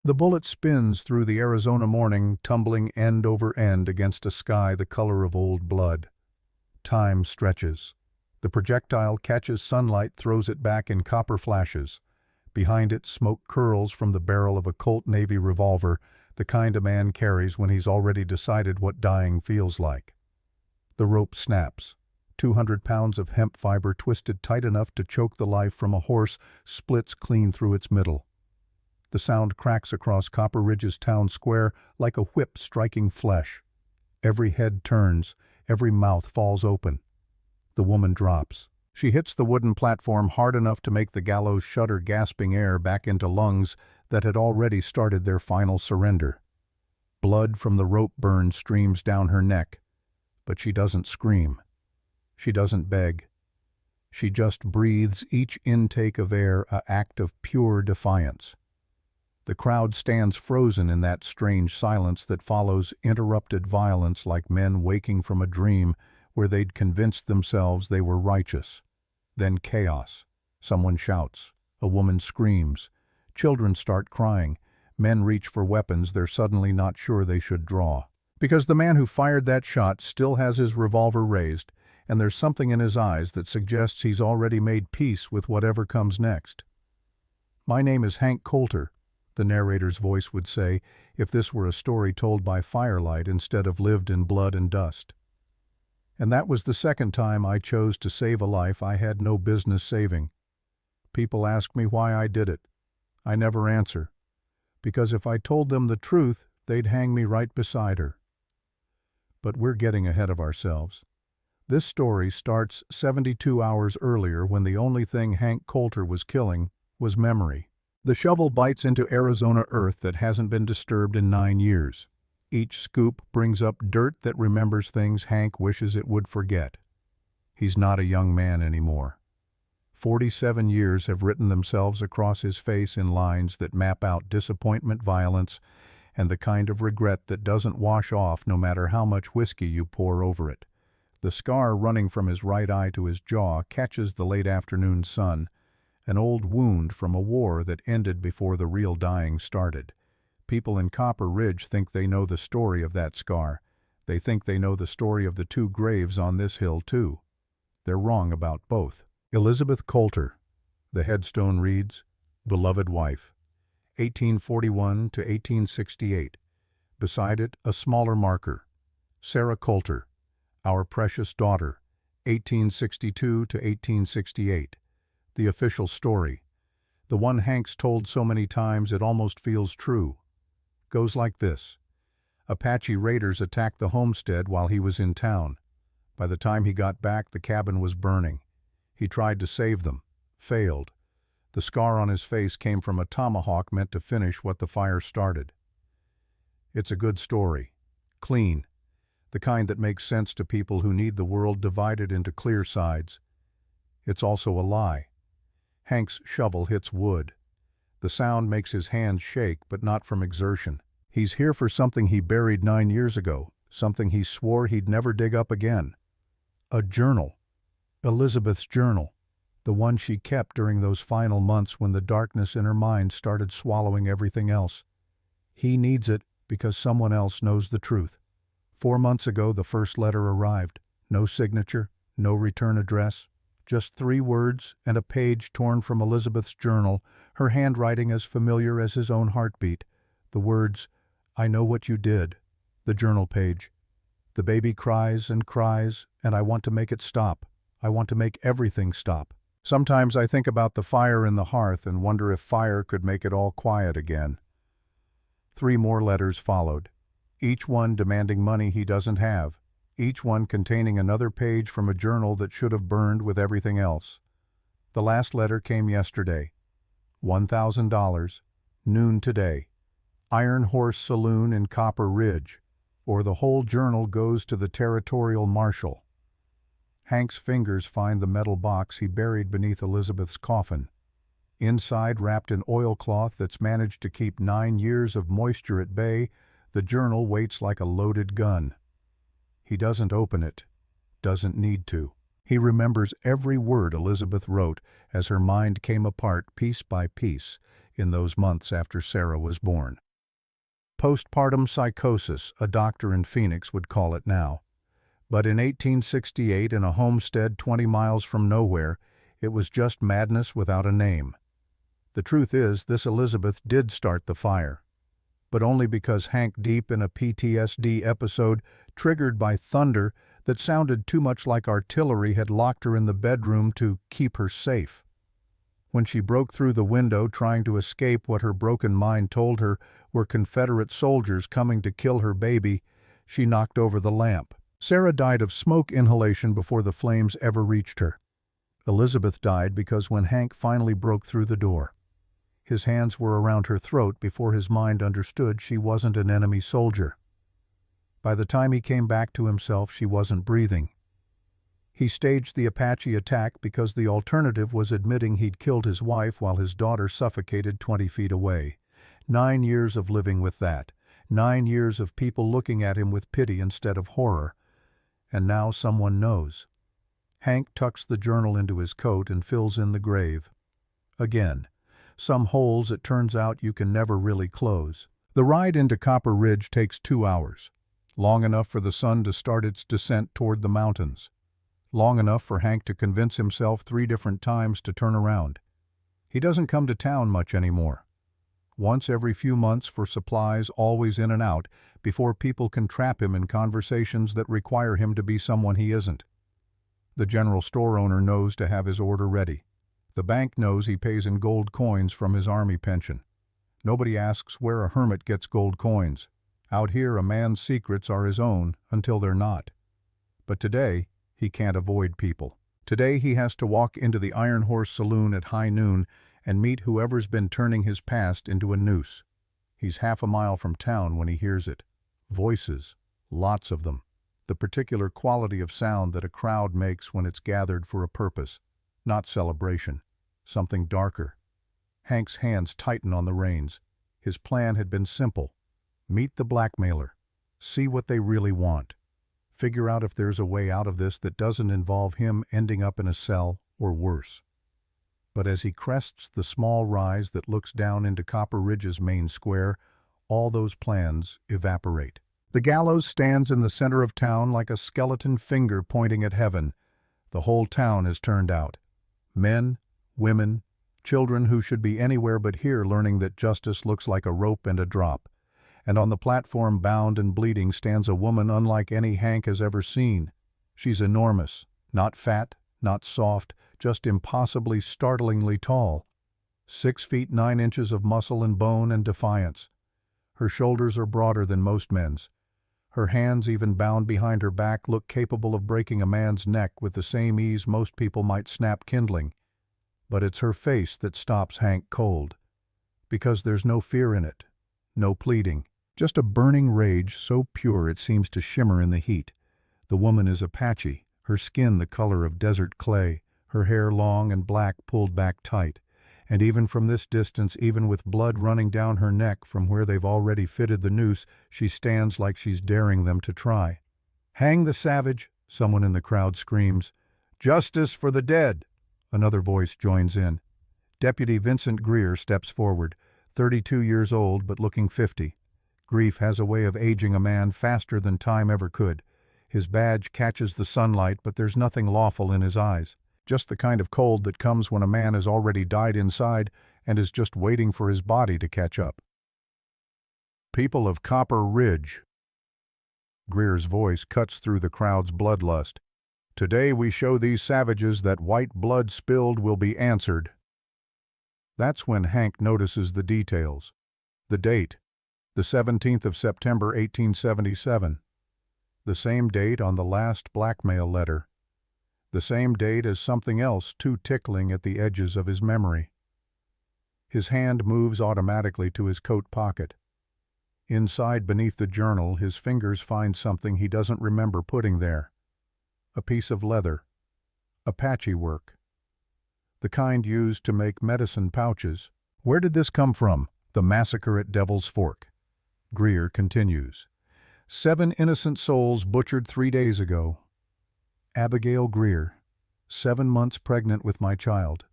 The bullet spins through the Arizona morning, tumbling end over end against a sky the color of old blood. Time stretches. The projectile catches sunlight, throws it back in copper flashes. Behind it, smoke curls from the barrel of a Colt Navy revolver, the kind a man carries when he's already decided what dying feels like. The rope snaps. 200 pounds of hemp fiber twisted tight enough to choke the life from a horse splits clean through its middle. The sound cracks across Copper Ridge's town square like a whip striking flesh. Every head turns, every mouth falls open. The woman drops. She hits the wooden platform hard enough to make the gallows shudder, gasping air back into lungs that had already started their final surrender. Blood from the rope burn streams down her neck, but she doesn't scream. She doesn't beg. She just breathes, each intake of air an act of pure defiance. The crowd stands frozen in that strange silence that follows interrupted violence, like men waking from a dream where they'd convinced themselves they were righteous. Then chaos. Someone shouts. A woman screams. Children start crying. Men reach for weapons they're suddenly not sure they should draw. Because the man who fired that shot still has his revolver raised, and there's something in his eyes that suggests he's already made peace with whatever comes next. "My name is Hank Coulter," the narrator's voice would say, if this were a story told by firelight instead of lived in blood and dust. And that was the second time I chose to save a life I had no business saving. People ask me why I did it. I never answer, because if I told them the truth, they'd hang me right beside her. But we're getting ahead of ourselves. This story starts 72 hours earlier, when the only thing Hank Coulter was killing was memory. The shovel bites into Arizona earth that hasn't been disturbed in 9 years. Each scoop brings up dirt that remembers things Hank wishes it would forget. He's not a young man anymore. 47 years have written themselves across his face in lines that map out disappointment, violence, and the kind of regret that doesn't wash off no matter how much whiskey you pour over it. The scar running from his right eye to his jaw catches the late afternoon sun, an old wound from a war that ended before the real dying started. People in Copper Ridge think they know the story of that scar. They think they know the story of the 2 graves on this hill, too. They're wrong about both. Elizabeth Coulter. The headstone reads, "Beloved wife, 1841 to 1868. Beside it, a smaller marker, Sarah Coulter, our precious daughter, 1862 to 1868. The official story, the one Hank's told so many times it almost feels true, goes like this. Apache raiders attacked the homestead while he was in town. By the time he got back, the cabin was burning. He tried to save them, failed. The scar on his face came from a tomahawk meant to finish what the fire started. It's a good story, clean, the kind that makes sense to people who need the world divided into clear sides. It's also a lie. Hank's shovel hits wood. The sound makes his hands shake, but not from exertion. He's here for something he buried 9 years ago, something he swore he'd never dig up again. A journal. Elizabeth's journal. The one she kept during those final months when the darkness in her mind started swallowing everything else. He needs it because someone else knows the truth. 4 months ago, the first letter arrived. No signature, no return address. Just 3 words and a page torn from Elizabeth's journal, her handwriting as familiar as his own heartbeat. The words, "I know what you did." The journal page. "The baby cries and cries, and I want to make it stop. I want to make everything stop. Sometimes I think about the fire in the hearth and wonder if fire could make it all quiet again." 3 more letters followed, each one demanding money he doesn't have, each one containing another page from a journal that should have burned with everything else. The last letter came yesterday. $1,000, noon today. Iron Horse Saloon in Copper Ridge, or the whole journal goes to the territorial marshal. Hank's fingers find the metal box he buried beneath Elizabeth's coffin. Inside, wrapped in oilcloth that's managed to keep 9 years of moisture at bay, the journal waits like a loaded gun. He doesn't open it, doesn't need to. He remembers every word Elizabeth wrote as her mind came apart piece by piece in those months after Sarah was born. Postpartum psychosis, a doctor in Phoenix would call it now. But in 1868, in a homestead 20 miles from nowhere, it was just madness without a name. The truth is, this Elizabeth did start the fire, but only because Hank, deep in a PTSD episode triggered by thunder that sounded too much like artillery, had locked her in the bedroom to keep her safe. When she broke through the window trying to escape what her broken mind told her were Confederate soldiers coming to kill her baby, she knocked over the lamp. Sarah died of smoke inhalation before the flames ever reached her. Elizabeth died because when Hank finally broke through the door, his hands were around her throat before his mind understood she wasn't an enemy soldier. By the time he came back to himself, she wasn't breathing. He staged the Apache attack because the alternative was admitting he'd killed his wife while his daughter suffocated 20 feet away. 9 years of living with that. 9 years of people looking at him with pity instead of horror. And now someone knows. Hank tucks the journal into his coat and fills in the grave. Again, some holes it turns out you can never really close. The ride into Copper Ridge takes 2 hours, long enough for the sun to start its descent toward the mountains, long enough for Hank to convince himself 3 different times to turn around. He doesn't come to town much anymore. Once every few months for supplies, always in and out, before people can trap him in conversations that require him to be someone he isn't. The general store owner knows to have his order ready. The bank knows he pays in gold coins from his army pension. Nobody asks where a hermit gets gold coins. Out here, a man's secrets are his own until they're not. But today, he can't avoid people. Today he has to walk into the Iron Horse Saloon at high noon and meet whoever's been turning his past into a noose. He's half a mile from town when he hears it. Voices, lots of them. The particular quality of sound that a crowd makes when it's gathered for a purpose. Not celebration. Something darker. Hank's hands tighten on the reins. His plan had been simple. Meet the blackmailer. See what they really want. Figure out if there's a way out of this that doesn't involve him ending up in a cell or worse. But as he crests the small rise that looks down into Copper Ridge's main square, all those plans evaporate. The gallows stands in the center of town like a skeleton finger pointing at heaven. The whole town is turned out. Men, women, children who should be anywhere but here, learning that justice looks like a rope and a drop. And on the platform, bound and bleeding, stands a woman unlike any Hank has ever seen. She's enormous, not fat, not soft, just impossibly, startlingly tall. 6 feet 9 inches of muscle and bone and defiance. Her shoulders are broader than most men's. Her hands, even bound behind her back, look capable of breaking a man's neck with the same ease most people might snap kindling. But it's her face that stops Hank cold. Because there's no fear in it, no pleading. Just a burning rage so pure it seems to shimmer in the heat. The woman is Apache, her skin the color of desert clay, her hair long and black pulled back tight. And even from this distance, even with blood running down her neck from where they've already fitted the noose, she stands like she's daring them to try. "Hang the savage," someone in the crowd screams. "Justice for the dead," another voice joins in. Deputy Vincent Greer steps forward, 32 years old but looking 50. Grief has a way of aging a man faster than time ever could. His badge catches the sunlight, but there's nothing lawful in his eyes. Just the kind of cold that comes when a man has already died inside and is just waiting for his body to catch up. "People of Copper Ridge." Greer's voice cuts through the crowd's bloodlust. "Today we show these savages that white blood spilled will be answered." That's when Hank notices the details. The date, the 17th of September 1877. The same date on the last blackmail letter. The same date as something else too tickling at the edges of his memory. His hand moves automatically to his coat pocket. Inside, beneath the journal, his fingers find something he doesn't remember putting there. A piece of leather. Apache work. The kind used to make medicine pouches. Where did this come from? The massacre at Devil's Fork. Greer continues. 7 innocent souls butchered 3 days ago. Abigail Greer, 7 months pregnant with my child.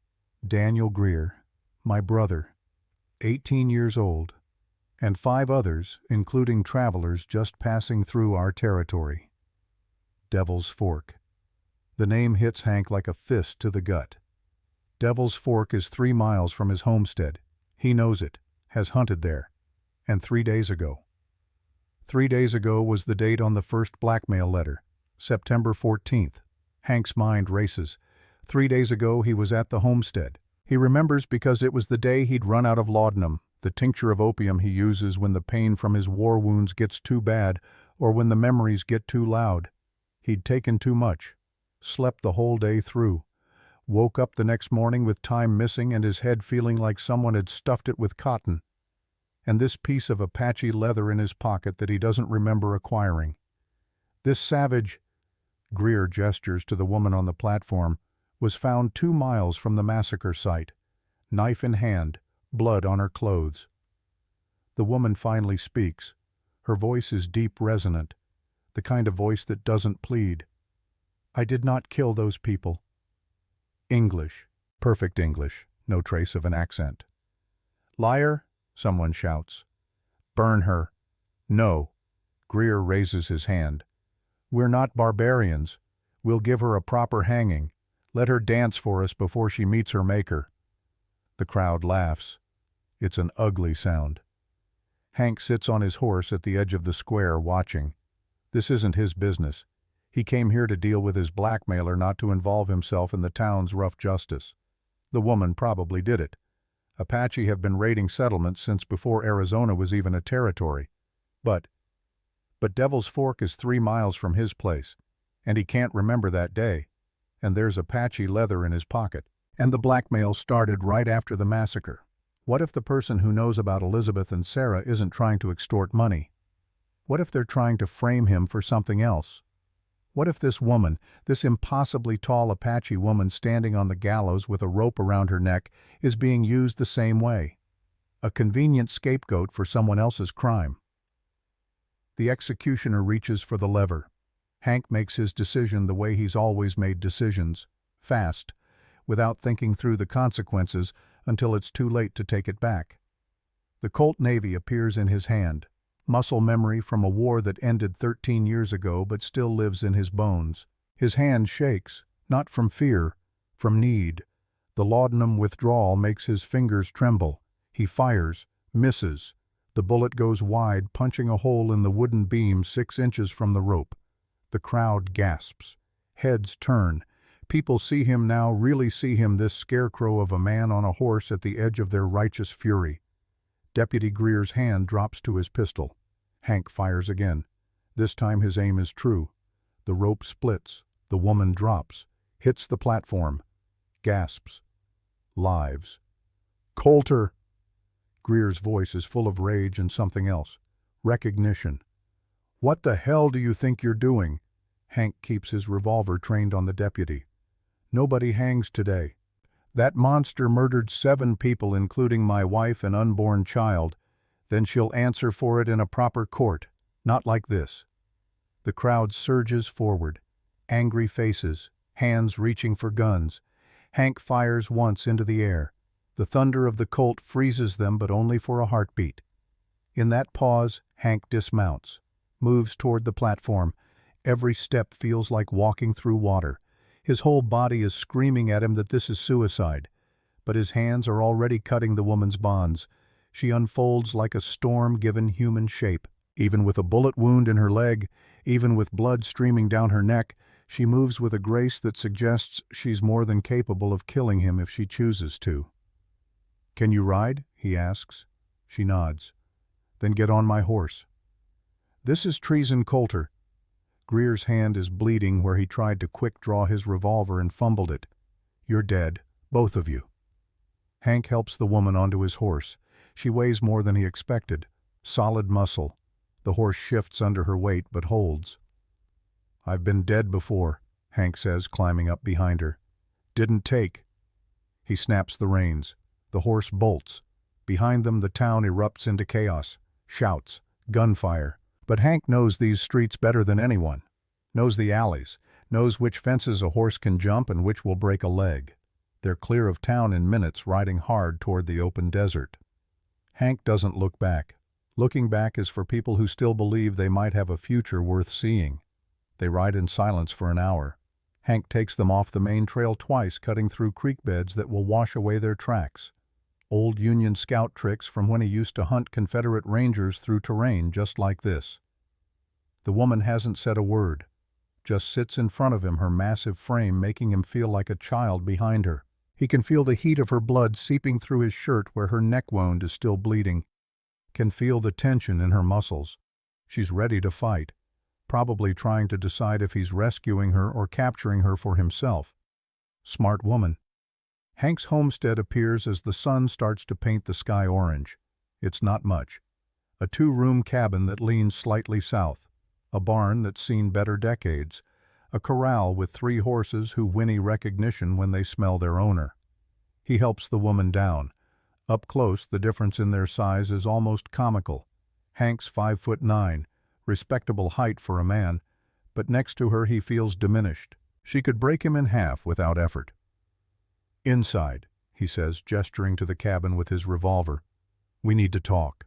Daniel Greer, my brother. 18 years old, and 5 others, including travelers just passing through our territory. Devil's Fork. The name hits Hank like a fist to the gut. Devil's Fork is 3 miles from his homestead. He knows it, has hunted there. And 3 days ago. 3 days ago was the date on the first blackmail letter, September 14th. Hank's mind races. 3 days ago he was at the homestead. He remembers because it was the day he'd run out of laudanum, the tincture of opium he uses when the pain from his war wounds gets too bad or when the memories get too loud. He'd taken too much, slept the whole day through, woke up the next morning with time missing and his head feeling like someone had stuffed it with cotton, and this piece of Apache leather in his pocket that he doesn't remember acquiring. This savage, Greer gestures to the woman on the platform, was found 2 miles from the massacre site, knife in hand, blood on her clothes. The woman finally speaks. Her voice is deep resonant, the kind of voice that doesn't plead. I did not kill those people. English, perfect English, no trace of an accent. Liar, someone shouts. Burn her. No. Greer raises his hand. We're not barbarians. We'll give her a proper hanging. Let her dance for us before she meets her maker. The crowd laughs. It's an ugly sound. Hank sits on his horse at the edge of the square watching. This isn't his business. He came here to deal with his blackmailer, not to involve himself in the town's rough justice. The woman probably did it. Apache have been raiding settlements since before Arizona was even a territory. But Devil's Fork is 3 miles from his place, and he can't remember that day. And there's Apache leather in his pocket. And the blackmail started right after the massacre. What if the person who knows about Elizabeth and Sarah isn't trying to extort money? What if they're trying to frame him for something else? What if this woman, this impossibly tall Apache woman standing on the gallows with a rope around her neck, is being used the same way? A convenient scapegoat for someone else's crime. The executioner reaches for the lever. Hank makes his decision the way he's always made decisions, fast, without thinking through the consequences until it's too late to take it back. The Colt Navy appears in his hand, muscle memory from a war that ended 13 years ago but still lives in his bones. His hand shakes, not from fear, from need. The laudanum withdrawal makes his fingers tremble. He fires, misses. The bullet goes wide, punching a hole in the wooden beam 6 inches from the rope. The crowd gasps. Heads turn. People see him now, really see him, this scarecrow of a man on a horse at the edge of their righteous fury. Deputy Greer's hand drops to his pistol. Hank fires again. This time his aim is true. The rope splits. The woman drops. Hits the platform. Gasps. Lives. Coulter! Greer's voice is full of rage and something else. Recognition. What the hell do you think you're doing? Hank keeps his revolver trained on the deputy. Nobody hangs today. That monster murdered 7 people, including my wife and unborn child. Then she'll answer for it in a proper court, not like this. The crowd surges forward. Angry faces, hands reaching for guns. Hank fires once into the air. The thunder of the Colt freezes them, but only for a heartbeat. In that pause, Hank dismounts, moves toward the platform. Every step feels like walking through water. His whole body is screaming at him that this is suicide. But his hands are already cutting the woman's bonds. She unfolds like a storm-given human shape. Even with a bullet wound in her leg, even with blood streaming down her neck, she moves with a grace that suggests she's more than capable of killing him if she chooses to. Can you ride? He asks. She nods. Then get on my horse. This is treason, Coulter. Greer's hand is bleeding where he tried to quick-draw his revolver and fumbled it. You're dead, both of you. Hank helps the woman onto his horse. She weighs more than he expected. Solid muscle. The horse shifts under her weight but holds. I've been dead before, Hank says, climbing up behind her. Didn't take. He snaps the reins. The horse bolts. Behind them, the town erupts into chaos. Shouts. Gunfire. But Hank knows these streets better than anyone. Knows the alleys. Knows which fences a horse can jump and which will break a leg. They're clear of town in minutes, riding hard toward the open desert. Hank doesn't look back. Looking back is for people who still believe they might have a future worth seeing. They ride in silence for an hour. Hank takes them off the main trail twice, cutting through creek beds that will wash away their tracks. Old Union Scout tricks from when he used to hunt Confederate Rangers through terrain just like this. The woman hasn't said a word, just sits in front of him, her massive frame making him feel like a child behind her. He can feel the heat of her blood seeping through his shirt where her neck wound is still bleeding. Can feel the tension in her muscles. She's ready to fight, probably trying to decide if he's rescuing her or capturing her for himself. Smart woman. Hank's homestead appears as the sun starts to paint the sky orange. It's not much. A 2-room cabin that leans slightly south. A barn that's seen better decades. A corral with 3 horses who whinny recognition when they smell their owner. He helps the woman down. Up close, the difference in their size is almost comical. Hank's 5'9", respectable height for a man, but next to her he feels diminished. She could break him in half without effort. "Inside," he says, gesturing to the cabin with his revolver. "We need to talk."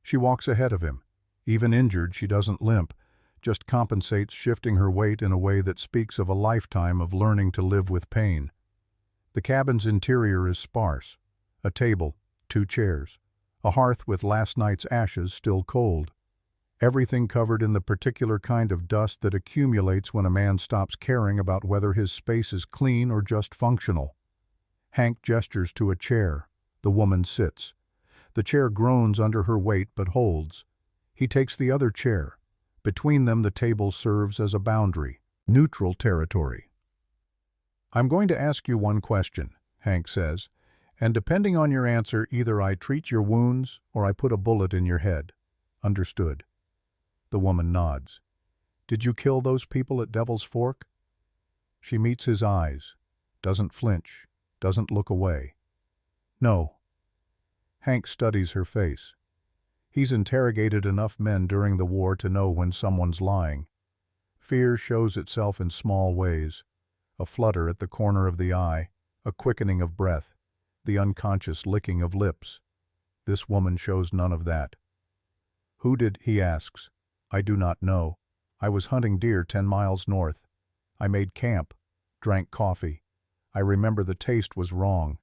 She walks ahead of him. Even injured, she doesn't limp, just compensates, shifting her weight in a way that speaks of a lifetime of learning to live with pain. The cabin's interior is sparse. A table, 2 chairs, a hearth with last night's ashes still cold. Everything covered in the particular kind of dust that accumulates when a man stops caring about whether his space is clean or just functional. Hank gestures to a chair. The woman sits. The chair groans under her weight but holds. He takes the other chair. Between them, the table serves as a boundary, neutral territory. "I'm going to ask you one question," Hank says, "and depending on your answer, either I treat your wounds or I put a bullet in your head. Understood?" The woman nods. "Did you kill those people at Devil's Fork?" She meets his eyes, doesn't flinch, doesn't look away. "No." Hank studies her face. He's interrogated enough men during the war to know when someone's lying. Fear shows itself in small ways. A flutter at the corner of the eye, a quickening of breath, the unconscious licking of lips. This woman shows none of that. "Who did?" he asks. "I do not know. I was hunting deer 10 miles north. I made camp, drank coffee. I remember the taste was wrong,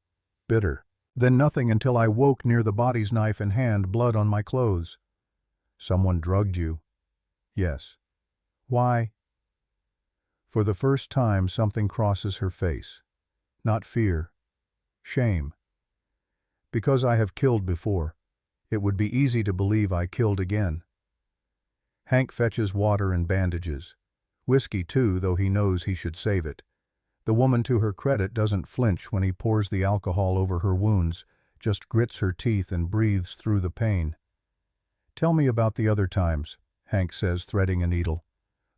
bitter. Then nothing until I woke near the body's knife in hand, blood on my clothes." "Someone drugged you?" "Yes." "Why?" For the first time something crosses her face. Not fear. Shame. "Because I have killed before. It would be easy to believe I killed again." Hank fetches water and bandages. Whiskey too, though he knows he should save it. The woman, to her credit, doesn't flinch when he pours the alcohol over her wounds, just grits her teeth and breathes through the pain. "Tell me about the other times," Hank says, threading a needle.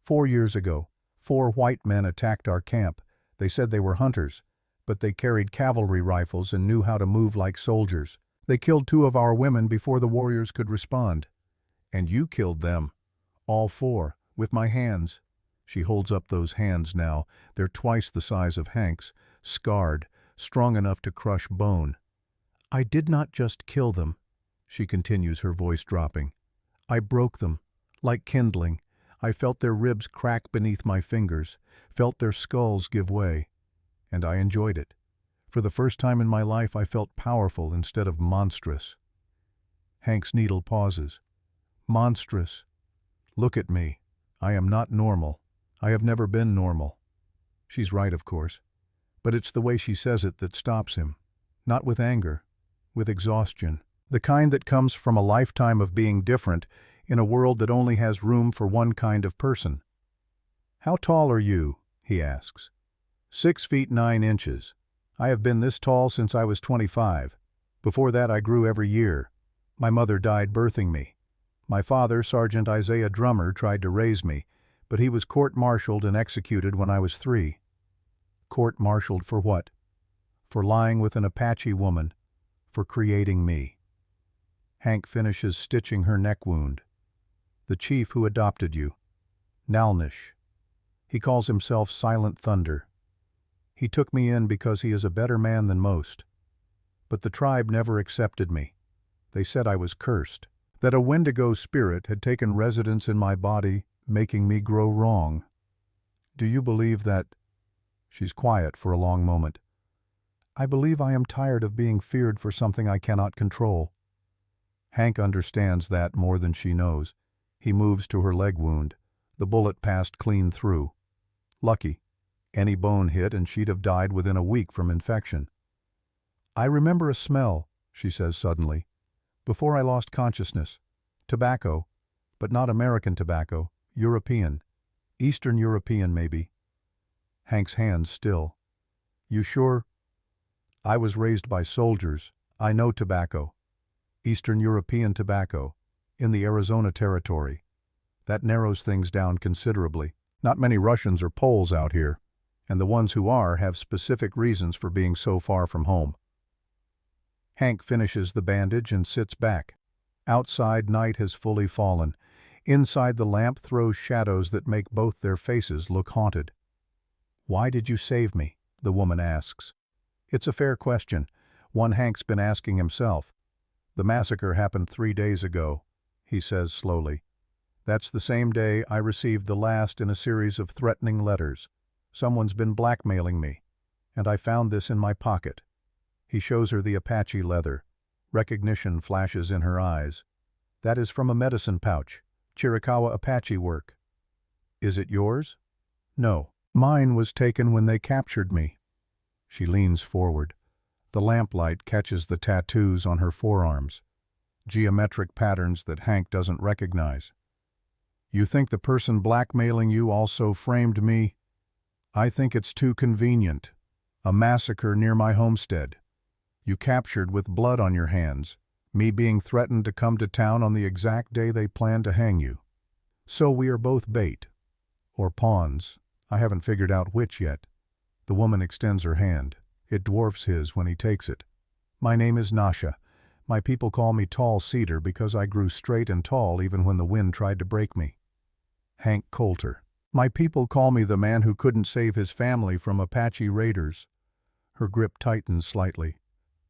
4 years ago, 4 white men attacked our camp. They said they were hunters, but they carried cavalry rifles and knew how to move like soldiers. They killed 2 of our women before the warriors could respond. And you killed them. All 4, with my hands." She holds up those hands now. They're twice the size of Hank's, scarred, strong enough to crush bone. "I did not just kill them," she continues, her voice dropping. "I broke them, like kindling. I felt their ribs crack beneath my fingers, felt their skulls give way. And I enjoyed it. For the first time in my life I felt powerful instead of monstrous." Hank's needle pauses. "Monstrous. Look at me. I am not normal. I have never been normal." She's right, of course. But it's the way she says it that stops him. Not with anger, with exhaustion. The kind that comes from a lifetime of being different in a world that only has room for one kind of person. "How tall are you?" he asks. 6 feet 9 inches. I have been this tall since I was 25. Before that I grew every year. My mother died birthing me. My father, Sergeant Isaiah Drummer, tried to raise me, but he was court-martialed and executed when I was 3. Court-martialed for what? For lying with an Apache woman, for creating me. Hank finishes stitching her neck wound. "The chief who adopted you. Nalnish. He calls himself Silent Thunder. He took me in because he is a better man than most. But the tribe never accepted me. They said I was cursed, that a Wendigo spirit had taken residence in my body, making me grow wrong. Do you believe that? She's quiet for a long moment. I believe I am tired of being feared for something I cannot control. Hank understands that more than she knows. He moves to her leg wound. The bullet passed clean through. Lucky. Any bone hit and she'd have died within a week from infection. I remember a smell, she says suddenly. Before I lost consciousness. Tobacco. But not American tobacco. European. Eastern European, maybe. Hank's hands still. You sure? I was raised by soldiers. I know tobacco. Eastern European tobacco. In the Arizona territory. That narrows things down considerably. Not many Russians or Poles out here, and the ones who are have specific reasons for being so far from home. Hank finishes the bandage and sits back. Outside, night has fully fallen. Inside, the lamp throws shadows that make both their faces look haunted. Why did you save me? The woman asks. It's a fair question, one Hank's been asking himself. The massacre happened 3 days ago, he says slowly. That's the same day I received the last in a series of threatening letters. Someone's been blackmailing me, and I found this in my pocket. He shows her the Apache leather. Recognition flashes in her eyes. That is from a medicine pouch. Chiricahua Apache work. Is it yours? No. Mine was taken when they captured me. She leans forward. The lamplight catches the tattoos on her forearms. Geometric patterns that Hank doesn't recognize. You think the person blackmailing you also framed me? I think it's too convenient. A massacre near my homestead. You captured with blood on your hands, me being threatened to come to town on the exact day they planned to hang you. So we are both bait. Or pawns. I haven't figured out which yet. The woman extends her hand. It dwarfs his when he takes it. My name is Nasha. My people call me Tall Cedar because I grew straight and tall even when the wind tried to break me. Hank Coulter. My people call me the man who couldn't save his family from Apache raiders. Her grip tightens slightly.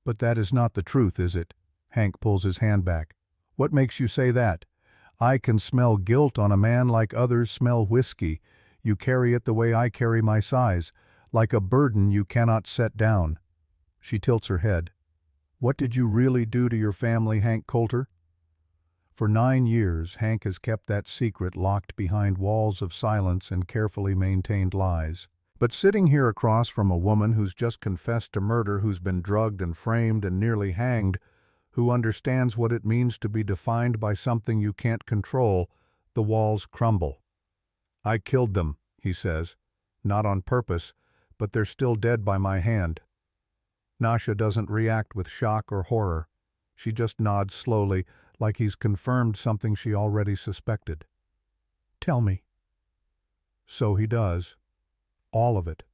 But that is not the truth, is it? Hank pulls his hand back. What makes you say that? I can smell guilt on a man like others smell whiskey. You carry it the way I carry my size, like a burden you cannot set down. She tilts her head. What did you really do to your family, Hank Coulter? For 9 years, Hank has kept that secret locked behind walls of silence and carefully maintained lies. But sitting here across from a woman who's just confessed to murder, who's been drugged and framed and nearly hanged, who understands what it means to be defined by something you can't control, the walls crumble. I killed them, he says. Not on purpose, but they're still dead by my hand. Nasha doesn't react with shock or horror. She just nods slowly, like he's confirmed something she already suspected. Tell me. So he does. All of it.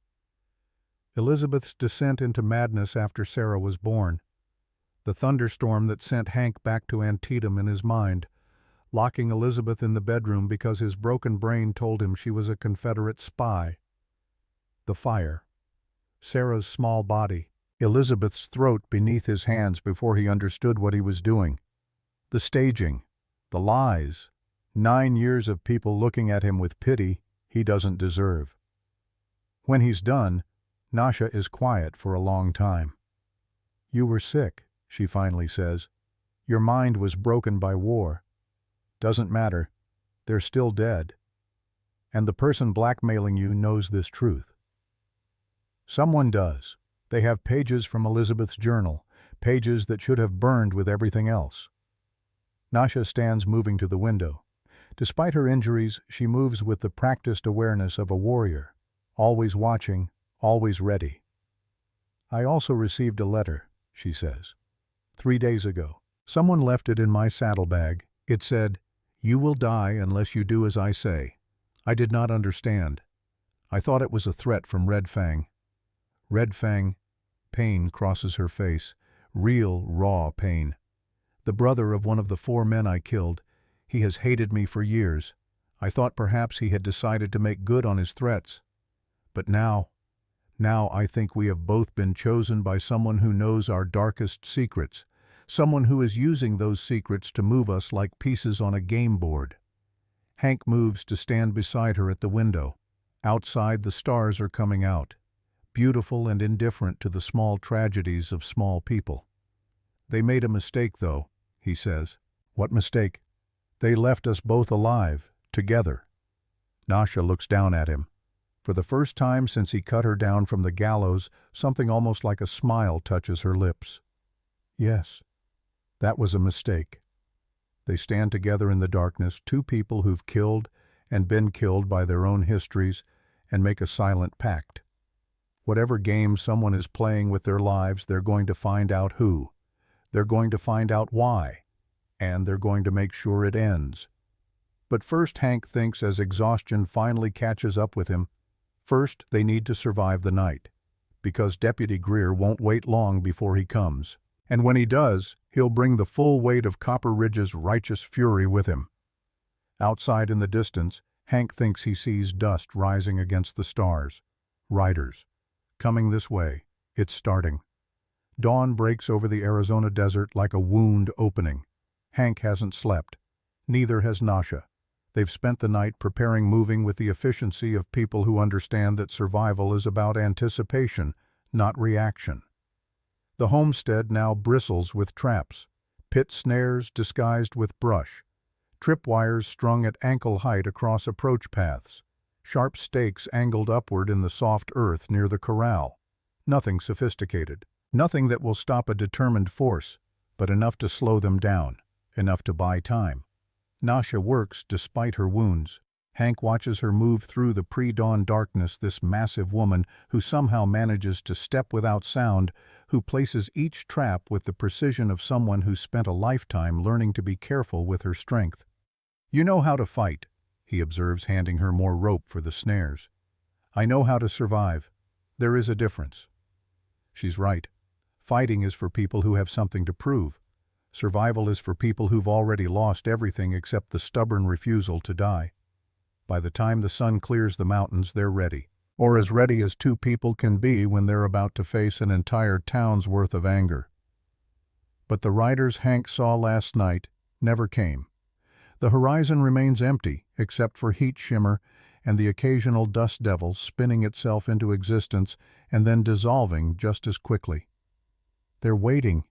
Elizabeth's descent into madness after Sarah was born. The thunderstorm that sent Hank back to Antietam in his mind, locking Elizabeth in the bedroom because his broken brain told him she was a Confederate spy. The fire. Sarah's small body. Elizabeth's throat beneath his hands before he understood what he was doing. The staging. The lies. 9 years of people looking at him with pity he doesn't deserve. When he's done, Nasha is quiet for a long time. You were sick, she finally says. Your mind was broken by war. Doesn't matter. They're still dead. And the person blackmailing you knows this truth. Someone does. They have pages from Elizabeth's journal, pages that should have burned with everything else. Nasha stands moving to the window. Despite her injuries, she moves with the practiced awareness of a warrior, always watching, always ready. I also received a letter, she says. 3 days ago. Someone left it in my saddlebag. It said, "You will die unless you do as I say." I did not understand. I thought it was a threat from Red Fang. Red Fang. Pain crosses her face. Real, raw pain. The brother of one of the 4 men I killed. He has hated me for years. I thought perhaps he had decided to make good on his threats. But now I think we have both been chosen by someone who knows our darkest secrets, Someone who is using those secrets to move us like pieces on a game board. Hank moves to stand beside her at the window. Outside, the stars are coming out, beautiful and indifferent to the small tragedies of small people. They made a mistake, though, he says. What mistake? They left us both alive, together. Nasha looks down at him. For the first time since he cut her down from the gallows, something almost like a smile touches her lips. Yes, that was a mistake. They stand together in the darkness, two people who've killed and been killed by their own histories, and make a silent pact. Whatever game someone is playing with their lives, they're going to find out who. They're going to find out why. And they're going to make sure it ends. But first, Hank thinks, as exhaustion finally catches up with him, first they need to survive the night, because Deputy Greer won't wait long before he comes. And when he does, he'll bring the full weight of Copper Ridge's righteous fury with him. Outside in the distance, Hank thinks he sees dust rising against the stars. Riders. Coming this way. It's starting. Dawn breaks over the Arizona desert like a wound opening. Hank hasn't slept. Neither has Nasha. They've spent the night preparing, moving with the efficiency of people who understand that survival is about anticipation, not reaction. The homestead now bristles with traps, pit snares disguised with brush, tripwires strung at ankle height across approach paths, sharp stakes angled upward in the soft earth near the corral. Nothing sophisticated, nothing that will stop a determined force, but enough to slow them down, enough to buy time. Nasha works despite her wounds. Hank watches her move through the pre-dawn darkness, this massive woman who somehow manages to step without sound, who places each trap with the precision of someone who spent a lifetime learning to be careful with her strength. "You know how to fight," he observes, handing her more rope for the snares. "I know how to survive. There is a difference." She's right. Fighting is for people who have something to prove. Survival is for people who've already lost everything except the stubborn refusal to die. By the time the sun clears the mountains, they're ready. Or as ready as two people can be when they're about to face an entire town's worth of anger. But the riders Hank saw last night never came. The horizon remains empty, except for heat shimmer and the occasional dust devil spinning itself into existence and then dissolving just as quickly. "They're waiting,"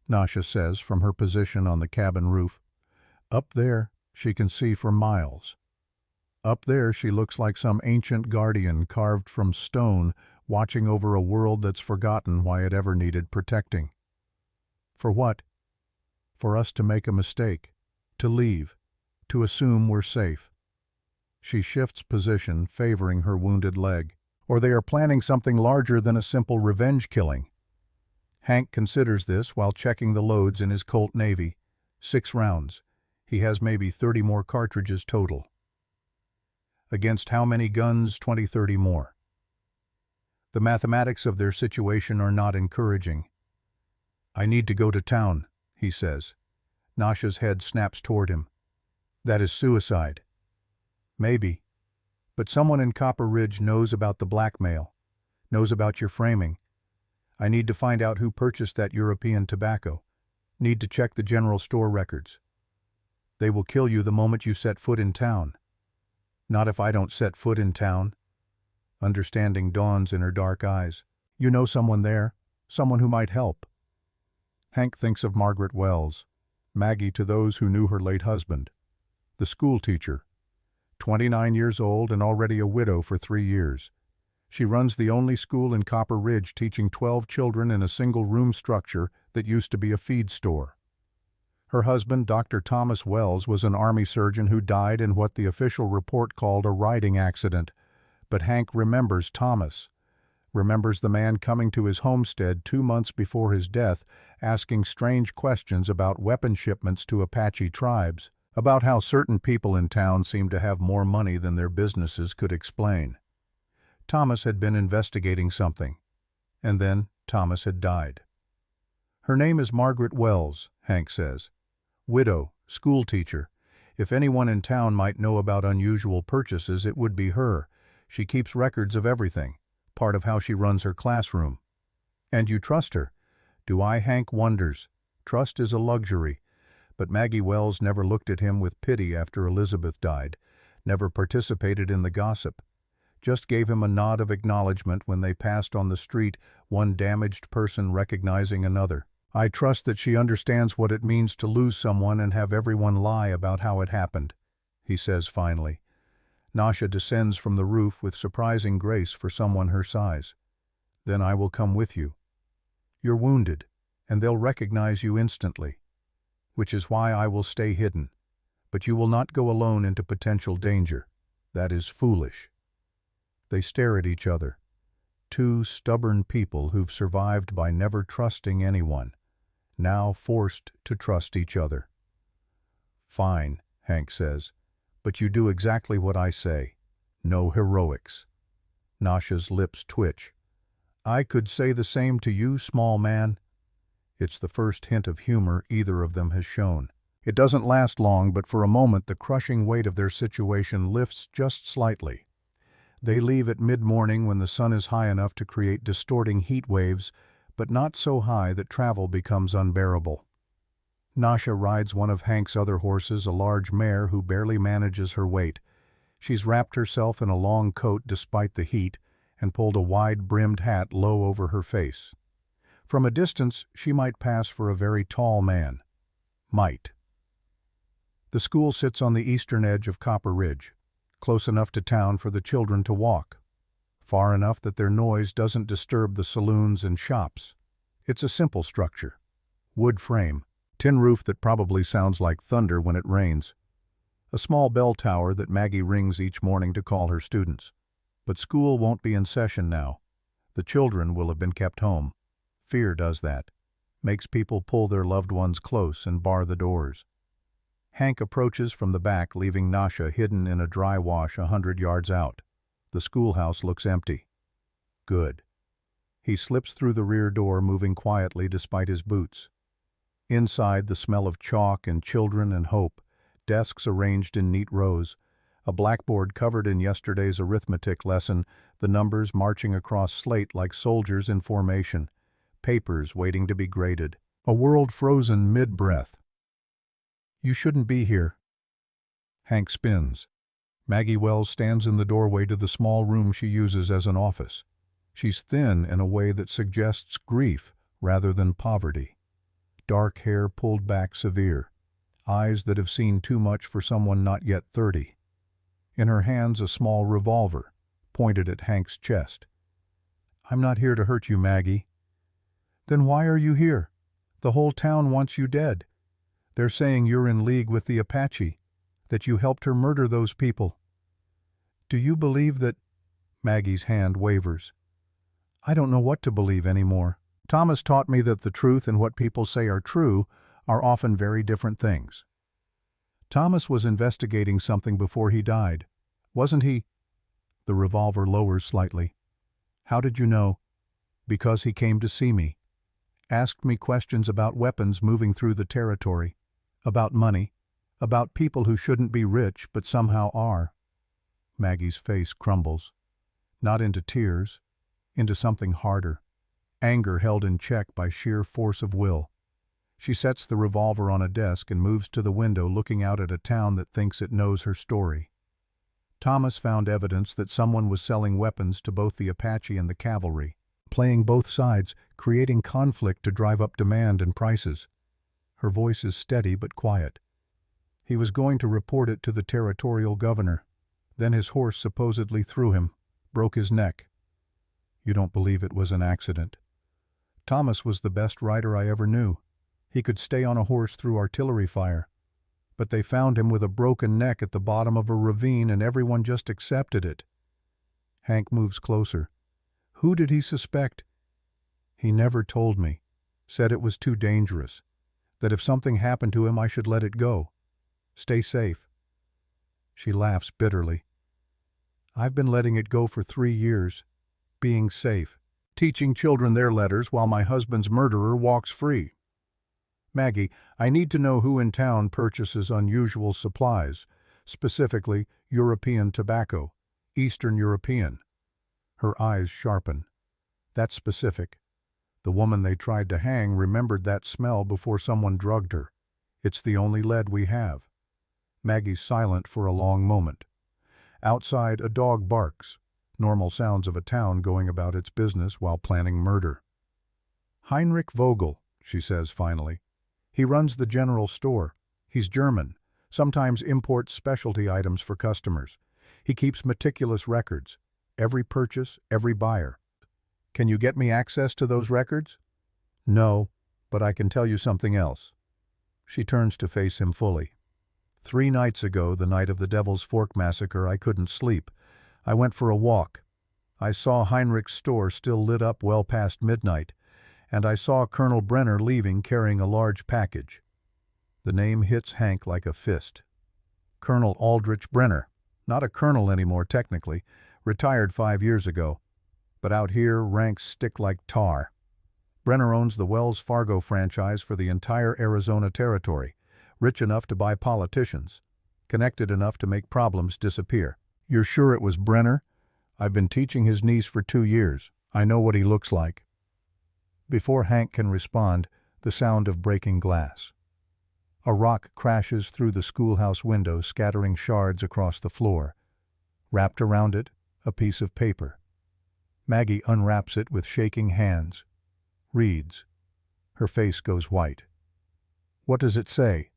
Nasha says from her position on the cabin roof. Up there, she can see for miles. Up there, she looks like some ancient guardian carved from stone, watching over a world that's forgotten why it ever needed protecting. For what? For us to make a mistake, to leave, to assume we're safe. She shifts position, favoring her wounded leg. Or they are planning something larger than a simple revenge killing. Hank considers this while checking the loads in his Colt Navy. 6 rounds. He has maybe 30 more cartridges total. Against how many guns? 20, 30 more. The mathematics of their situation are not encouraging. "I need to go to town," he says. Nasha's head snaps toward him. "That is suicide." "Maybe. But someone in Copper Ridge knows about the blackmail, knows about your framing. I need to find out who purchased that European tobacco. Need to check the general store records. They will kill you the moment you set foot in town." "Not if I don't set foot in town." Understanding dawns in her dark eyes. "You know someone there, someone who might help." Hank thinks of Margaret Wells, Maggie to those who knew her late husband. The school teacher, 29 years old and already a widow for 3 years. She runs the only school in Copper Ridge, teaching 12 children in a single-room structure that used to be a feed store. Her husband, Dr. Thomas Wells, was an Army surgeon who died in what the official report called a riding accident. But Hank remembers Thomas, remembers the man coming to his homestead 2 months before his death, asking strange questions about weapon shipments to Apache tribes, about how certain people in town seemed to have more money than their businesses could explain. Thomas had been investigating something, and then Thomas had died. "Her name is Margaret Wells," Hank says. "Widow, school teacher. If anyone in town might know about unusual purchases, it would be her. She keeps records of everything, part of how she runs her classroom." "And you trust her?" "Do I?" Hank wonders. Trust is a luxury, but Maggie Wells never looked at him with pity after Elizabeth died, never participated in the gossip, just gave him a nod of acknowledgement when they passed on the street, one damaged person recognizing another. I trust that she understands what it means to lose someone and have everyone lie about how it happened, he says finally. Nasha descends from the roof with surprising grace for someone her size. Then I will come with you. You're wounded, and they'll recognize you instantly, which is why I will stay hidden. But you will not go alone into potential danger. That is foolish. They stare at each other. Two stubborn people who've survived by never trusting anyone, now forced to trust each other. Fine, Hank says, but you do exactly what I say. No heroics. Nasha's lips twitch. I could say the same to you, small man. It's the first hint of humor either of them has shown. It doesn't last long, but for a moment the crushing weight of their situation lifts just slightly. They leave at mid-morning when the sun is high enough to create distorting heat waves, but not so high that travel becomes unbearable. Nasha rides one of Hank's other horses, a large mare who barely manages her weight. She's wrapped herself in a long coat despite the heat and pulled a wide-brimmed hat low over her face. From a distance, she might pass for a very tall man. Might. The school sits on the eastern edge of Copper Ridge, close enough to town for the children to walk, far enough that their noise doesn't disturb the saloons and shops. It's a simple structure. Wood frame, tin roof that probably sounds like thunder when it rains. A small bell tower that Maggie rings each morning to call her students. But school won't be in session now. The children will have been kept home. Fear does that. Makes people pull their loved ones close and bar the doors. Hank approaches from the back, leaving Nasha hidden in a dry wash 100 yards out. The schoolhouse looks empty. Good. He slips through the rear door, moving quietly despite his boots. Inside, the smell of chalk and children and hope, desks arranged in neat rows, a blackboard covered in yesterday's arithmetic lesson, the numbers marching across slate like soldiers in formation, papers waiting to be graded, a world frozen mid-breath. You shouldn't be here. Hank spins. Maggie Wells stands in the doorway to the small room she uses as an office. She's thin in a way that suggests grief rather than poverty. Dark hair pulled back severe, eyes that have seen too much for someone not yet 30. In her hands a small revolver, pointed at Hank's chest. I'm not here to hurt you, Maggie. Then why are you here? The whole town wants you dead. They're saying you're in league with the Apache, that you helped her murder those people. Do you believe that? Maggie's hand wavers. I don't know what to believe anymore. Thomas taught me that the truth and what people say are true are often very different things. Thomas was investigating something before he died, wasn't he? The revolver lowers slightly. How did you know? Because he came to see me. Asked me questions about weapons moving through the territory, about money, about people who shouldn't be rich but somehow are. Maggie's face crumbles. Not into tears, into something harder. Anger held in check by sheer force of will. She sets the revolver on a desk and moves to the window, looking out at a town that thinks it knows her story. Thomas found evidence that someone was selling weapons to both the Apache and the cavalry, playing both sides, creating conflict to drive up demand and prices. Her voice is steady but quiet. He was going to report it to the territorial governor. Then his horse supposedly threw him, broke his neck. You don't believe it was an accident? Thomas was the best rider I ever knew. He could stay on a horse through artillery fire. But they found him with a broken neck at the bottom of a ravine and everyone just accepted it. Hank moves closer. Who did he suspect? He never told me. Said it was too dangerous. That if something happened to him I should let it go. Stay safe. She laughs bitterly. I've been letting it go for 3 years. Being safe. Teaching children their letters while my husband's murderer walks free. Maggie, I need to know who in town purchases unusual supplies, specifically European tobacco, Eastern European. Her eyes sharpen. That's specific. The woman they tried to hang remembered that smell before someone drugged her. It's the only lead we have. Maggie's silent for a long moment. Outside, a dog barks. Normal sounds of a town going about its business while planning murder. Heinrich Vogel, she says finally. He runs the general store. He's German, sometimes imports specialty items for customers. He keeps meticulous records. Every purchase, every buyer. Can you get me access to those records? No, but I can tell you something else. She turns to face him fully. 3 nights ago, the night of the Devil's Fork massacre, I couldn't sleep. I went for a walk. I saw Heinrich's store still lit up well past midnight, and I saw Colonel Brenner leaving carrying a large package. The name hits Hank like a fist. Colonel Aldrich Brenner. Not a colonel anymore technically, retired 5 years ago. But out here, ranks stick like tar. Brenner owns the Wells Fargo franchise for the entire Arizona territory, rich enough to buy politicians, connected enough to make problems disappear. You're sure it was Brenner? I've been teaching his niece for 2 years. I know what he looks like. Before Hank can respond, the sound of breaking glass. A rock crashes through the schoolhouse window, scattering shards across the floor. Wrapped around it, a piece of paper. Maggie unwraps it with shaking hands. Reads. Her face goes white. What does it say?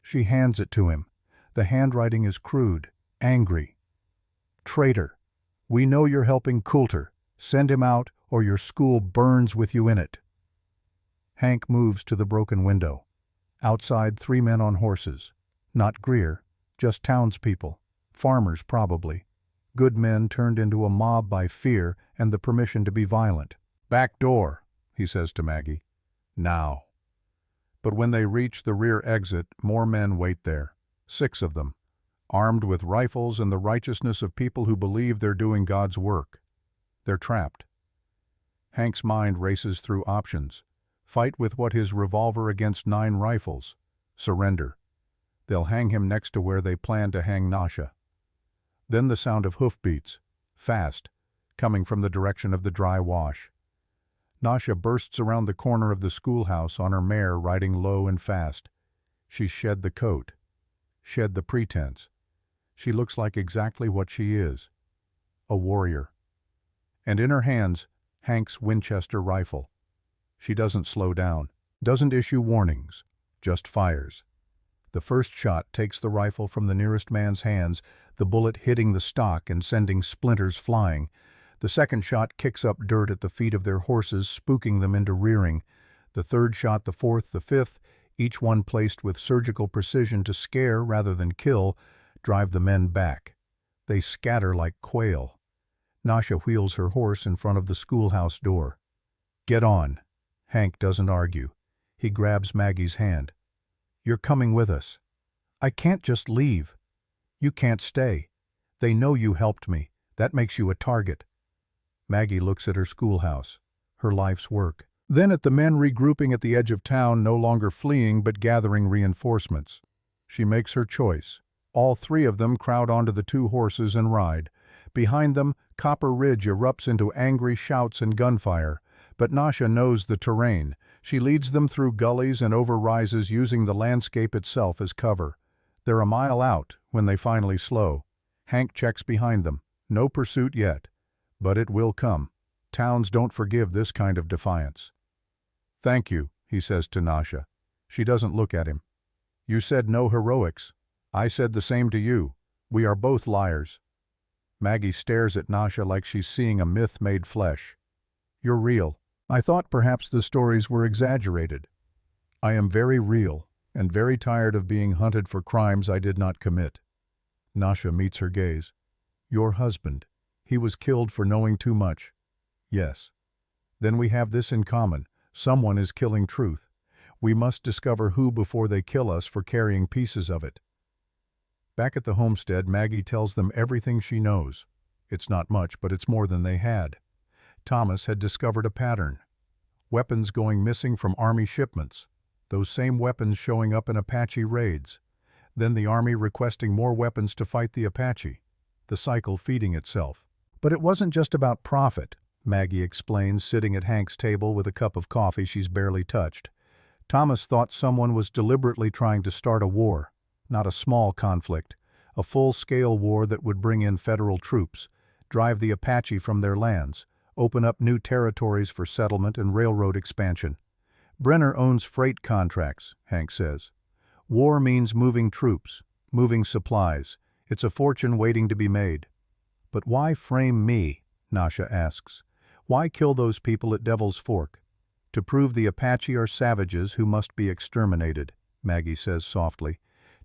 She hands it to him. The handwriting is crude, angry. Traitor. We know you're helping Coulter. Send him out, or your school burns with you in it. Hank moves to the broken window. Outside, 3 men on horses. Not Greer, just townspeople. Farmers, probably. Good men turned into a mob by fear and the permission to be violent. Back door, he says to Maggie. Now. But when they reach the rear exit, more men wait there. 6 of them, armed with rifles and the righteousness of people who believe they're doing God's work. They're trapped. Hank's mind races through options. Fight with what his revolver against 9 rifles. Surrender. They'll hang him next to where they plan to hang Nasha. Then the sound of hoofbeats, fast, coming from the direction of the dry wash. Nasha bursts around the corner of the schoolhouse on her mare, riding low and fast. She's shed the coat, shed the pretense. She looks like exactly what she is, a warrior. And in her hands, Hank's Winchester rifle. She doesn't slow down, doesn't issue warnings, just fires. The first shot takes the rifle from the nearest man's hands, the bullet hitting the stock and sending splinters flying. The second shot kicks up dirt at the feet of their horses, spooking them into rearing. The third shot, the fourth, the fifth, each one placed with surgical precision to scare rather than kill, drive the men back. They scatter like quail. Nasha wheels her horse in front of the schoolhouse door. Get on. Hank doesn't argue. He grabs Maggie's hand. You're coming with us. I can't just leave. You can't stay. They know you helped me. That makes you a target. Maggie looks at her schoolhouse, her life's work. Then at the men regrouping at the edge of town, no longer fleeing but gathering reinforcements. She makes her choice. All 3 of them crowd onto the 2 horses and ride. Behind them, Copper Ridge erupts into angry shouts and gunfire. But Nasha knows the terrain. She leads them through gullies and over rises, using the landscape itself as cover. They're a mile out when they finally slow. Hank checks behind them. No pursuit yet. But it will come. Towns don't forgive this kind of defiance. Thank you, he says to Nasha. She doesn't look at him. You said no heroics. I said the same to you. We are both liars. Maggie stares at Nasha like she's seeing a myth made flesh. You're real. I thought perhaps the stories were exaggerated. I am very real, and very tired of being hunted for crimes I did not commit. Nasha meets her gaze. Your husband. He was killed for knowing too much. Yes. Then we have this in common. Someone is killing truth. We must discover who before they kill us for carrying pieces of it. Back at the homestead, Maggie tells them everything she knows. It's not much, but it's more than they had. Thomas had discovered a pattern. Weapons going missing from Army shipments. Those same weapons showing up in Apache raids. Then the Army requesting more weapons to fight the Apache. The cycle feeding itself. But it wasn't just about profit. Maggie explains, sitting at Hank's table with a cup of coffee she's barely touched. Thomas thought someone was deliberately trying to start a war, not a small conflict, a full-scale war that would bring in federal troops, drive the Apache from their lands, open up new territories for settlement and railroad expansion. Brenner owns freight contracts, Hank says. War means moving troops, moving supplies. It's a fortune waiting to be made. But why frame me? Nasha asks. Why kill those people at Devil's Fork? To prove the Apache are savages who must be exterminated, Maggie says softly.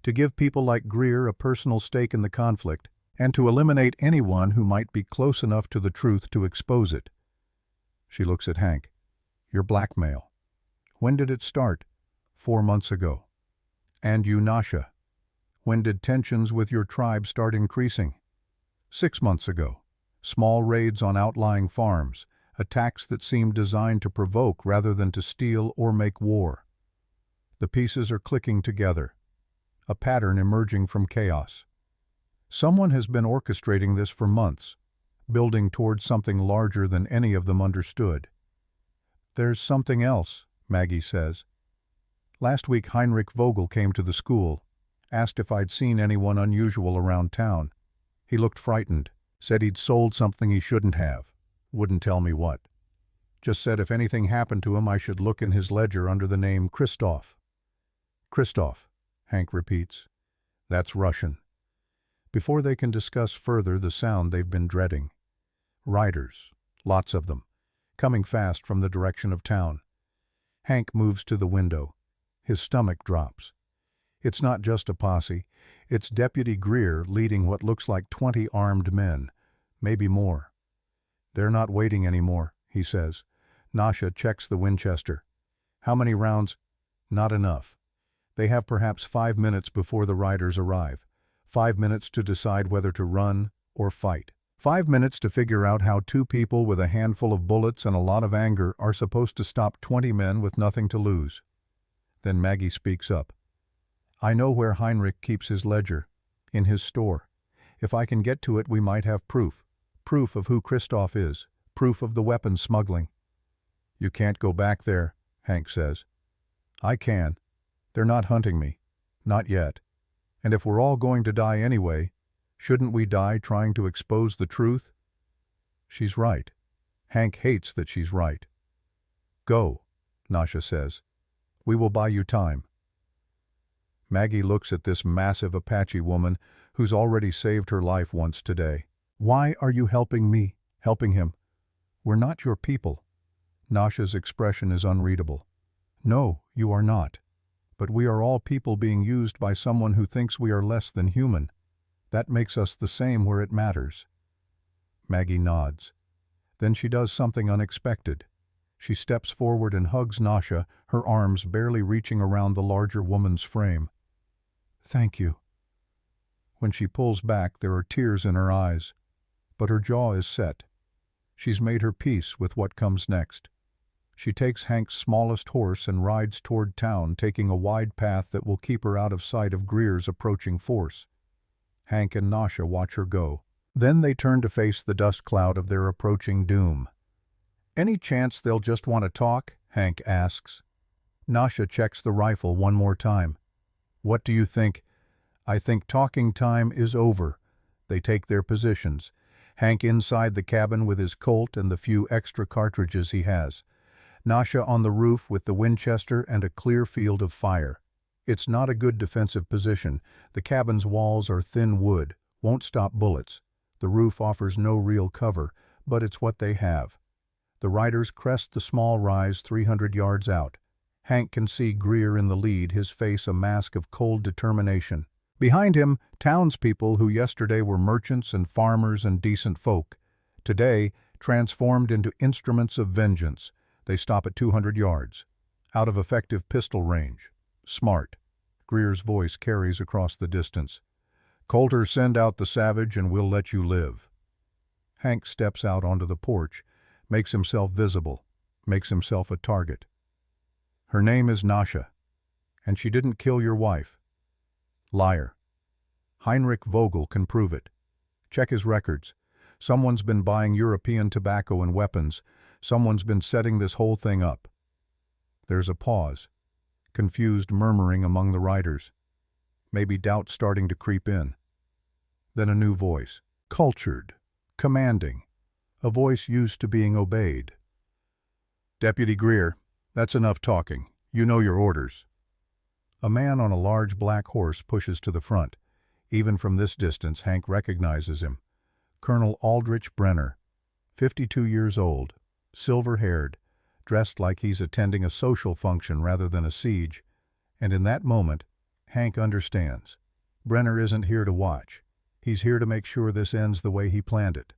To give people like Greer a personal stake in the conflict, and to eliminate anyone who might be close enough to the truth to expose it. She looks at Hank. Your blackmail. When did it start? 4 months ago. And you, Nasha. When did tensions with your tribe start increasing? 6 months ago. Small raids on outlying farms, attacks that seemed designed to provoke rather than to steal or make war. The pieces are clicking together, a pattern emerging from chaos. Someone has been orchestrating this for months, building towards something larger than any of them understood. There's something else, Maggie says. Last week Heinrich Vogel came to the school, asked if I'd seen anyone unusual around town. He looked frightened, said he'd sold something he shouldn't have, wouldn't tell me what. Just said if anything happened to him I should look in his ledger under the name Christoph. Christoph, Hank repeats. That's Russian. Before they can discuss further the sound they've been dreading. Riders, lots of them, coming fast from the direction of town. Hank moves to the window. His stomach drops. It's not just a posse. It's Deputy Greer leading what looks like 20 armed men, maybe more. They're not waiting anymore, he says. Nasha checks the Winchester. How many rounds? Not enough. They have perhaps 5 minutes before the riders arrive. 5 minutes to decide whether to run or fight. 5 minutes to figure out how 2 people with a handful of bullets and a lot of anger are supposed to stop 20 men with nothing to lose. Then Maggie speaks up. I know where Heinrich keeps his ledger. In his store. If I can get to it we might have proof. Proof of who Christoph is. Proof of the weapons smuggling. You can't go back there, Hank says. I can. They're not hunting me. Not yet. And if we're all going to die anyway, shouldn't we die trying to expose the truth? She's right. Hank hates that she's right. Go, Nasha says. We will buy you time. Maggie looks at this massive Apache woman who's already saved her life once today. Why are you helping me? Helping him? We're not your people. Nasha's expression is unreadable. No, you are not. But we are all people being used by someone who thinks we are less than human. That makes us the same where it matters. Maggie nods. Then she does something unexpected. She steps forward and hugs Nasha, her arms barely reaching around the larger woman's frame. Thank you. When she pulls back, there are tears in her eyes. But her jaw is set. She's made her peace with what comes next. She takes Hank's smallest horse and rides toward town, taking a wide path that will keep her out of sight of Greer's approaching force. Hank and Nasha watch her go. Then they turn to face the dust cloud of their approaching doom. Any chance they'll just want to talk? Hank asks. Nasha checks the rifle one more time. What do you think? I think talking time is over. They take their positions. Hank inside the cabin with his Colt and the few extra cartridges he has. Nasha on the roof with the Winchester and a clear field of fire. It's not a good defensive position. The cabin's walls are thin wood, won't stop bullets. The roof offers no real cover, but it's what they have. The riders crest the small rise 300 yards out. Hank can see Greer in the lead, his face a mask of cold determination. Behind him, townspeople who yesterday were merchants and farmers and decent folk. Today, transformed into instruments of vengeance. They stop at 200 yards. Out of effective pistol range. Smart. Greer's voice carries across the distance. Coulter, send out the savage and we'll let you live. Hank steps out onto the porch, makes himself visible, makes himself a target. Her name is Nasha, and she didn't kill your wife. Liar. Heinrich Vogel can prove it. Check his records. Someone's been buying European tobacco and weapons. Someone's been setting this whole thing up. There's a pause, confused murmuring among the riders. Maybe doubt starting to creep in. Then a new voice, cultured, commanding, a voice used to being obeyed. "Deputy Greer, that's enough talking. You know your orders." A man on a large black horse pushes to the front. Even from this distance, Hank recognizes him. Colonel Aldrich Brenner, 52 years old, silver-haired, dressed like he's attending a social function rather than a siege, and in that moment, Hank understands. Brenner isn't here to watch. He's here to make sure this ends the way he planned it.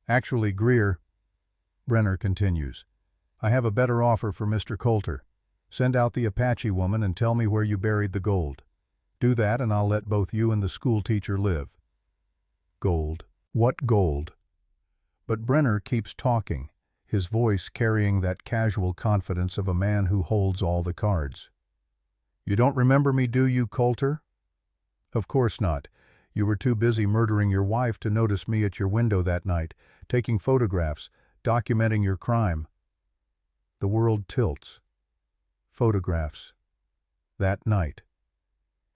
"Actually, Greer," Brenner continues, "I have a better offer for Mr. Coulter. Send out the Apache woman and tell me where you buried the gold. Do that and I'll let both you and the school teacher live." Gold. What gold? But Brenner keeps talking, his voice carrying that casual confidence of a man who holds all the cards. "You don't remember me, do you, Coulter?" "Of course not. You were too busy murdering your wife to notice me at your window that night, taking photographs, documenting your crime." The world tilts. Photographs. That night.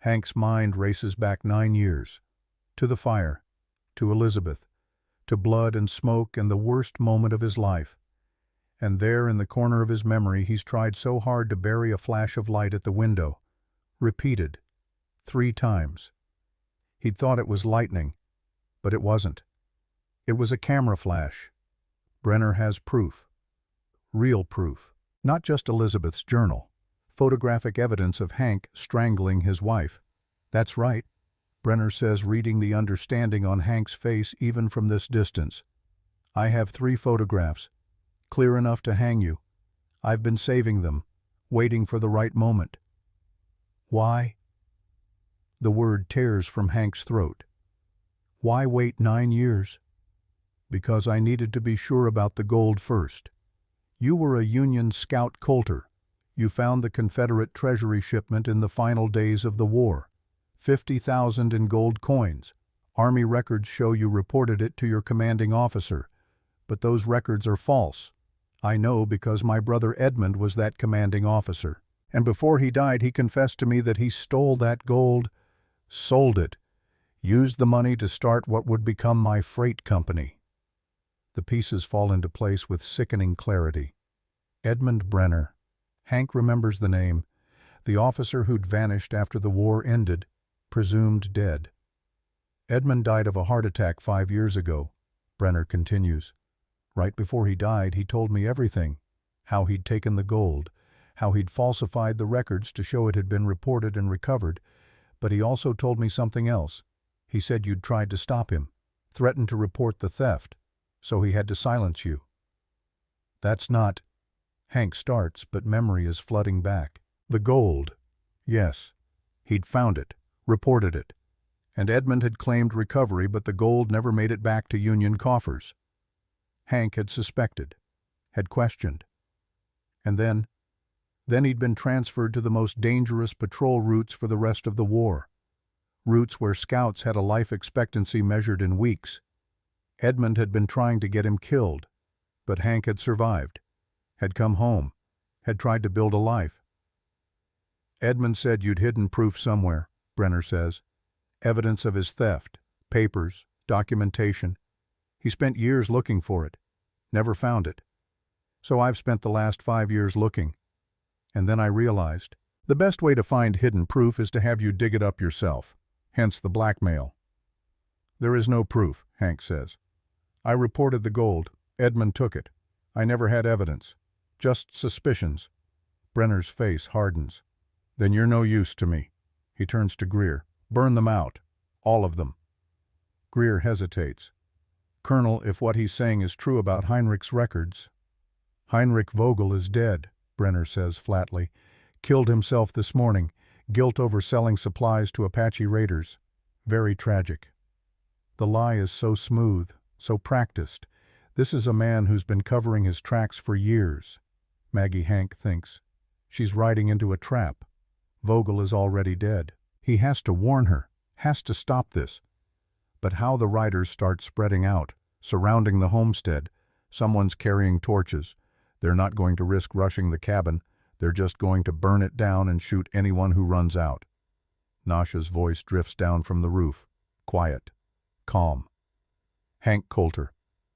Hank's mind races back 9 years. To the fire. To Elizabeth. To blood and smoke and the worst moment of his life. And there in the corner of his memory he's tried so hard to bury a flash of light at the window. Repeated. 3 times. He'd thought it was lightning, but it wasn't. It was a camera flash. Brenner has proof. Real proof. Not just Elizabeth's journal. Photographic evidence of Hank strangling his wife. "That's right," Brenner says, reading the understanding on Hank's face even from this distance. "I have 3 photographs. Clear enough to hang you. I've been saving them, waiting for the right moment." Why? The word tears from Hank's throat. Why wait 9 years? Because I needed to be sure about the gold first. You were a Union scout, Coulter. You found the Confederate Treasury shipment in the final days of the war. 50,000 in gold coins. Army records show you reported it to your commanding officer. But those records are false. I know because my brother Edmund was that commanding officer. And before he died, he confessed to me that he stole that gold, sold it, used the money to start what would become my freight company. The pieces fall into place with sickening clarity. Edmund Brenner. Hank remembers the name. The officer who'd vanished after the war ended, presumed dead. Edmund died of a heart attack 5 years ago, Brenner continues. Right before he died, he told me everything. How he'd taken the gold, how he'd falsified the records to show it had been reported and recovered, but he also told me something else. He said you'd tried to stop him, threatened to report the theft, so he had to silence you. That's not... Hank starts, but memory is flooding back. The gold. Yes. He'd found it, reported it. And Edmund had claimed recovery, but the gold never made it back to Union coffers. Hank had suspected, had questioned. And then he'd been transferred to the most dangerous patrol routes for the rest of the war. Routes where scouts had a life expectancy measured in weeks. Edmund had been trying to get him killed, but Hank had survived, had come home, had tried to build a life. Edmund said you'd hidden proof somewhere, Brenner says. Evidence of his theft, papers, documentation. He spent years looking for it, never found it. So I've spent the last 5 years looking. And then I realized, the best way to find hidden proof is to have you dig it up yourself, hence the blackmail. There is no proof, Hank says. I reported the gold. Edmund took it. I never had evidence. Just suspicions. Brenner's face hardens. Then you're no use to me. He turns to Greer. Burn them out. All of them. Greer hesitates. Colonel, if what he's saying is true about Heinrich's records... Heinrich Vogel is dead, Brenner says flatly. Killed himself this morning. Guilt over selling supplies to Apache raiders. Very tragic. The lie is so smooth, so practiced. This is a man who's been covering his tracks for years. Maggie Hank thinks. She's riding into a trap. Vogel is already dead. He has to warn her, has to stop this. But how the riders start spreading out. surrounding the homestead. Someone's carrying torches. They're not going to risk rushing the cabin. They're just going to burn it down and shoot anyone who runs out. Nasha's voice drifts down from the roof. Quiet. Calm. Hank Coulter,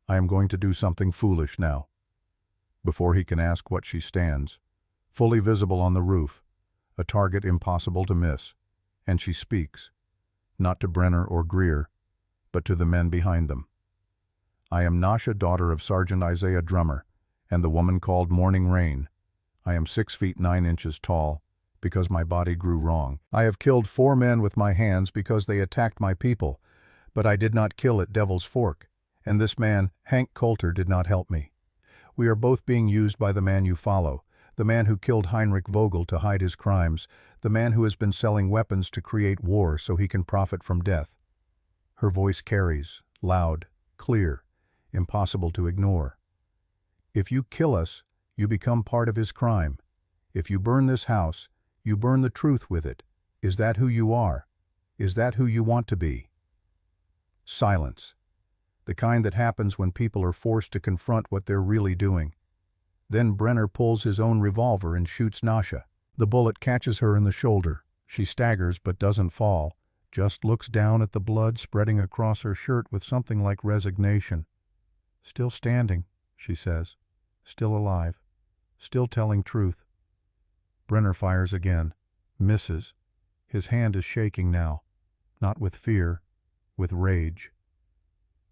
I am going to do something foolish now. Before he can ask what she stands, fully visible on the roof, a target impossible to miss, and she speaks, not to Brenner or Greer, but to the men behind them. I am Nasha, daughter of Sergeant Isaiah Drummer, and the woman called Morning Rain. I am 6 feet 9 inches tall, because my body grew wrong. I have killed 4 men with my hands because they attacked my people, but I did not kill at Devil's Fork, and this man, Hank Coulter, did not help me. We are both being used by the man you follow, the man who killed Heinrich Vogel to hide his crimes, the man who has been selling weapons to create war so he can profit from death. Her voice carries, loud, clear, impossible to ignore. If you kill us, you become part of his crime. If you burn this house, you burn the truth with it. Is that who you are? Is that who you want to be? Silence. The kind that happens when people are forced to confront what they're really doing. Then Brenner pulls his own revolver and shoots Nasha. The bullet catches her in the shoulder. She staggers but doesn't fall, just looks down at the blood spreading across her shirt with something like resignation. Still standing, she says. Still alive. Still telling truth. Brenner fires again. Misses. His hand is shaking now. Not with fear, with rage.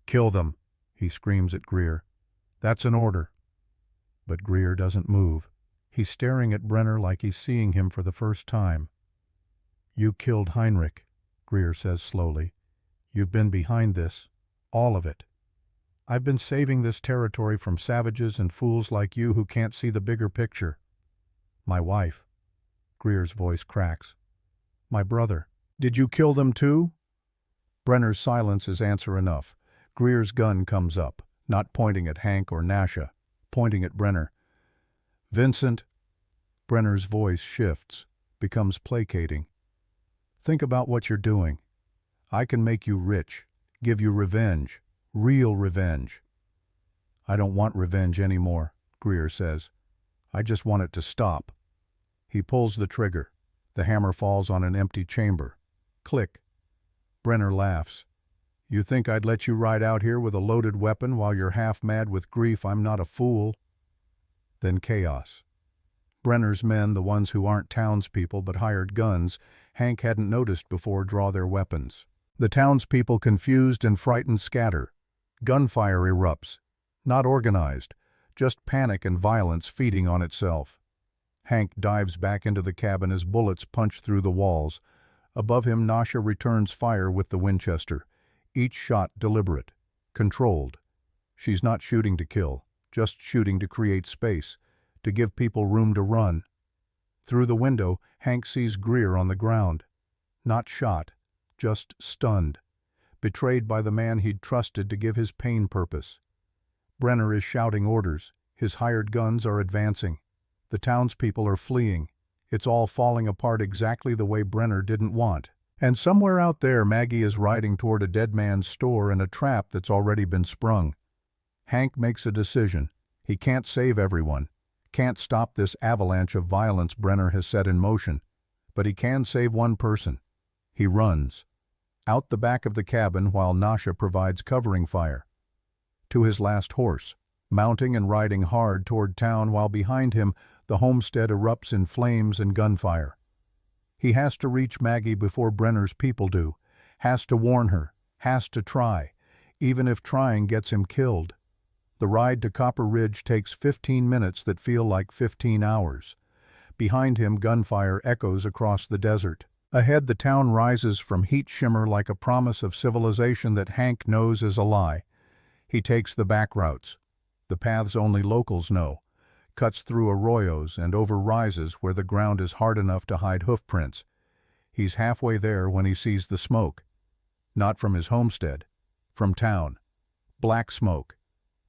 Kill them, he screams at Greer. That's an order. But Greer doesn't move. He's staring at Brenner like he's seeing him for the first time. You killed Heinrich, Greer says slowly. You've been behind this, all of it. I've been saving this territory from savages and fools like you who can't see the bigger picture. My wife. Greer's voice cracks. My brother. Did you kill them too? Brenner's silence is answer enough. Greer's gun comes up, not pointing at Hank or Nasha, pointing at Brenner. Vincent. Brenner's voice shifts, becomes placating. Think about what you're doing. I can make you rich, give you revenge, real revenge. I don't want revenge anymore, Greer says. I just want it to stop. He pulls the trigger. The hammer falls on an empty chamber. Click. Brenner laughs. You think I'd let you ride out here with a loaded weapon while you're half mad with grief? I'm not a fool. Then chaos. Brenner's men, the ones who aren't townspeople but hired guns, Hank hadn't noticed before, draw their weapons. The townspeople, confused and frightened, scatter. Gunfire erupts. Not organized, just panic and violence feeding on itself. Hank dives back into the cabin as bullets punch through the walls. Above him, Nasha returns fire with the Winchester. Each shot deliberate, controlled. She's not shooting to kill, just shooting to create space, to give people room to run. Through the window, Hank sees Greer on the ground. Not shot, just stunned, betrayed by the man he'd trusted to give his pain purpose. Brenner is shouting orders. His hired guns are advancing. The townspeople are fleeing. It's all falling apart exactly the way Brenner didn't want. And somewhere out there, Maggie is riding toward a dead man's store in a trap that's already been sprung. Hank makes a decision. He can't save everyone, can't stop this avalanche of violence Brenner has set in motion, but he can save one person. He runs. Out the back of the cabin while Nasha provides covering fire. To his last horse, mounting and riding hard toward town while behind him the homestead erupts in flames and gunfire. He has to reach Maggie before Brenner's people do, has to warn her, has to try, even if trying gets him killed. The ride to Copper Ridge takes 15 minutes that feel like 15 hours. Behind him, gunfire echoes across the desert. Ahead, the town rises from heat shimmer like a promise of civilization that Hank knows is a lie. He takes the back routes, the paths only locals know, cuts through arroyos and over rises where the ground is hard enough to hide hoofprints. He's halfway there when he sees the smoke. Not from his homestead, from town. Black smoke.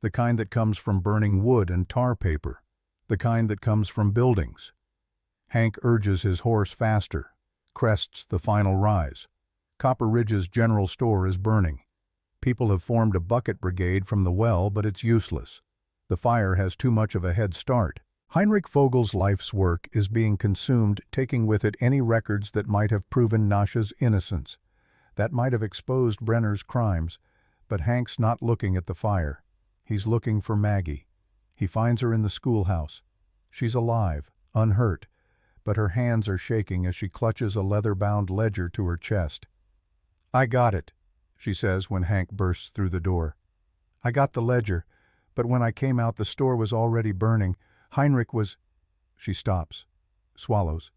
The kind that comes from burning wood and tar paper. The kind that comes from buildings. Hank urges his horse faster, crests the final rise. Copper Ridge's general store is burning. People have formed a bucket brigade from the well, but it's useless. The fire has too much of a head start. Heinrich Vogel's life's work is being consumed, taking with it any records that might have proven Nasha's innocence, that might have exposed Brenner's crimes. But Hank's not looking at the fire. He's looking for Maggie. He finds her in the schoolhouse. She's alive, unhurt, but her hands are shaking as she clutches a leather-bound ledger to her chest. "I got it," she says when Hank bursts through the door. "I got the ledger, but when I came out the store was already burning. Heinrich was—" She stops, swallows.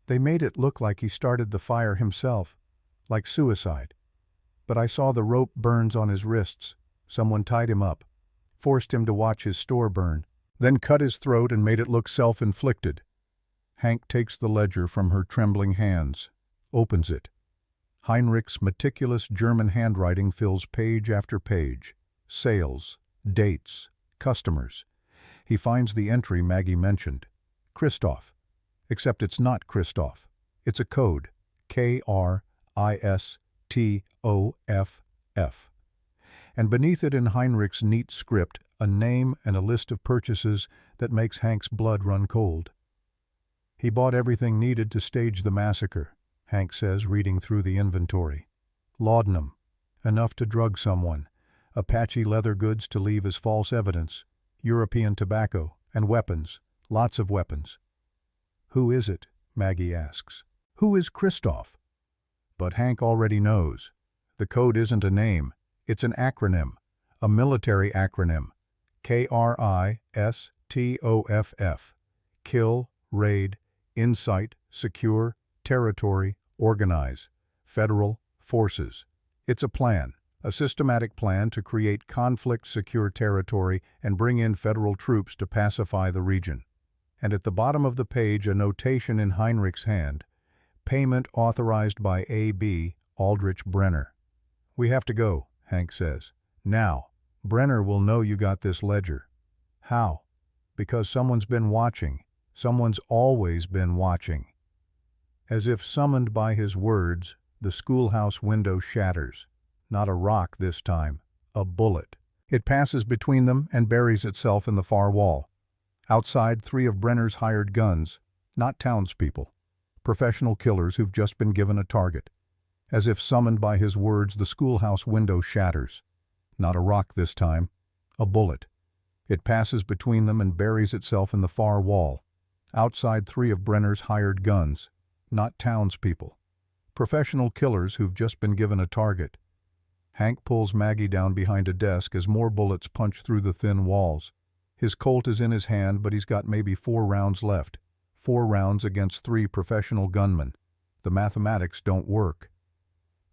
"They made it look like he started the fire himself, like suicide. But I saw the rope burns on his wrists. Someone tied him up, forced him to watch his store burn, then cut his throat and made it look self-inflicted." Hank takes the ledger from her trembling hands, opens it. Heinrich's meticulous German handwriting fills page after page. Sales, dates, customers. He finds the entry Maggie mentioned. Christoph. Except it's not Christoph. It's a code. Kristoff. And beneath it in Heinrich's neat script, a name and a list of purchases that makes Hank's blood run cold. "He bought everything needed to stage the massacre," Hank says, reading through the inventory. "Laudanum, enough to drug someone. Apache leather goods to leave as false evidence. European tobacco, and weapons, lots of weapons." "Who is it?" Maggie asks. "Who is Christoph?" But Hank already knows. The code isn't a name. It's an acronym, a military acronym. KRISTOFF. Kill, raid, incite, secure, territory, organize. Federal forces. It's a plan, a systematic plan to create conflict-secure territory and bring in federal troops to pacify the region. And at the bottom of the page, a notation in Heinrich's hand. Payment authorized by A.B. Aldrich Brenner. "We have to go," Hank says. "Now. Brenner will know you got this ledger." "How?" "Because someone's been watching. Someone's always been watching." As if summoned by his words, the schoolhouse window shatters. Not a rock this time, a bullet. It passes between them and buries itself in the far wall. Outside, 3 of Brenner's hired guns, not townspeople. Professional killers who've just been given a target. As if summoned by his words, the schoolhouse window shatters. Not a rock this time, a bullet. It passes between them and buries itself in the far wall. Outside, 3 of Brenner's hired guns, not townspeople. Professional killers who've just been given a target. Hank pulls Maggie down behind a desk as more bullets punch through the thin walls. His Colt is in his hand, but he's got maybe 4 rounds left. 4 rounds against 3 professional gunmen. The mathematics don't work.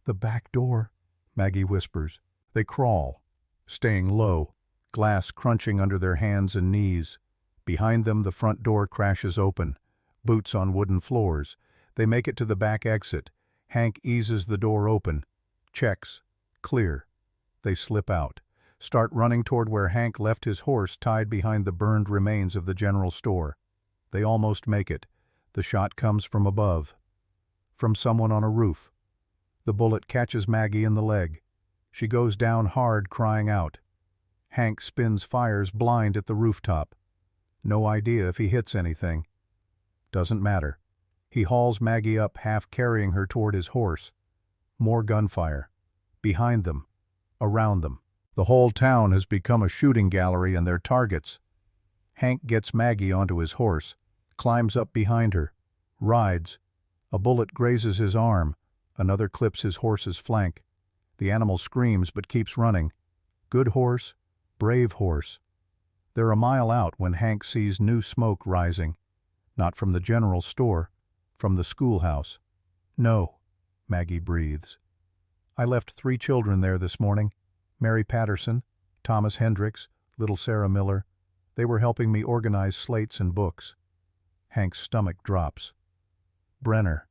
"The back door," Maggie whispers. They crawl, staying low, glass crunching under their hands and knees. Behind them, the front door crashes open. Boots on wooden floors. They make it to the back exit. Hank eases the door open. Checks. Clear. They slip out. Start running toward where Hank left his horse tied behind the burned remains of the general store. They almost make it. The shot comes from above. From someone on a roof. The bullet catches Maggie in the leg. She goes down hard, crying out. Hank spins fires blind at the rooftop. No idea if he hits anything. Doesn't matter. He hauls Maggie up, half carrying her toward his horse. More gunfire. Behind them. Around them. The whole town has become a shooting gallery and their targets. Hank gets Maggie onto his horse, climbs up behind her, rides. A bullet grazes his arm. Another clips his horse's flank. The animal screams but keeps running. Good horse, brave horse. They're a mile out when Hank sees new smoke rising. Not from the general store, from the schoolhouse. "No," Maggie breathes. "I left 3 children there this morning. Mary Patterson, Thomas Hendricks, little Sarah Miller. They were helping me organize slates and books." Hank's stomach drops. Brenner.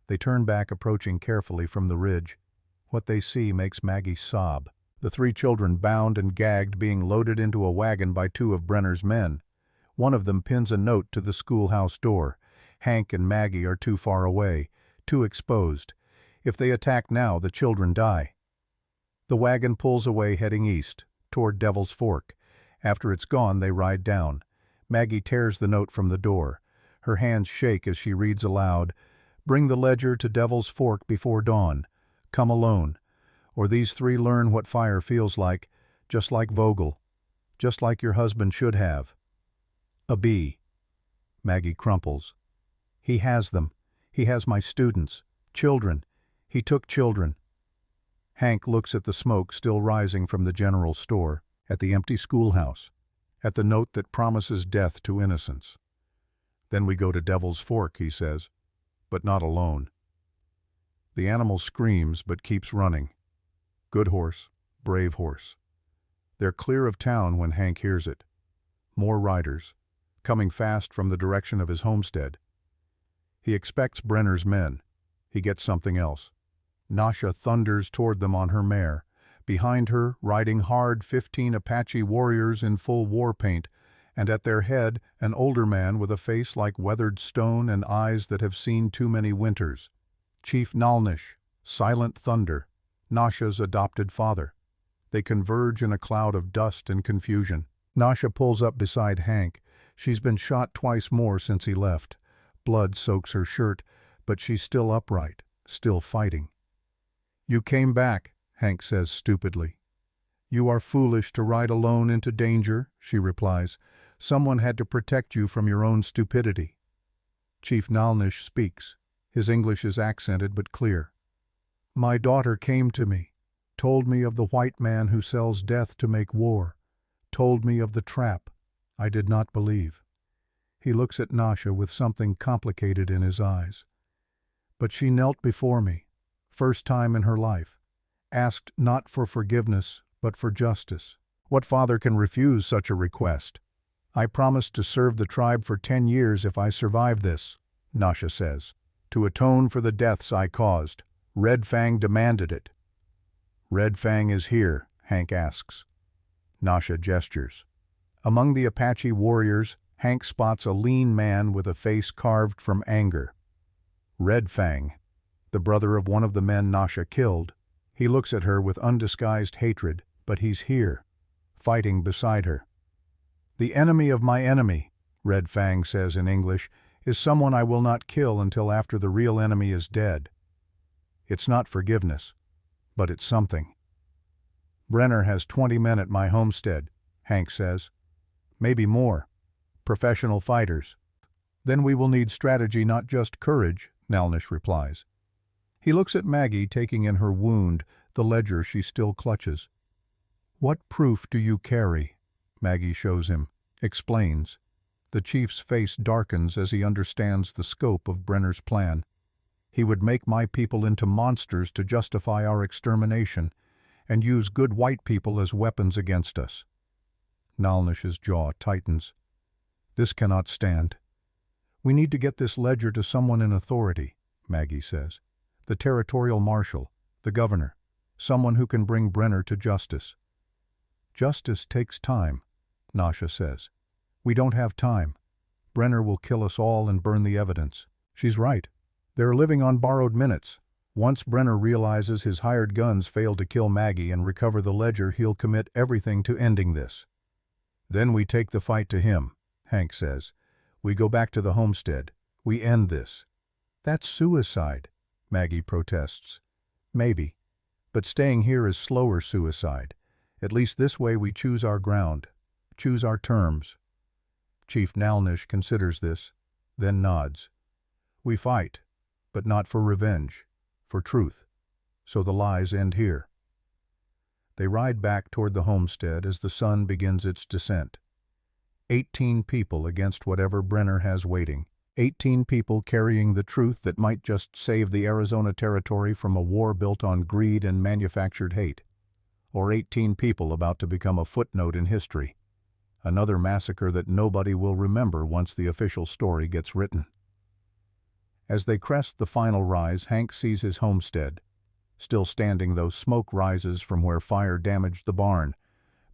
They turn back, approaching carefully from the ridge. What they see makes Maggie sob. The 3 children, bound and gagged, being loaded into a wagon by 2 of Brenner's men. One of them pins a note to the schoolhouse door. Hank and Maggie are too far away, too exposed. If they attack now, the children die. The wagon pulls away heading east, toward Devil's Fork. After it's gone, they ride down. Maggie tears the note from the door. Her hands shake as she reads aloud, "Bring the ledger to Devil's Fork before dawn. Come alone. Or these three learn what fire feels like, just like Vogel. Just like your husband should have." A B. Maggie crumples. "He has them. He has my students. Children. He took children." Hank looks at the smoke still rising from the general store, at the empty schoolhouse, at the note that promises death to innocence. "Then we go to Devil's Fork," he says, "but not alone." The animal screams but keeps running. Good horse, brave horse. They're clear of town when Hank hears it. More riders, coming fast from the direction of his homestead. He expects Brenner's men. He gets something else. Nasha thunders toward them on her mare. Behind her, riding hard, 15 Apache warriors in full war paint, and at their head, an older man with a face like weathered stone and eyes that have seen too many winters. Chief Nalnish, Silent Thunder, Nasha's adopted father. They converge in a cloud of dust and confusion. Nasha pulls up beside Hank. She's been shot twice more since he left. Blood soaks her shirt, but she's still upright, still fighting. "You came back," Hank says stupidly. "You are foolish to ride alone into danger," she replies. "Someone had to protect you from your own stupidity." Chief Nalnish speaks. His English is accented but clear. "My daughter came to me, told me of the white man who sells death to make war, told me of the trap. I did not believe." He looks at Nasha with something complicated in his eyes. "But she knelt before me, first time in her life, asked not for forgiveness, but for justice. What father can refuse such a request? I promised to serve the tribe for 10 years if I survive this," Nasha says, "to atone for the deaths I caused. Red Fang demanded it." "Red Fang is here," Hank asks. Nasha gestures. Among the Apache warriors, Hank spots a lean man with a face carved from anger. Red Fang, the brother of one of the men Nasha killed. He looks at her with undisguised hatred, but he's here, fighting beside her. "The enemy of my enemy," Red Fang says in English, "is someone I will not kill until after the real enemy is dead." It's not forgiveness, but it's something. "Brenner has 20 men at my homestead," Hank says. "Maybe more. Professional fighters." "Then we will need strategy, not just courage," Nalnish replies. He looks at Maggie taking in her wound, the ledger she still clutches. "What proof do you carry?" Maggie shows him, explains. The chief's face darkens as he understands the scope of Brenner's plan. He would make my people into monsters to justify our extermination, and use good white people as weapons against us. Nalnish's jaw tightens. "This cannot stand. We need to get this ledger to someone in authority," Maggie says. "The territorial marshal, the governor, someone who can bring Brenner to justice." "Justice takes time," Nasha says. "We don't have time. Brenner will kill us all and burn the evidence." She's right. They're living on borrowed minutes. Once Brenner realizes his hired guns failed to kill Maggie and recover the ledger, he'll commit everything to ending this. "Then we take the fight to him," Hank says. "We go back to the homestead. We end this." "That's suicide," Maggie protests. "Maybe. But staying here is slower suicide. At least this way we choose our ground, choose our terms." Chief Nalnish considers this, then nods. "We fight, but not for revenge, for truth. So the lies end here." They ride back toward the homestead as the sun begins its descent. 18 people against whatever Brenner has waiting. 18 people carrying the truth that might just save the Arizona Territory from a war built on greed and manufactured hate. Or 18 people about to become a footnote in history. Another massacre that nobody will remember once the official story gets written. As they crest the final rise, Hank sees his homestead. Still standing, though smoke rises from where fire damaged the barn.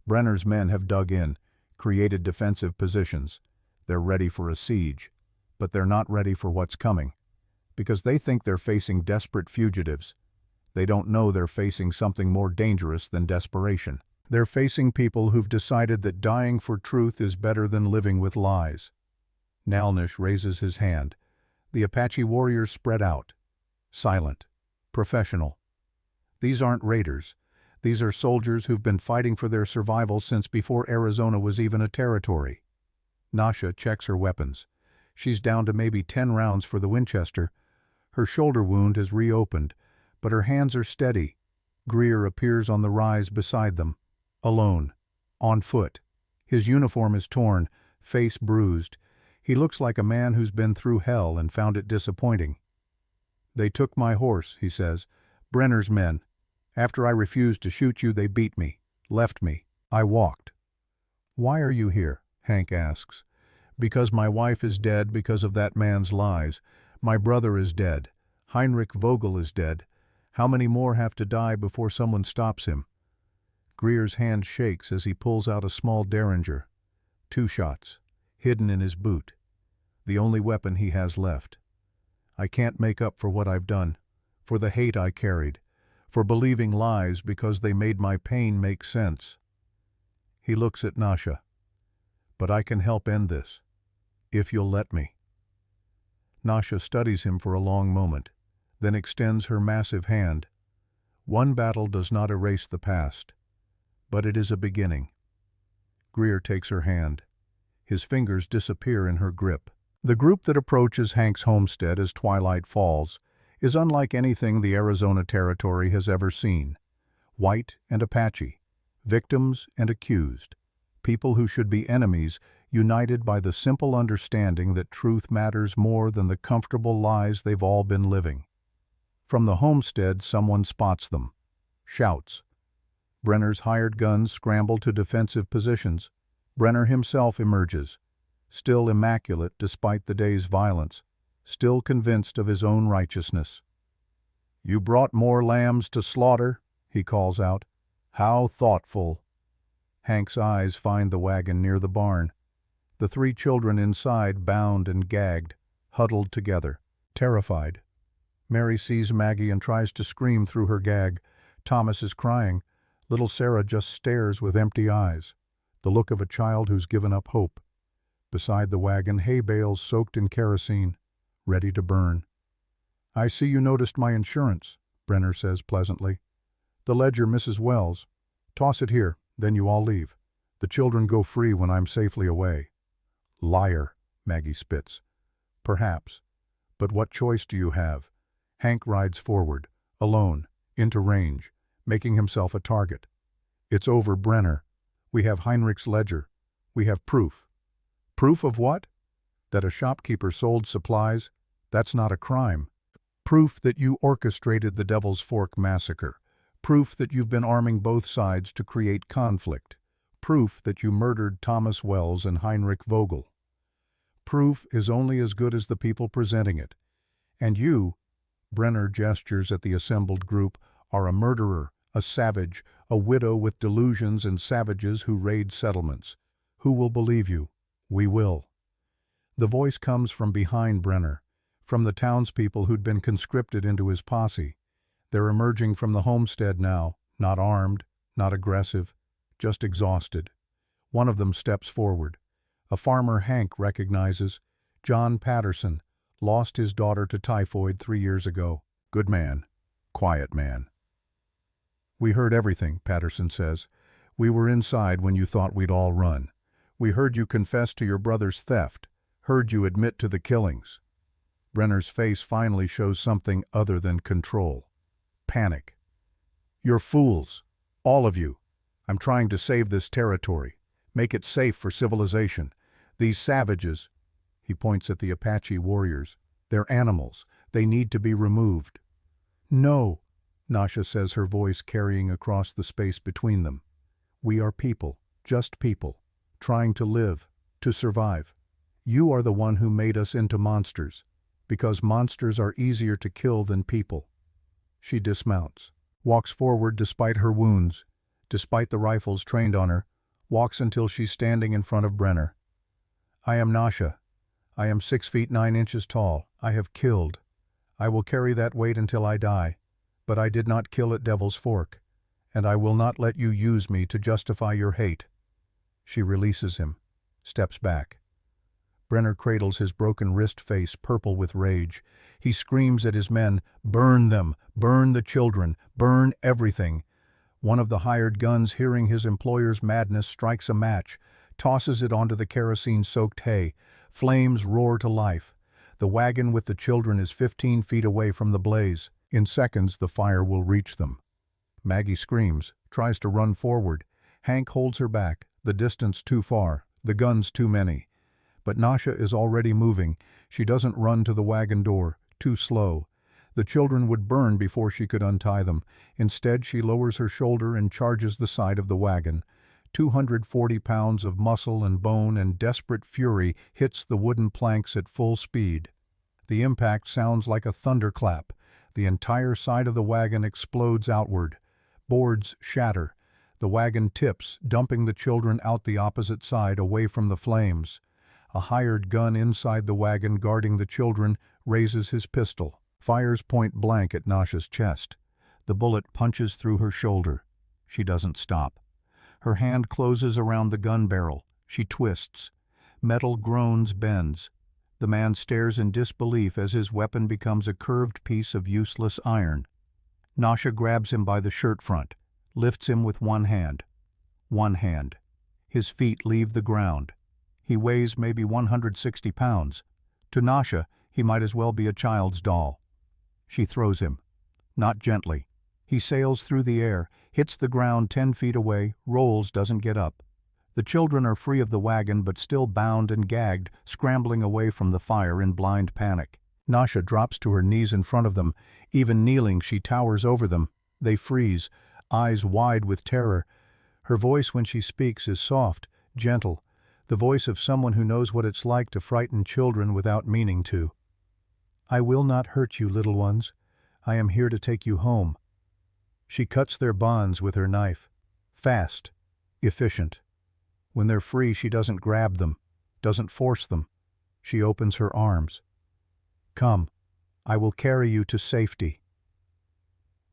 Brenner's men have dug in, created defensive positions. They're ready for a siege, but they're not ready for what's coming, because they think they're facing desperate fugitives. They don't know they're facing something more dangerous than desperation. They're facing people who've decided that dying for truth is better than living with lies. Nalnish raises his hand. The Apache warriors spread out. Silent. Professional. These aren't raiders. These are soldiers who've been fighting for their survival since before Arizona was even a territory. Nasha checks her weapons. She's down to maybe 10 rounds for the Winchester. Her shoulder wound has reopened, but her hands are steady. Greer appears on the rise beside them. Alone. On foot. His uniform is torn, face bruised. He looks like a man who's been through hell and found it disappointing. "They took my horse," he says. "Brenner's men. After I refused to shoot you, they beat me. Left me. I walked." "Why are you here?" Hank asks. "Because my wife is dead because of that man's lies. My brother is dead. Heinrich Vogel is dead. How many more have to die before someone stops him?" Greer's hand shakes as he pulls out a small derringer. 2 shots. Hidden in his boot. The only weapon he has left. "I can't make up for what I've done. For the hate I carried. For believing lies because they made my pain make sense." He looks at Nasha. "But I can help end this. If you'll let me." Nasha studies him for a long moment, then extends her massive hand. One battle does not erase the past, but it is a beginning. Greer takes her hand. His fingers disappear in her grip. The group that approaches Hank's homestead as twilight falls is unlike anything the Arizona Territory has ever seen. White and Apache, victims and accused, people who should be enemies united by the simple understanding that truth matters more than the comfortable lies they've all been living. From the homestead, someone spots them. Shouts. Brenner's hired guns scramble to defensive positions. Brenner himself emerges, still immaculate despite the day's violence, still convinced of his own righteousness. "You brought more lambs to slaughter," he calls out. "How thoughtful." Hank's eyes find the wagon near the barn. The 3 children inside, bound and gagged, huddled together, terrified. Mary sees Maggie and tries to scream through her gag. Thomas is crying. Little Sarah just stares with empty eyes, the look of a child who's given up hope. Beside the wagon, hay bales soaked in kerosene, ready to burn. "I see you noticed my insurance," Brenner says pleasantly. "The ledger, Mrs. Wells. Toss it here, then you all leave. The children go free when I'm safely away." "Liar," Maggie spits. "Perhaps. But what choice do you have?" Hank rides forward, alone, into range, making himself a target. "It's over, Brenner. We have Heinrich's ledger. We have proof." "Proof of what?" "That a shopkeeper sold supplies. That's not a crime. Proof that you orchestrated the Devil's Fork massacre. Proof that you've been arming both sides to create conflict. Proof that you murdered Thomas Wells and Heinrich Vogel. Proof is only as good as the people presenting it. And you," Brenner gestures at the assembled group, "are a murderer, a savage, a widow with delusions and savages who raid settlements. Who will believe you?" "We will." The voice comes from behind Brenner, from the townspeople who'd been conscripted into his posse. They're emerging from the homestead now, not armed, not aggressive, just exhausted. One of them steps forward. A farmer Hank recognizes. John Patterson, lost his daughter to typhoid 3 years ago. Good man. Quiet man. "We heard everything," Patterson says. "We were inside when you thought we'd all run. We heard you confess to your brother's theft, heard you admit to the killings." Brenner's face finally shows something other than control. Panic. "You're fools. All of you. I'm trying to save this territory, make it safe for civilization. These savages," he points at the Apache warriors, "they're animals. They need to be removed." "No," Nasha says, her voice carrying across the space between them. "We are people, just people, trying to live, to survive. You are the one who made us into monsters, because monsters are easier to kill than people." She dismounts, walks forward despite her wounds, despite the rifles trained on her, walks until she's standing in front of Brenner. "I am Nasha. I am 6 feet 9 inches tall. I have killed. I will carry that weight until I die. But I did not kill at Devil's Fork, and I will not let you use me to justify your hate. She releases him, steps back. Brenner cradles his broken wrist, face purple with rage. He screams at his men, "Burn them! Burn the children! Burn everything!" One of the hired guns, hearing his employer's madness, strikes a match, tosses it onto the kerosene-soaked hay. Flames roar to life. The wagon with the children is 15 feet away from the blaze. In seconds, the fire will reach them. Maggie screams, tries to run forward. Hank holds her back, the distance too far, the guns too many. But Nasha is already moving. She doesn't run to the wagon door, too slow. The children would burn before she could untie them. Instead, she lowers her shoulder and charges the side of the wagon. 240 pounds of muscle and bone and desperate fury hits the wooden planks at full speed. The impact sounds like a thunderclap. The entire side of the wagon explodes outward. Boards shatter. The wagon tips, dumping the children out the opposite side, away from the flames. A hired gun inside the wagon guarding the children raises his pistol, fires point blank at Nasha's chest. The bullet punches through her shoulder. She doesn't stop. Her hand closes around the gun barrel. She twists. Metal groans, bends. The man stares in disbelief as his weapon becomes a curved piece of useless iron. Nasha grabs him by the shirt front, lifts him with one hand. One hand. His feet leave the ground. He weighs maybe 160 pounds. To Nasha, he might as well be a child's doll. She throws him. Not gently. He sails through the air, hits the ground 10 feet away, rolls, doesn't get up. The children are free of the wagon but still bound and gagged, scrambling away from the fire in blind panic. Nasha drops to her knees in front of them. Even kneeling, she towers over them. They freeze, eyes wide with terror. Her voice when she speaks is soft, gentle, the voice of someone who knows what it's like to frighten children without meaning to. "I will not hurt you, little ones. I am here to take you home." She cuts their bonds with her knife. Fast, efficient. When they're free, she doesn't grab them, doesn't force them. She opens her arms. "Come, I will carry you to safety."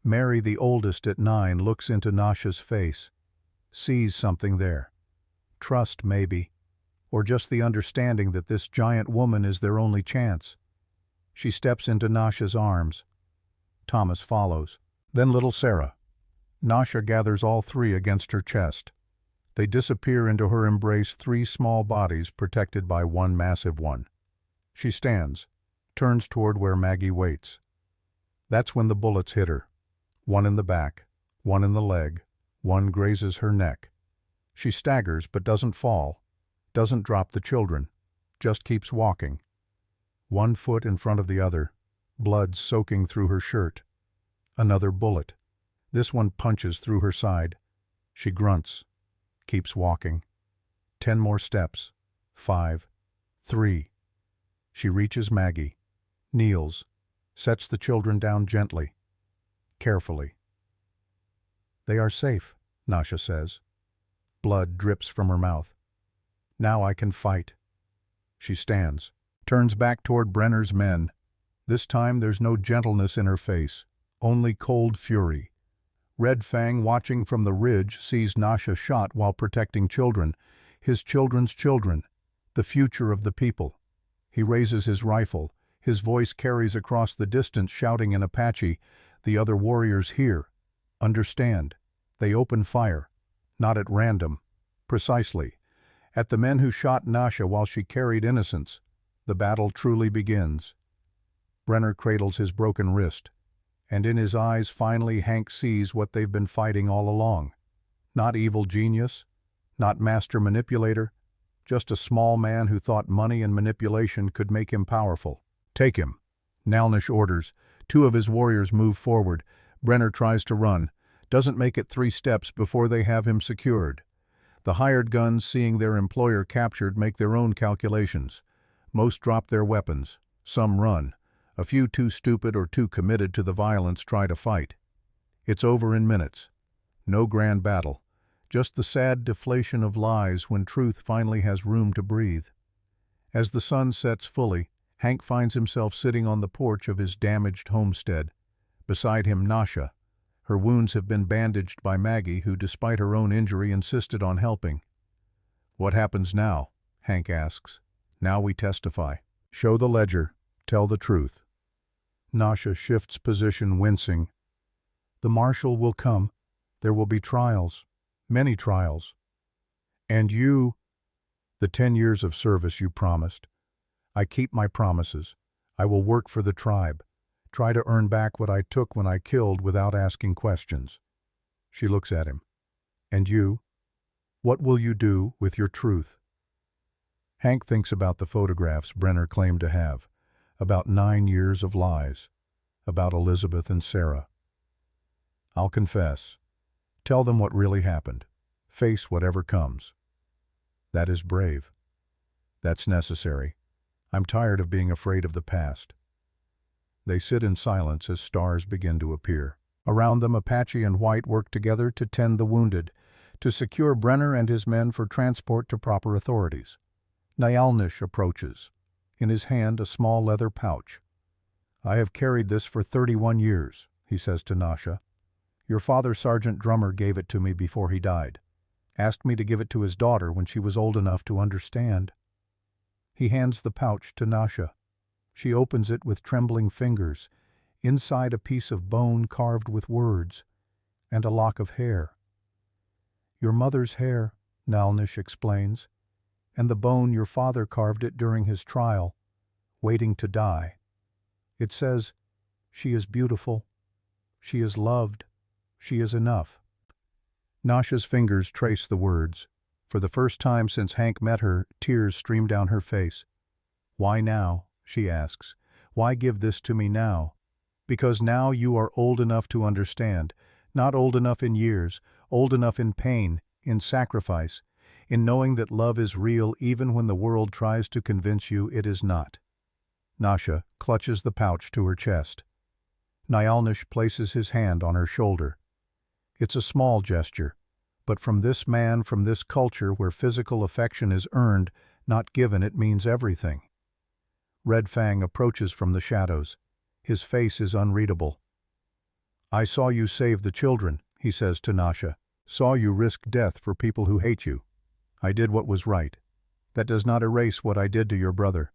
Mary, the oldest at 9, looks into Nasha's face, sees something there. Trust, maybe, or just the understanding that this giant woman is their only chance. She steps into Nasha's arms. Thomas follows. Then little Sarah. Nasha gathers all three against her chest. They disappear into her embrace, 3 small bodies protected by one massive one. She stands, turns toward where Maggie waits. That's when the bullets hit her. One in the back, one in the leg, one grazes her neck. She staggers but doesn't fall, doesn't drop the children, just keeps walking. 1 foot in front of the other, blood soaking through her shirt. Another bullet. This one punches through her side. She grunts, keeps walking. 10 more steps. 5. 3. She reaches Maggie, kneels, sets the children down gently, carefully. "They are safe," Nasha says. Blood drips from her mouth. "Now I can fight." She stands, turns back toward Brenner's men. This time there's no gentleness in her face, only cold fury. Red Fang, watching from the ridge, sees Nasha shot while protecting children, his children's children, the future of the people. He raises his rifle. His voice carries across the distance, shouting in Apache, "The other warriors hear. Understand." They open fire. Not at random. Precisely. At the men who shot Nasha while she carried innocents. The battle truly begins. Brenner cradles his broken wrist. And in his eyes finally Hank sees what they've been fighting all along. Not evil genius, not master manipulator, just a small man who thought money and manipulation could make him powerful. "Take him." Nalnish orders. 2 of his warriors move forward. Brenner tries to run, doesn't make it 3 steps before they have him secured. The hired guns, seeing their employer captured, make their own calculations. Most drop their weapons. Some run. A few, too stupid or too committed to the violence, try to fight. It's over in minutes. No grand battle. Just the sad deflation of lies when truth finally has room to breathe. As the sun sets fully, Hank finds himself sitting on the porch of his damaged homestead. Beside him, Nasha. Her wounds have been bandaged by Maggie, who, despite her own injury, insisted on helping. "What happens now?" Hank asks. "Now we testify. Show the ledger. Tell the truth." Nasha shifts position, wincing. "The marshal will come. There will be trials. Many trials. And you, the 10 years of service you promised. I keep my promises. I will work for the tribe. Try to earn back what I took when I killed without asking questions." She looks at him. "And you? What will you do with your truth?" Hank thinks about the photographs Brenner claimed to have, about 9 years of lies, about Elizabeth and Sarah. "I'll confess. Tell them what really happened. Face whatever comes." That is brave. That's necessary. I'm tired of being afraid of the past. They sit in silence as stars begin to appear. Around them, Apache and White work together to tend the wounded, to secure Brenner and his men for transport to proper authorities. Nyalnish approaches, in his hand a small leather pouch. "I have carried this for 31 years, he says to Nasha. "Your father, Sergeant Drummer, gave it to me before he died. Asked me to give it to his daughter when she was old enough to understand." He hands the pouch to Nasha. She opens it with trembling fingers. Inside a piece of bone carved with words, and a lock of hair. "Your mother's hair," Nalnish explains, "and the bone your father carved it during his trial, waiting to die. It says, 'She is beautiful. She is loved. She is enough.'" Nasha's fingers trace the words. For the first time since Hank met her, tears stream down her face. "Why now?" she asks. "Why give this to me now?" "Because now you are old enough to understand, not old enough in years, old enough in pain, in sacrifice, in knowing that love is real even when the world tries to convince you it is not." Nasha clutches the pouch to her chest. Nyalnish places his hand on her shoulder. It's a small gesture, but from this man, from this culture where physical affection is earned, not given, it means everything. Red Fang approaches from the shadows. His face is unreadable. "I saw you save the children," he says to Nasha. "Saw you risk death for people who hate you. I did what was right. That does not erase what I did to your brother."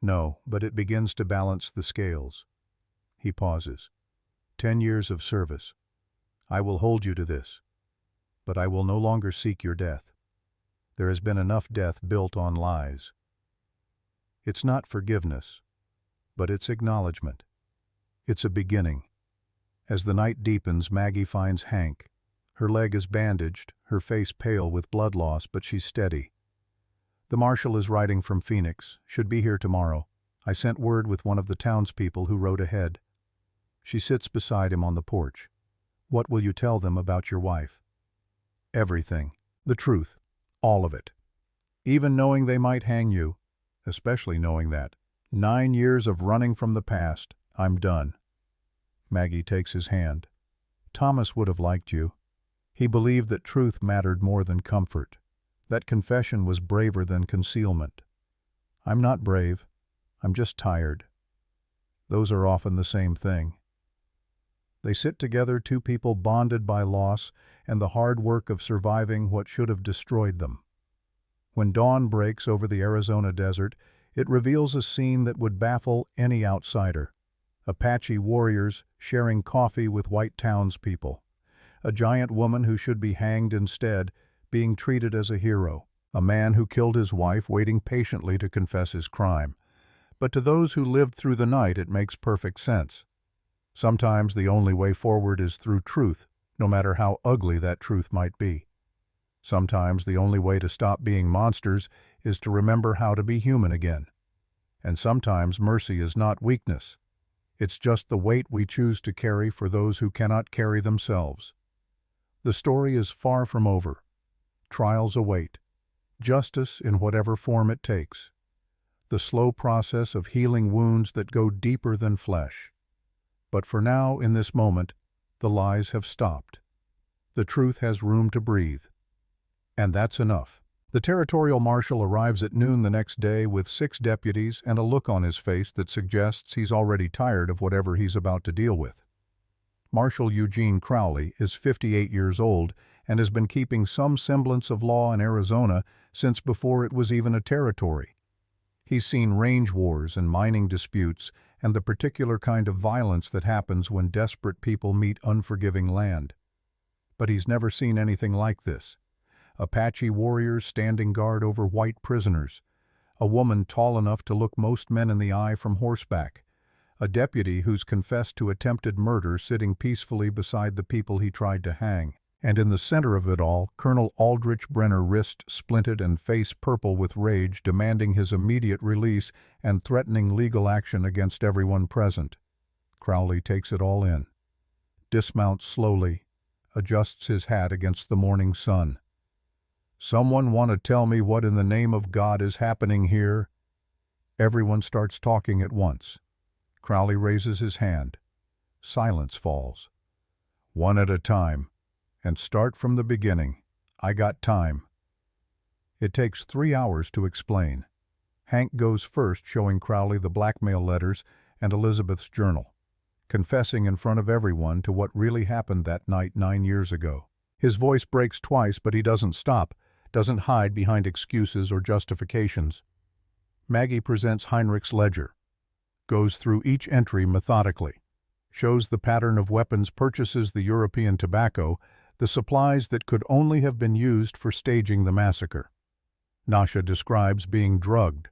"No, but it begins to balance the scales." He pauses. 10 years of service. I will hold you to this. But I will no longer seek your death. There has been enough death built on lies." It's not forgiveness, but it's acknowledgement. It's a beginning. As the night deepens, Maggie finds Hank. Her leg is bandaged, her face pale with blood loss, but she's steady. "The marshal is riding from Phoenix, should be here tomorrow. I sent word with one of the townspeople who rode ahead." She sits beside him on the porch. "What will you tell them about your wife?" "Everything. The truth. All of it. Even knowing they might hang you. Especially knowing that. 9 years of running from the past. I'm done." Maggie takes his hand. "Thomas would have liked you. He believed that truth mattered more than comfort. That confession was braver than concealment. I'm not brave. I'm just tired. Those are often the same thing." They sit together, two people bonded by loss and the hard work of surviving what should have destroyed them. When dawn breaks over the Arizona desert, it reveals a scene that would baffle any outsider. Apache warriors sharing coffee with white townspeople. A giant woman who should be hanged instead, being treated as a hero. A man who killed his wife waiting patiently to confess his crime. But to those who lived through the night, it makes perfect sense. Sometimes the only way forward is through truth, no matter how ugly that truth might be. Sometimes the only way to stop being monsters is to remember how to be human again. And sometimes mercy is not weakness. It's just the weight we choose to carry for those who cannot carry themselves. The story is far from over. Trials await. Justice in whatever form it takes. The slow process of healing wounds that go deeper than flesh. But for now, in this moment, the lies have stopped. The truth has room to breathe. And that's enough. The territorial marshal arrives at noon the next day with 6 deputies and a look on his face that suggests he's already tired of whatever he's about to deal with. Marshal Eugene Crowley is 58 years old and has been keeping some semblance of law in Arizona since before it was even a territory. He's seen range wars and mining disputes and the particular kind of violence that happens when desperate people meet unforgiving land. But he's never seen anything like this. Apache warriors standing guard over white prisoners, a woman tall enough to look most men in the eye from horseback, a deputy who's confessed to attempted murder sitting peacefully beside the people he tried to hang. And in the center of it all, Colonel Aldrich Brenner, wrist splinted and face purple with rage, demanding his immediate release and threatening legal action against everyone present. Crowley takes it all in, dismounts slowly, adjusts his hat against the morning sun. "Someone want to tell me what in the name of God is happening here?" Everyone starts talking at once. Crowley raises his hand. Silence falls. "One at a time. And start from the beginning. I got time." It takes 3 hours to explain. Hank goes first, showing Crowley the blackmail letters and Elizabeth's journal, confessing in front of everyone to what really happened that night 9 years ago. His voice breaks twice, but he doesn't stop, doesn't hide behind excuses or justifications. Maggie presents Heinrich's ledger, goes through each entry methodically, shows the pattern of weapons purchases, the European tobacco, the supplies that could only have been used for staging the massacre. Nasha describes being drugged,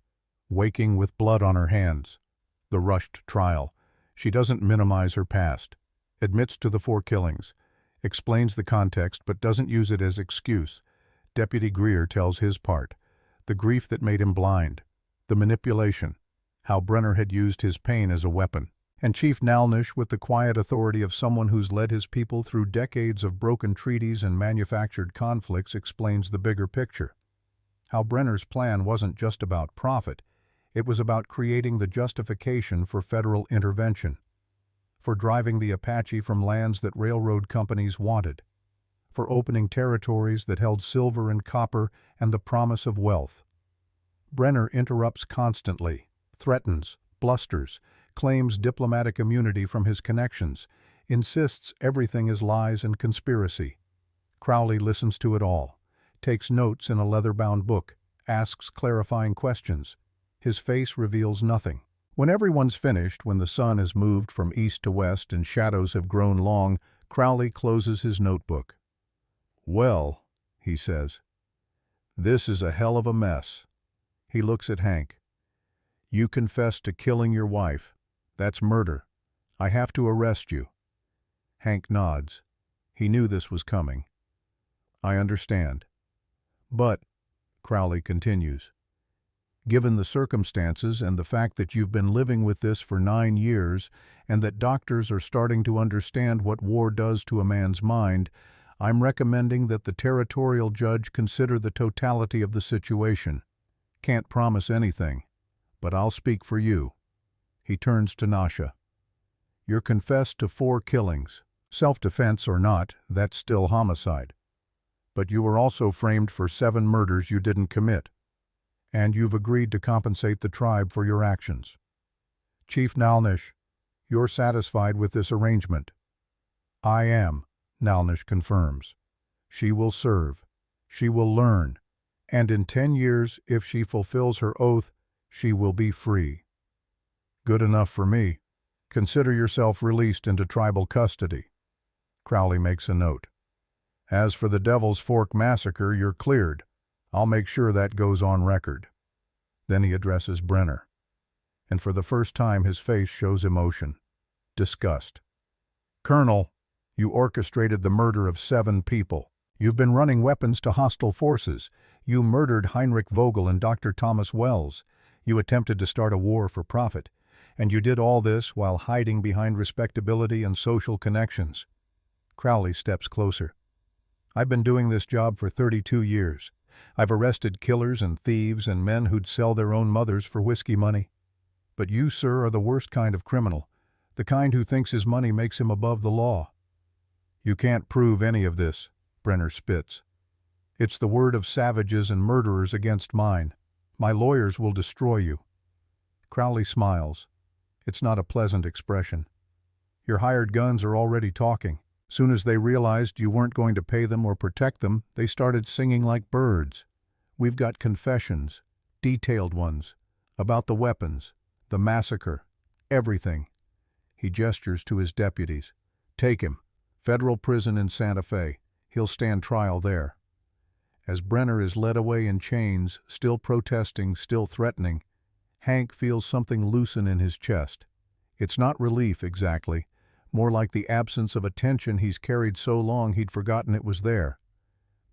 waking with blood on her hands. The rushed trial. She doesn't minimize her past, admits to the 4 killings, explains the context but doesn't use it as excuse. Deputy Greer tells his part, the grief that made him blind, the manipulation, how Brenner had used his pain as a weapon. And Chief Nalnish, with the quiet authority of someone who's led his people through decades of broken treaties and manufactured conflicts, explains the bigger picture. How Brenner's plan wasn't just about profit, it was about creating the justification for federal intervention, for driving the Apache from lands that railroad companies wanted, for opening territories that held silver and copper and the promise of wealth. Brenner interrupts constantly, threatens, blusters, claims diplomatic immunity from his connections, insists everything is lies and conspiracy. Crowley listens to it all, takes notes in a leather-bound book, asks clarifying questions. His face reveals nothing. When everyone's finished, when the sun has moved from east to west and shadows have grown long, Crowley closes his notebook. "Well," he says, "this is a hell of a mess." He looks at Hank. "You confessed to killing your wife. That's murder. I have to arrest you." Hank nods. He knew this was coming. "I understand. But," Crowley continues, "given the circumstances and the fact that you've been living with this for 9 years and that doctors are starting to understand what war does to a man's mind, I'm recommending that the territorial judge consider the totality of the situation. Can't promise anything, but I'll speak for you." He turns to Nasha. "You're confessed to 4 killings. Self-defense or not, that's still homicide. But you were also framed for 7 murders you didn't commit. And you've agreed to compensate the tribe for your actions. Chief Nalnish, you're satisfied with this arrangement?" "I am," Nalnish confirms. "She will serve. She will learn. And in 10 years, if she fulfills her oath, she will be free." "Good enough for me. Consider yourself released into tribal custody." Crowley makes a note. "As for the Devil's Fork massacre, you're cleared. I'll make sure that goes on record." Then he addresses Brenner. And for the first time his face shows emotion, disgust. "Colonel, you orchestrated the murder of 7 people. You've been running weapons to hostile forces. You murdered Heinrich Vogel and Dr. Thomas Wells. You attempted to start a war for profit. And you did all this while hiding behind respectability and social connections." Crowley steps closer. "I've been doing this job for 32 years. I've arrested killers and thieves and men who'd sell their own mothers for whiskey money. But you, sir, are the worst kind of criminal, the kind who thinks his money makes him above the law." "You can't prove any of this," Brenner spits. "It's the word of savages and murderers against mine. My lawyers will destroy you." Crowley smiles. It's not a pleasant expression. Your hired guns are already talking. Soon as they realized you weren't going to pay them or protect them, they started singing like birds. We've got confessions, detailed ones, about the weapons, the massacre, everything. He gestures to his deputies. Take him. Federal prison in Santa Fe. He'll stand trial there. As Brenner is led away in chains, still protesting, still threatening, Hank feels something loosen in his chest. It's not relief exactly, more like the absence of a tension he's carried so long he'd forgotten it was there.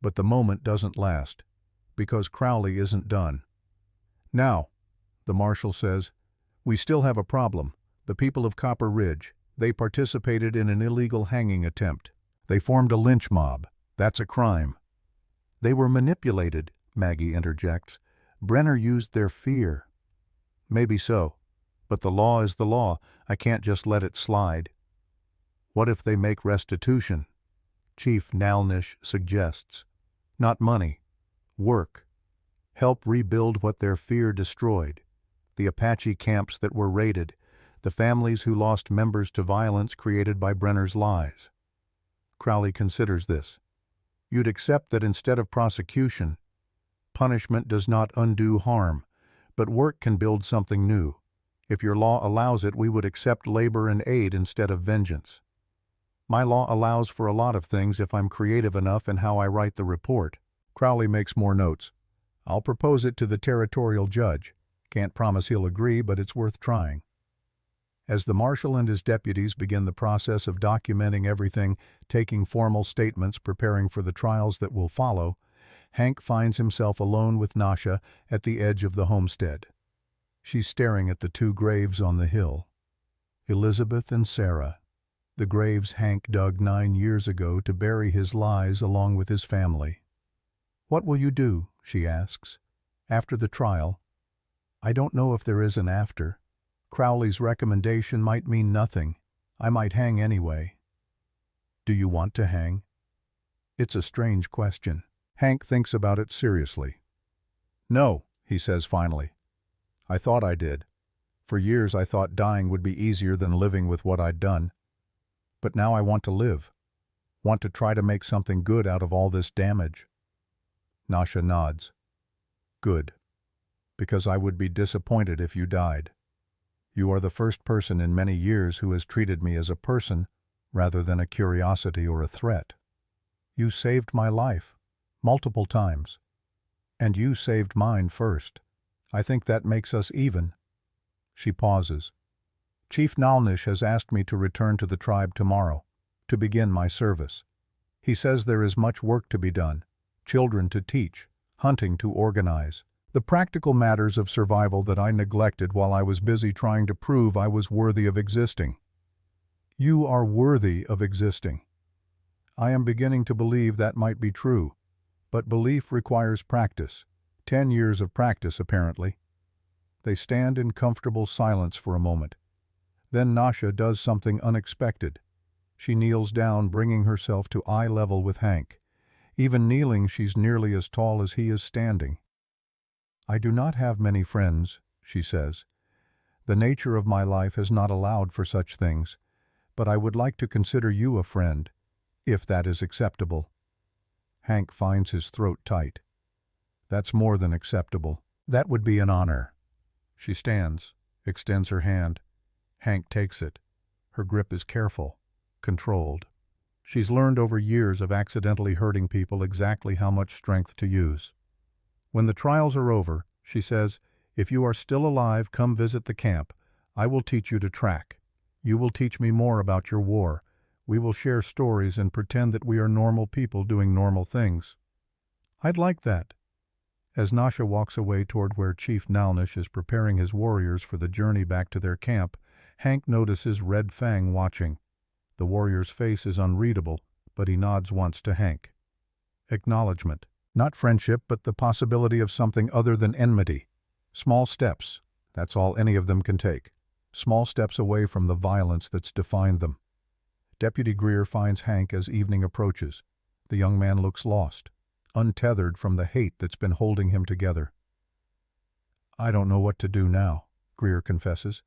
But the moment doesn't last, because Crowley isn't done. Now, the marshal says, we still have a problem. The people of Copper Ridge, they participated in an illegal hanging attempt. They formed a lynch mob. That's a crime. They were manipulated, Maggie interjects. Brenner used their fear. Maybe so, but the law is the law. I can't just let it slide. What if they make restitution? Chief Nalnish suggests. Not money. Work. Help rebuild what their fear destroyed. The Apache camps that were raided. The families who lost members to violence created by Brenner's lies. Crowley considers this. You'd accept that instead of prosecution, punishment does not undo harm, but work can build something new. If your law allows it, we would accept labor and aid instead of vengeance. My law allows for a lot of things if I'm creative enough in how I write the report. Crowley makes more notes. I'll propose it to the territorial judge. Can't promise he'll agree, but it's worth trying. As the marshal and his deputies begin the process of documenting everything, taking formal statements, preparing for the trials that will follow, Hank finds himself alone with Nasha at the edge of the homestead. She's staring at the two graves on the hill. Elizabeth and Sarah, the graves Hank dug 9 years ago to bury his lies along with his family. What will you do, she asks, after the trial? I don't know if there is an after. Crowley's recommendation might mean nothing. I might hang anyway. Do you want to hang? It's a strange question. Hank thinks about it seriously. No, he says finally. I thought I did. For years I thought dying would be easier than living with what I'd done. But now I want to live. Want to try to make something good out of all this damage. Nasha nods. Good. Because I would be disappointed if you died. You are the first person in many years who has treated me as a person rather than a curiosity or a threat. You saved my life, multiple times. And you saved mine first. I think that makes us even. She pauses. Chief Nalnish has asked me to return to the tribe tomorrow, to begin my service. He says there is much work to be done, children to teach, hunting to organize, the practical matters of survival that I neglected while I was busy trying to prove I was worthy of existing. You are worthy of existing. I am beginning to believe that might be true, but belief requires practice, 10 years of practice apparently. They stand in comfortable silence for a moment. Then Nasha does something unexpected. She kneels down, bringing herself to eye level with Hank. Even kneeling, she's nearly as tall as he is standing. I do not have many friends, she says. The nature of my life has not allowed for such things, but I would like to consider you a friend, if that is acceptable. Hank finds his throat tight. That's more than acceptable. That would be an honor. She stands, extends her hand. Hank takes it. Her grip is careful, controlled. She's learned over years of accidentally hurting people exactly how much strength to use. When the trials are over, she says, if you are still alive, come visit the camp. I will teach you to track. You will teach me more about your war. We will share stories and pretend that we are normal people doing normal things. I'd like that. As Nasha walks away toward where Chief Nalnish is preparing his warriors for the journey back to their camp, Hank notices Red Fang watching. The warrior's face is unreadable, but he nods once to Hank. Acknowledgement. Not friendship, but the possibility of something other than enmity. Small steps. That's all any of them can take. Small steps away from the violence that's defined them. Deputy Greer finds Hank as evening approaches. The young man looks lost, untethered from the hate that's been holding him together. I don't know what to do now, Greer confesses.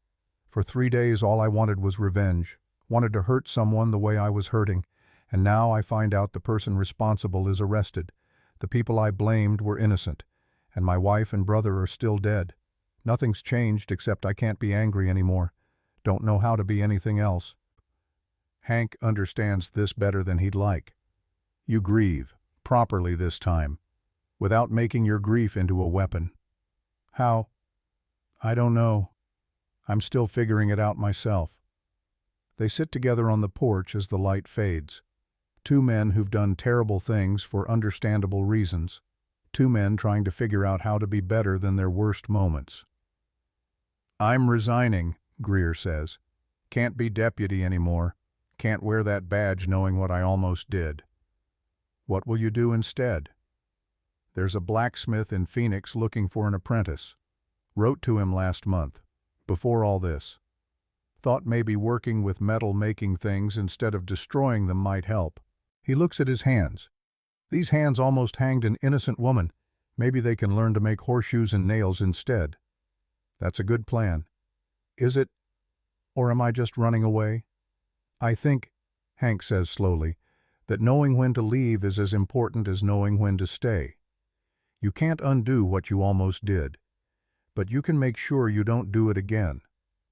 For 3 days all I wanted was revenge. wanted to hurt someone the way I was hurting, and now I find out the person responsible is arrested. The people I blamed were innocent, and my wife and brother are still dead. Nothing's changed except I can't be angry anymore. Don't know how to be anything else." Hank understands this better than he'd like. You grieve, properly this time, without making your grief into a weapon. How? I don't know. I'm still figuring it out myself. They sit together on the porch as the light fades. Two men who've done terrible things for understandable reasons. Two men trying to figure out how to be better than their worst moments. "I'm resigning," Greer says. "Can't be deputy anymore. Can't wear that badge knowing what I almost did." "What will you do instead?" "There's a blacksmith in Phoenix looking for an apprentice. Wrote to him last month, before all this. Thought maybe working with metal-making things instead of destroying them might help." He looks at his hands. These hands almost hanged an innocent woman. Maybe they can learn to make horseshoes and nails instead. That's a good plan. Is it? Or am I just running away? "I think," Hank says slowly, "that knowing when to leave is as important as knowing when to stay. You can't undo what you almost did, but you can make sure you don't do it again.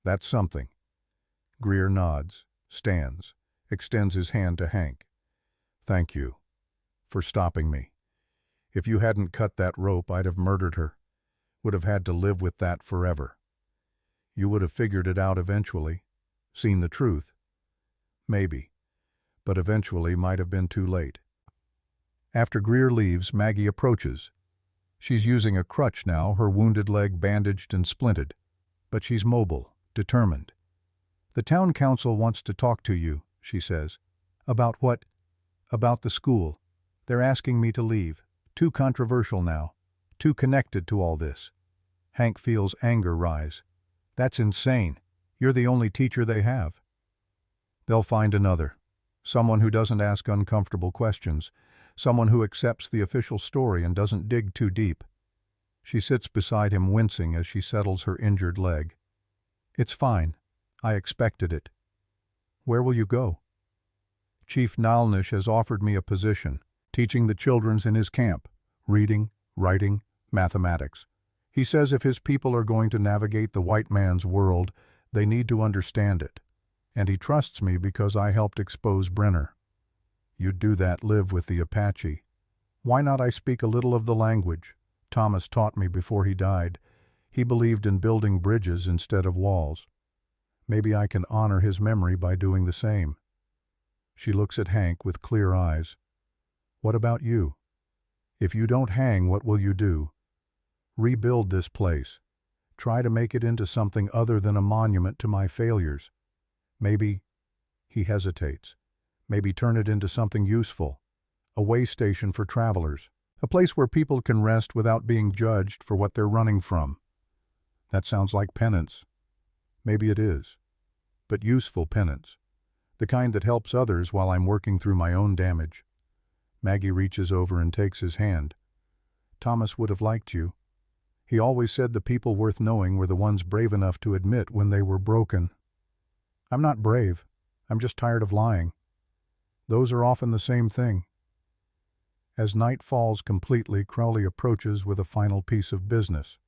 That's something." Greer nods, stands, extends his hand to Hank. "Thank you for stopping me. If you hadn't cut that rope, I'd have murdered her. Would have had to live with that forever. You would have figured it out eventually, seen the truth. Maybe, but eventually might have been too late." After Greer leaves, Maggie approaches. She's using a crutch now, her wounded leg bandaged and splinted, but she's mobile, determined. "The town council wants to talk to you," she says. "About what?" "About the school. They're asking me to leave. Too controversial now. Too connected to all this." Hank feels anger rise. "That's insane. You're the only teacher they have." "They'll find another. Someone who doesn't ask uncomfortable questions. Someone who accepts the official story and doesn't dig too deep." She sits beside him, wincing as she settles her injured leg. "It's fine. I expected it." "Where will you go?" "Chief Nalnish has offered me a position, teaching the children in his camp, reading, writing, mathematics. He says if his people are going to navigate the white man's world, they need to understand it. And he trusts me because I helped expose Brenner. You'd do that, live with the Apache. Why not I speak a little of the language? Thomas taught me before he died. He believed in building bridges instead of walls. Maybe I can honor his memory by doing the same." She looks at Hank with clear eyes. "What about you? If you don't hang, what will you do? Rebuild this place. Try to make it into something other than a monument to my failures. Maybe," he hesitates, "maybe turn it into something useful. A way station for travelers. A place where people can rest without being judged for what they're running from." That sounds like penance. Maybe it is. But useful penance. The kind that helps others while I'm working through my own damage. Maggie reaches over and takes his hand. "Thomas would have liked you. He always said the people worth knowing were the ones brave enough to admit when they were broken." "I'm not brave. I'm just tired of lying. Those are often the same thing." As night falls completely, Crowley approaches with a final piece of business.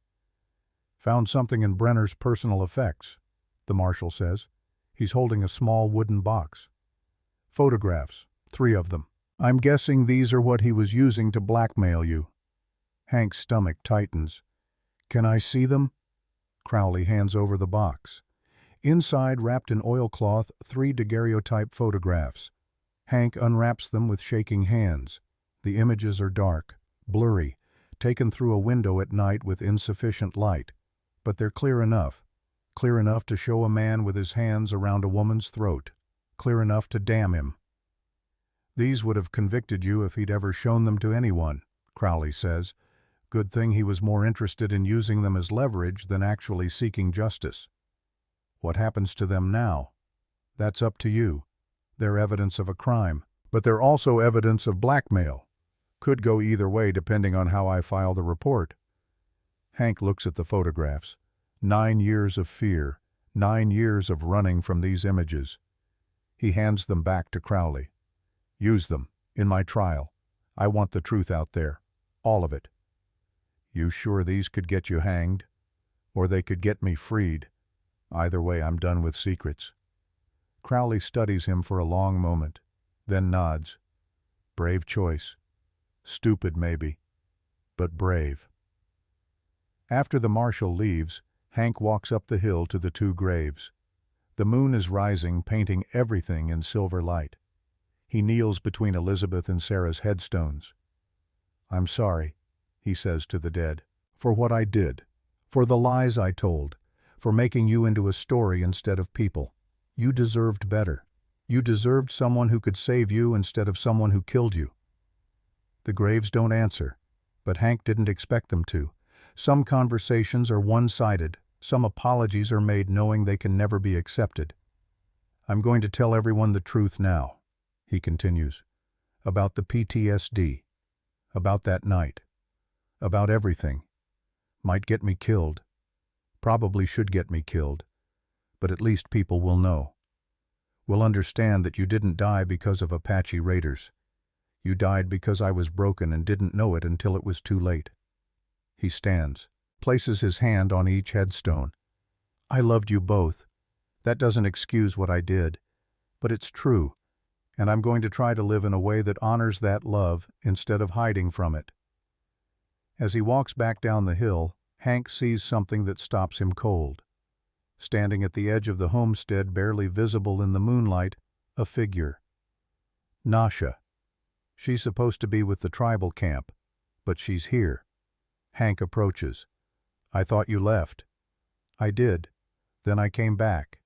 "Found something in Brenner's personal effects," the marshal says. He's holding a small wooden box. "Photographs, 3 of them. I'm guessing these are what he was using to blackmail you." Hank's stomach tightens. "Can I see them?" Crowley hands over the box. Inside, wrapped in oilcloth, 3 daguerreotype photographs. Hank unwraps them with shaking hands. The images are dark, blurry, taken through a window at night with insufficient light. But they're clear enough to show a man with his hands around a woman's throat, clear enough to damn him. "These would have convicted you if he'd ever shown them to anyone," Crowley says. "Good thing he was more interested in using them as leverage than actually seeking justice. What happens to them now? That's up to you. They're evidence of a crime, but they're also evidence of blackmail. Could go either way depending on how I file the report." Hank looks at the photographs. 9 years of fear, 9 years of running from these images. He hands them back to Crowley. "Use them. In my trial. I want the truth out there. All of it." "You sure these could get you hanged? Or they could get me freed. Either way, I'm done with secrets." Crowley studies him for a long moment, then nods. "Brave choice. Stupid, maybe, but brave." After the marshal leaves, Hank walks up the hill to the two graves. The moon is rising, painting everything in silver light. He kneels between Elizabeth and Sarah's headstones. "I'm sorry," he says to the dead, "for what I did, for the lies I told, for making you into a story instead of people. You deserved better. You deserved someone who could save you instead of someone who killed you." The graves don't answer, but Hank didn't expect them to. Some conversations are one-sided, some apologies are made knowing they can never be accepted. "I'm going to tell everyone the truth now," he continues, "about the PTSD, about that night, about everything. Might get me killed, probably should get me killed, but at least people will know. Will understand that you didn't die because of Apache raiders. You died because I was broken and didn't know it until it was too late." He stands, places his hand on each headstone. "I loved you both. That doesn't excuse what I did, but it's true, and I'm going to try to live in a way that honors that love instead of hiding from it." As he walks back down the hill, Hank sees something that stops him cold. Standing at the edge of the homestead, barely visible in the moonlight, a figure. Nasha. She's supposed to be with the tribal camp, but she's here. Hank approaches. "I thought you left." "I did. Then I came back."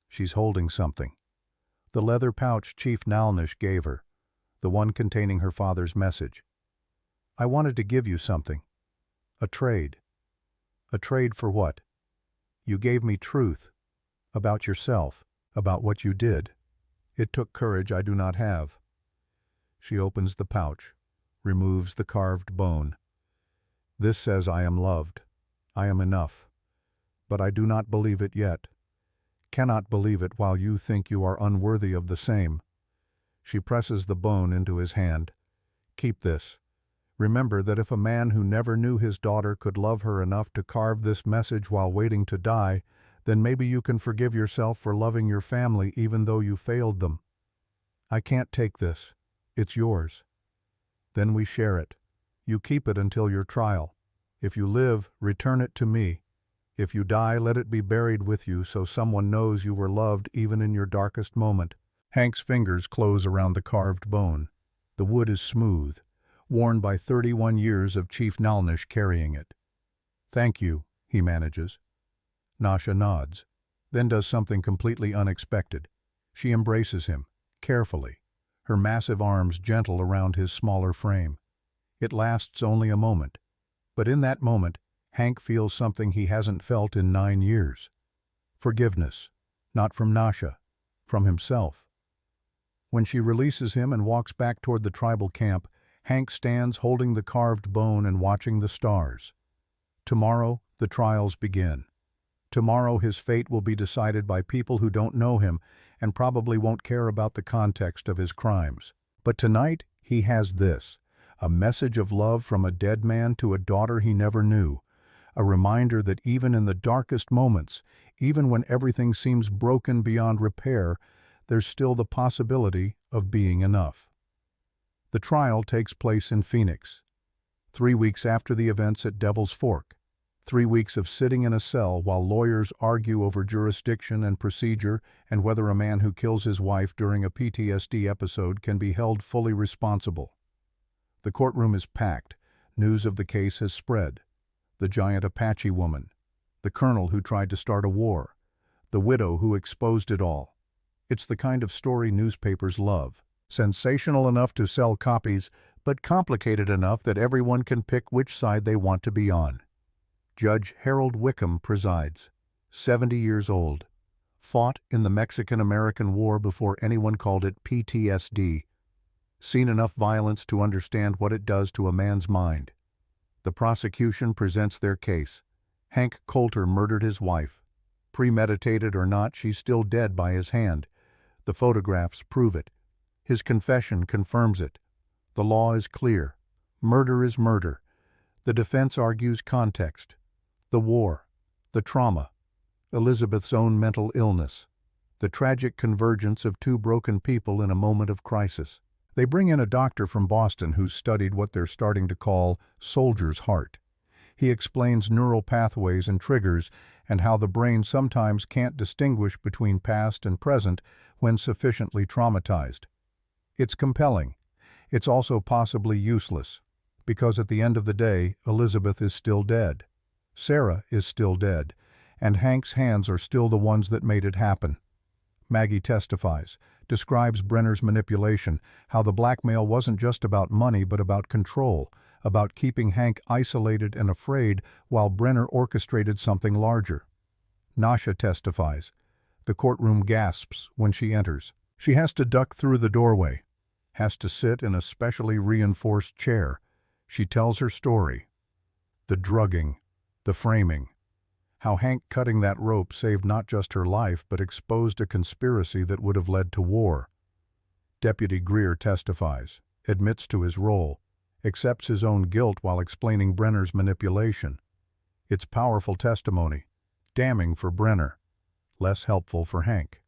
She's holding something. The leather pouch Chief Nalnish gave her, the one containing her father's message. "I wanted to give you something. A trade." "A trade for what?" "You gave me truth. About yourself. About what you did. It took courage I do not have." She opens the pouch, removes the carved bone. "This says I am loved. I am enough. But I do not believe it yet. Cannot believe it while you think you are unworthy of the same." She presses the bone into his hand. "Keep this. Remember that if a man who never knew his daughter could love her enough to carve this message while waiting to die, then maybe you can forgive yourself for loving your family even though you failed them. I can't take this. It's yours. Then we share it. You keep it until your trial. If you live, return it to me. If you die, let it be buried with you so someone knows you were loved even in your darkest moment." Hank's fingers close around the carved bone. The wood is smooth, worn by 31 years of Chief Nalnish carrying it. "Thank you," he manages. Nasha nods, then does something completely unexpected. She embraces him, carefully, her massive arms gentle around his smaller frame. It lasts only a moment, but in that moment, Hank feels something he hasn't felt in 9 years. Forgiveness, not from Nasha, from himself. When she releases him and walks back toward the tribal camp, Hank stands holding the carved bone and watching the stars. Tomorrow, the trials begin. Tomorrow his fate will be decided by people who don't know him and probably won't care about the context of his crimes. But tonight, he has this, a message of love from a dead man to a daughter he never knew, a reminder that even in the darkest moments, even when everything seems broken beyond repair, there's still the possibility of being enough. The trial takes place in Phoenix. 3 weeks after the events at Devil's Fork. 3 weeks of sitting in a cell while lawyers argue over jurisdiction and procedure and whether a man who kills his wife during a PTSD episode can be held fully responsible. The courtroom is packed. News of the case has spread. The giant Apache woman, the colonel who tried to start a war, the widow who exposed it all. It's the kind of story newspapers love. Sensational enough to sell copies, but complicated enough that everyone can pick which side they want to be on. Judge Harold Wickham presides, 70 years old, fought in the Mexican-American War before anyone called it PTSD, seen enough violence to understand what it does to a man's mind. The prosecution presents their case. Hank Coulter murdered his wife. Premeditated or not, she's still dead by his hand. The photographs prove it. His confession confirms it. The law is clear. Murder is murder. The defense argues context. The war. The trauma. Elizabeth's own mental illness. The tragic convergence of two broken people in a moment of crisis. They bring in a doctor from Boston who's studied what they're starting to call soldier's heart. He explains neural pathways and triggers and how the brain sometimes can't distinguish between past and present when sufficiently traumatized. It's compelling. It's also possibly useless, because at the end of the day, Elizabeth is still dead. Sarah is still dead, and Hank's hands are still the ones that made it happen. Maggie testifies, describes Brenner's manipulation, how the blackmail wasn't just about money but about control, about keeping Hank isolated and afraid while Brenner orchestrated something larger. Nasha testifies. The courtroom gasps when she enters. She has to duck through the doorway, has to sit in a specially reinforced chair. She tells her story. The drugging, the framing. How Hank cutting that rope saved not just her life but exposed a conspiracy that would have led to war. Deputy Greer testifies, admits to his role, accepts his own guilt while explaining Brenner's manipulation. It's powerful testimony, damning for Brenner, less helpful for Hank.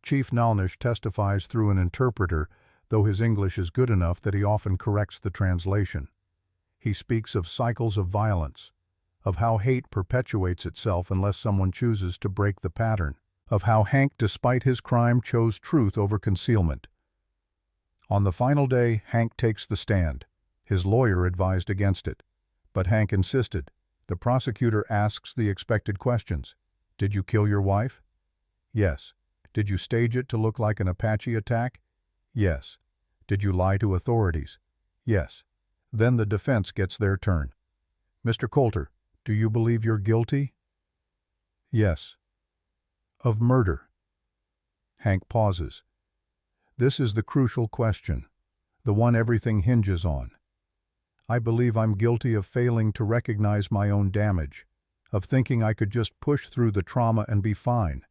Chief Nalnish testifies through an interpreter, though his English is good enough that he often corrects the translation. He speaks of cycles of violence, of how hate perpetuates itself unless someone chooses to break the pattern, of how Hank, despite his crime, chose truth over concealment. On the final day, Hank takes the stand. His lawyer advised against it, but Hank insisted. The prosecutor asks the expected questions. Did you kill your wife? Yes. Did you stage it to look like an Apache attack? Yes. Did you lie to authorities? Yes. Then the defense gets their turn. Mr. Coulter, do you believe you're guilty? Yes. Of murder. Hank pauses. This is the crucial question, the one everything hinges on. I believe I'm guilty of failing to recognize my own damage, of thinking I could just push through the trauma and be fine,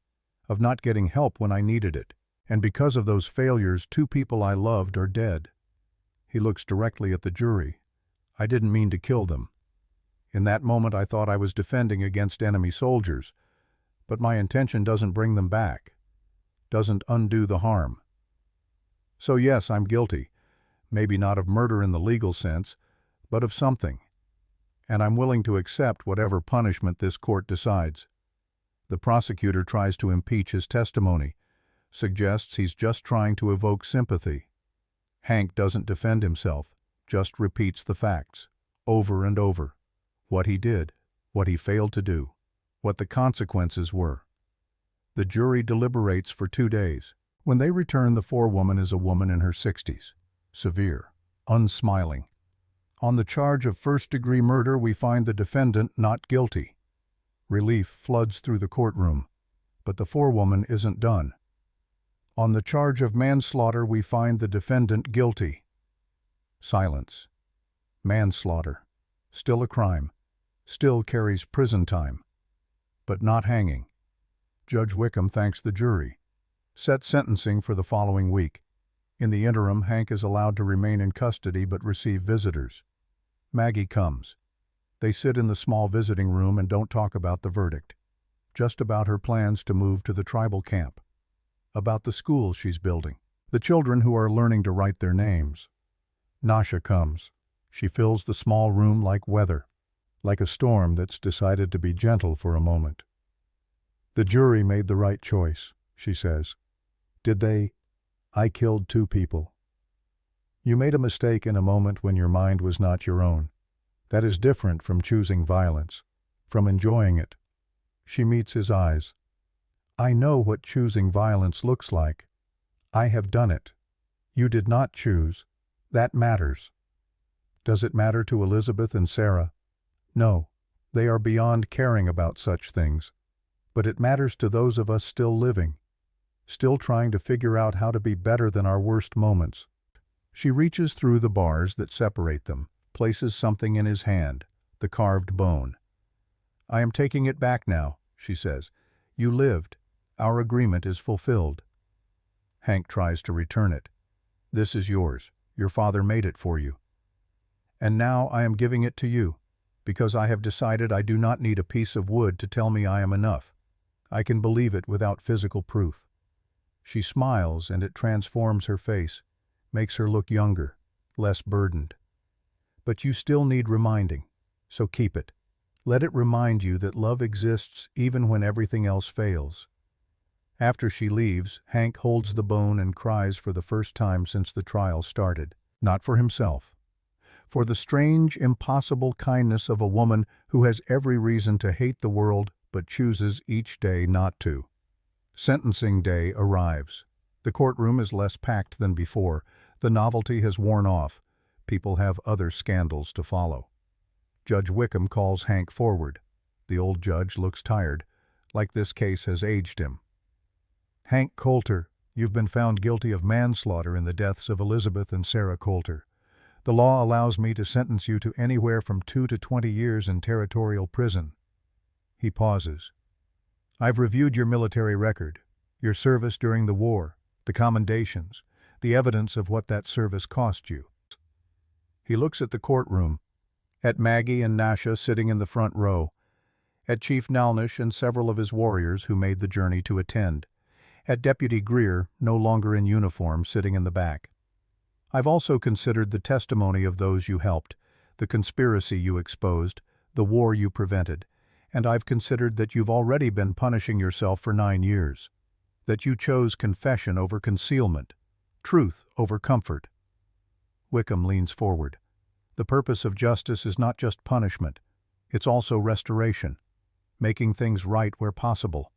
of not getting help when I needed it. And because of those failures, two people I loved are dead. He looks directly at the jury. I didn't mean to kill them. In that moment I thought I was defending against enemy soldiers, but my intention doesn't bring them back, doesn't undo the harm. So yes, I'm guilty, maybe not of murder in the legal sense, but of something, and I'm willing to accept whatever punishment this court decides. The prosecutor tries to impeach his testimony, suggests he's just trying to evoke sympathy. Hank doesn't defend himself, just repeats the facts, over and over. What he did, what he failed to do, what the consequences were. The jury deliberates for 2 days. When they return, the forewoman is a woman in her 60s, severe, unsmiling. On the charge of first-degree murder, we find the defendant not guilty. Relief floods through the courtroom, but the forewoman isn't done. On the charge of manslaughter, we find the defendant guilty. Silence. Manslaughter. Still a crime. Still carries prison time. But not hanging. Judge Wickham thanks the jury. Sets sentencing for the following week. In the interim, Hank is allowed to remain in custody but receive visitors. Maggie comes. They sit in the small visiting room and don't talk about the verdict. Just about her plans to move to the tribal camp. About the school she's building. The children who are learning to write their names. Nasha comes. She fills the small room like weather, like a storm that's decided to be gentle for a moment. The jury made the right choice, she says. Did they? I killed 2 people. You made a mistake in a moment when your mind was not your own. That is different from choosing violence, from enjoying it. She meets his eyes. I know what choosing violence looks like. I have done it. You did not choose. That matters. Does it matter to Elizabeth and Sarah? No, they are beyond caring about such things. But it matters to those of us still living, still trying to figure out how to be better than our worst moments. She reaches through the bars that separate them, places something in his hand, the carved bone. I am taking it back now, she says. You lived. Our agreement is fulfilled. Hank tries to return it. This is yours. Your father made it for you. And now I am giving it to you, because I have decided I do not need a piece of wood to tell me I am enough. I can believe it without physical proof. She smiles, and it transforms her face, makes her look younger, less burdened. But you still need reminding, so keep it. Let it remind you that love exists even when everything else fails. After she leaves, Hank holds the bone and cries for the first time since the trial started. Not for himself. For the strange, impossible kindness of a woman who has every reason to hate the world but chooses each day not to. Sentencing day arrives. The courtroom is less packed than before. The novelty has worn off. People have other scandals to follow. Judge Wickham calls Hank forward. The old judge looks tired, like this case has aged him. Hank Coulter, you've been found guilty of manslaughter in the deaths of Elizabeth and Sarah Coulter. The law allows me to sentence you to anywhere from 2 to 20 years in territorial prison. He pauses. I've reviewed your military record, your service during the war, the commendations, the evidence of what that service cost you. He looks at the courtroom, at Maggie and Nasha sitting in the front row, at Chief Nalnish and several of his warriors who made the journey to attend, at Deputy Greer, no longer in uniform, sitting in the back. I've also considered the testimony of those you helped, the conspiracy you exposed, the war you prevented, and I've considered that you've already been punishing yourself for 9 years, that you chose confession over concealment, truth over comfort. Wickham leans forward. The purpose of justice is not just punishment, it's also restoration, making things right where possible.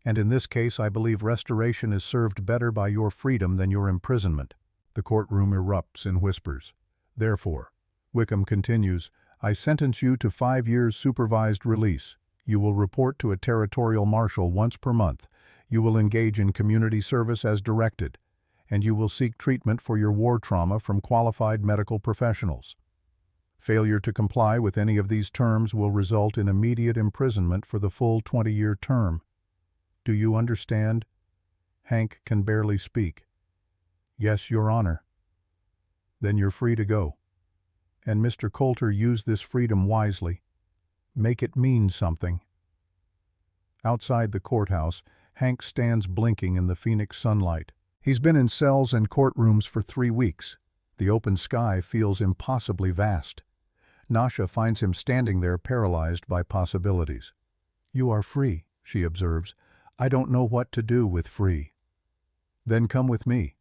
And in this case, I believe restoration is served better by your freedom than your imprisonment. The courtroom erupts in whispers. Therefore, Wickham continues, I sentence you to 5 years supervised release. You will report to a territorial marshal once per month. You will engage in community service as directed, and you will seek treatment for your war trauma from qualified medical professionals. Failure to comply with any of these terms will result in immediate imprisonment for the full 20-year term. Do you understand? Hank can barely speak. Yes, Your Honor. Then you're free to go. And Mr. Coulter, use this freedom wisely. Make it mean something. Outside the courthouse, Hank stands blinking in the Phoenix sunlight. He's been in cells and courtrooms for 3 weeks. The open sky feels impossibly vast. Nasha finds him standing there paralyzed by possibilities. You are free, she observes. I don't know what to do with free. Then come with me.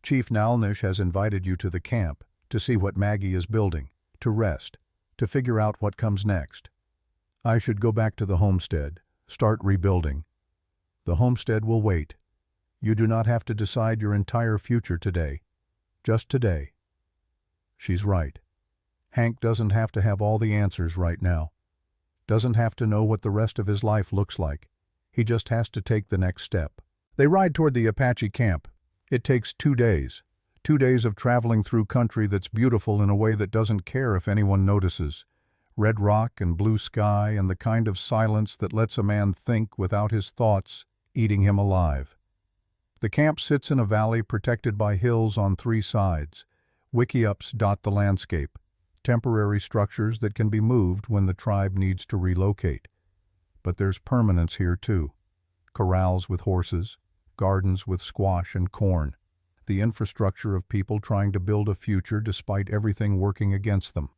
Chief Nalnish has invited you to the camp, to see what Maggie is building, to rest, to figure out what comes next. I should go back to the homestead, start rebuilding. The homestead will wait. You do not have to decide your entire future today. Just today. She's right. Hank doesn't have to have all the answers right now. Doesn't have to know what the rest of his life looks like. He just has to take the next step. They ride toward the Apache camp. It takes 2 days. 2 days of traveling through country that's beautiful in a way that doesn't care if anyone notices. Red rock and blue sky and the kind of silence that lets a man think without his thoughts eating him alive. The camp sits in a valley protected by hills on 3 sides. Wickiups dot the landscape, temporary structures that can be moved when the tribe needs to relocate. But there's permanence here too. Corrals with horses, gardens with squash and corn, the infrastructure of people trying to build a future despite everything working against them.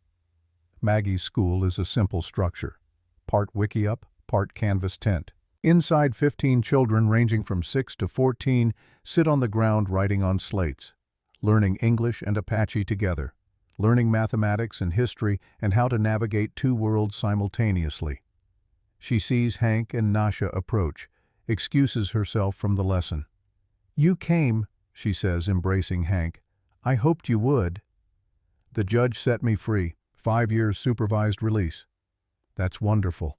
Maggie's school is a simple structure, part wickiup, part canvas tent. Inside, 15 children ranging from 6 to 14 sit on the ground writing on slates, learning English and Apache together, learning mathematics and history and how to navigate 2 worlds simultaneously. She sees Hank and Nasha approach, excuses herself from the lesson. You came, she says, embracing Hank. I hoped you would. The judge set me free, 5 years supervised release. That's wonderful.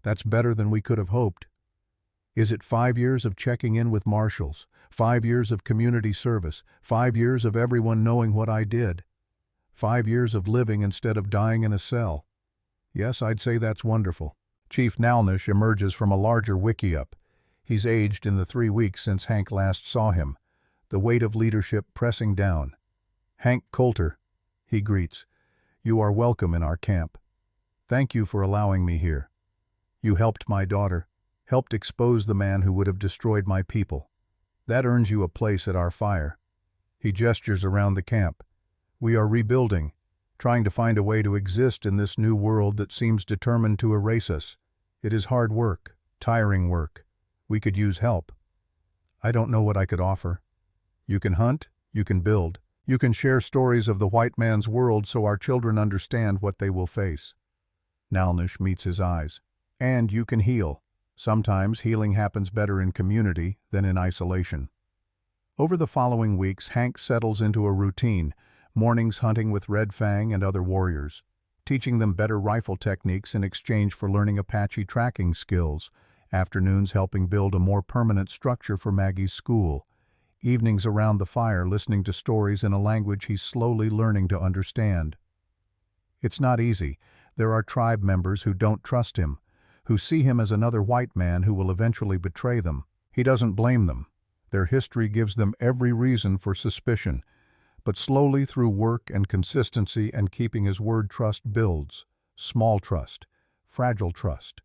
That's better than we could have hoped. Is it 5 years of checking in with marshals, 5 years of community service, 5 years of everyone knowing what I did, 5 years of living instead of dying in a cell? Yes, I'd say that's wonderful. Chief Nalnish emerges from a larger wickiup. He's aged in the 3 weeks since Hank last saw him. the weight of leadership pressing down. "Hank Coulter," he greets, "you are welcome in our camp. Thank you for allowing me here. You helped my daughter, helped expose the man who would have destroyed my people. That earns you a place at our fire." He gestures around the camp. "We are rebuilding, trying to find a way to exist in this new world that seems determined to erase us. It is hard work, tiring work. We could use help. I don't know what I could offer. You can hunt, you can build, you can share stories of the white man's world so our children understand what they will face." Nalnish meets his eyes. "And you can heal. Sometimes healing happens better in community than in isolation." Over the following weeks, Hank settles into a routine, mornings hunting with Red Fang and other warriors, teaching them better rifle techniques in exchange for learning Apache tracking skills, afternoons helping build a more permanent structure for Maggie's school, evenings around the fire listening to stories in a language he's slowly learning to understand. It's not easy. There are tribe members who don't trust him, who see him as another white man who will eventually betray them. He doesn't blame them. Their history gives them every reason for suspicion, but slowly through work and consistency and keeping his word, trust builds. Small trust, fragile trust,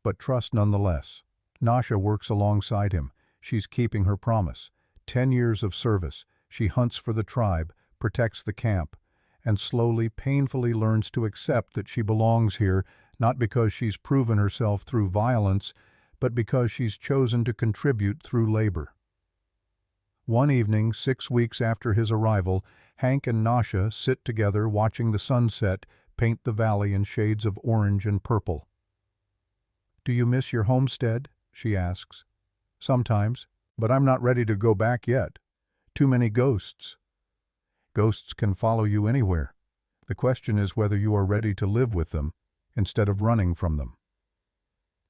but trust nonetheless. Nasha works alongside him. She's keeping her promise. 10 years of service. She hunts for the tribe, protects the camp, and slowly, painfully learns to accept that she belongs here, not because she's proven herself through violence, but because she's chosen to contribute through labor. One evening, 6 weeks after his arrival, Hank and Nasha sit together watching the sunset paint the valley in shades of orange and purple. "Do you miss your homestead?" she asks. "Sometimes, but I'm not ready to go back yet. Too many ghosts." "Ghosts can follow you anywhere. The question is whether you are ready to live with them instead of running from them."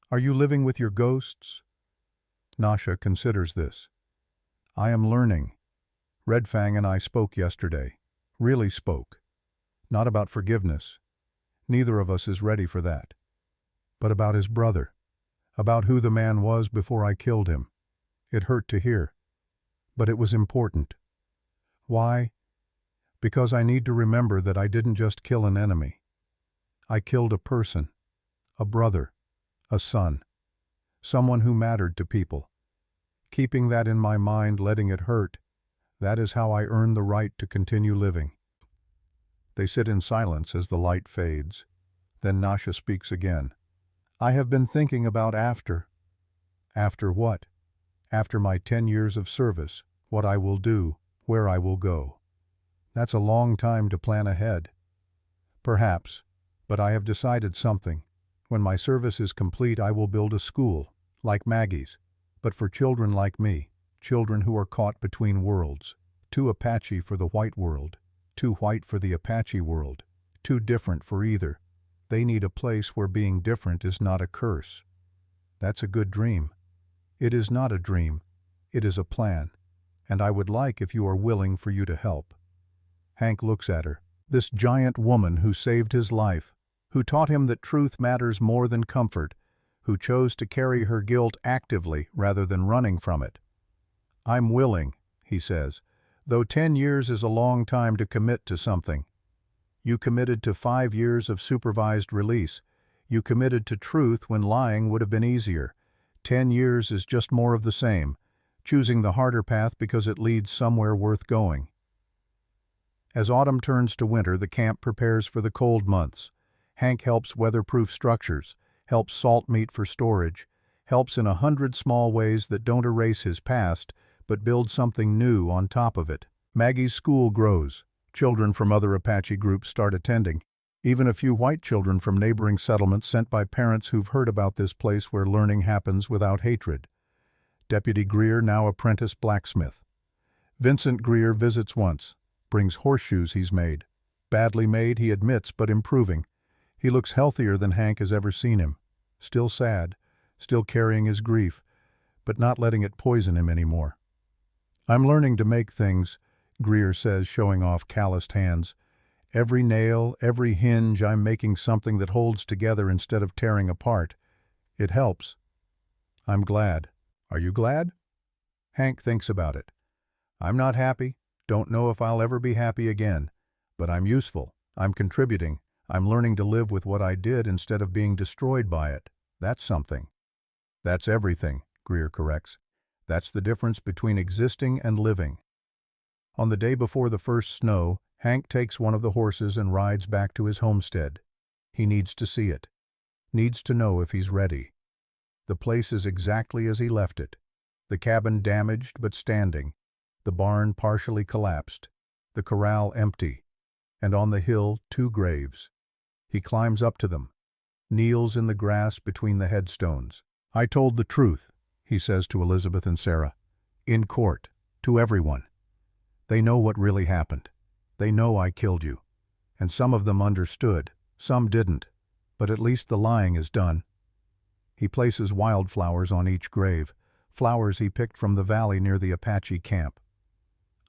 "Are you living with your ghosts?" Nasha considers this. "I am learning. Red Fang and I spoke yesterday. Really spoke. Not about forgiveness. Neither of us is ready for that. But about his brother. About who the man was before I killed him. It hurt to hear. But it was important. Why? Because I need to remember that I didn't just kill an enemy. I killed a person. A brother. A son. Someone who mattered to people. Keeping that in my mind, letting it hurt, that is how I earn the right to continue living." They sit in silence as the light fades. Then Nasha speaks again. "I have been thinking about after." "After what?" "After my 10 years of service, what I will do, where I will go." "That's a long time to plan ahead." "Perhaps, but I have decided something. When my service is complete, I will build a school, like Maggie's, but for children like me, children who are caught between worlds, too Apache for the white world, too white for the Apache world, too different for either. They need a place where being different is not a curse." "That's a good dream." "It is not a dream. It is a plan, and I would like, if you are willing, for you to help." Hank looks at her. This giant woman who saved his life, who taught him that truth matters more than comfort, who chose to carry her guilt actively rather than running from it. "I'm willing," he says, "though 10 years is a long time to commit to something. You committed to 5 years of supervised release. You committed to truth when lying would have been easier. 10 years is just more of the same, choosing the harder path because it leads somewhere worth going." As autumn turns to winter, the camp prepares for the cold months. Hank helps weatherproof structures, helps salt meat for storage, helps in 100 small ways that don't erase his past, but build something new on top of it. Maggie's school grows. Children from other Apache groups start attending. Even a few white children from neighboring settlements sent by parents who've heard about this place where learning happens without hatred. Deputy Greer, now apprentice blacksmith. Vincent Greer visits once, brings horseshoes he's made. Badly made, he admits, but improving. He looks healthier than Hank has ever seen him. Still sad, still carrying his grief, but not letting it poison him anymore. "I'm learning to make things," Greer says, showing off calloused hands. "Every nail, every hinge, I'm making something that holds together instead of tearing apart. It helps. I'm glad." "Are you glad?" Hank thinks about it. I'm not happy, don't know if I'll ever be happy again, but I'm useful, I'm contributing, I'm learning to live with what I did instead of being destroyed by it. That's something. That's everything, Greer corrects. That's the difference between existing and living. On the day before the first snow, Hank takes one of the horses and rides back to his homestead. He needs to see it. Needs to know if he's ready. The place is exactly as he left it. The cabin damaged but standing. The barn partially collapsed. The corral empty. And on the hill, 2 graves. He climbs up to them. Kneels in the grass between the headstones. I told the truth, he says to Elizabeth and Sarah. In court. To everyone. They know what really happened. They know I killed you. And some of them understood. Some didn't. But at least the lying is done. He places wildflowers on each grave, flowers he picked from the valley near the Apache camp.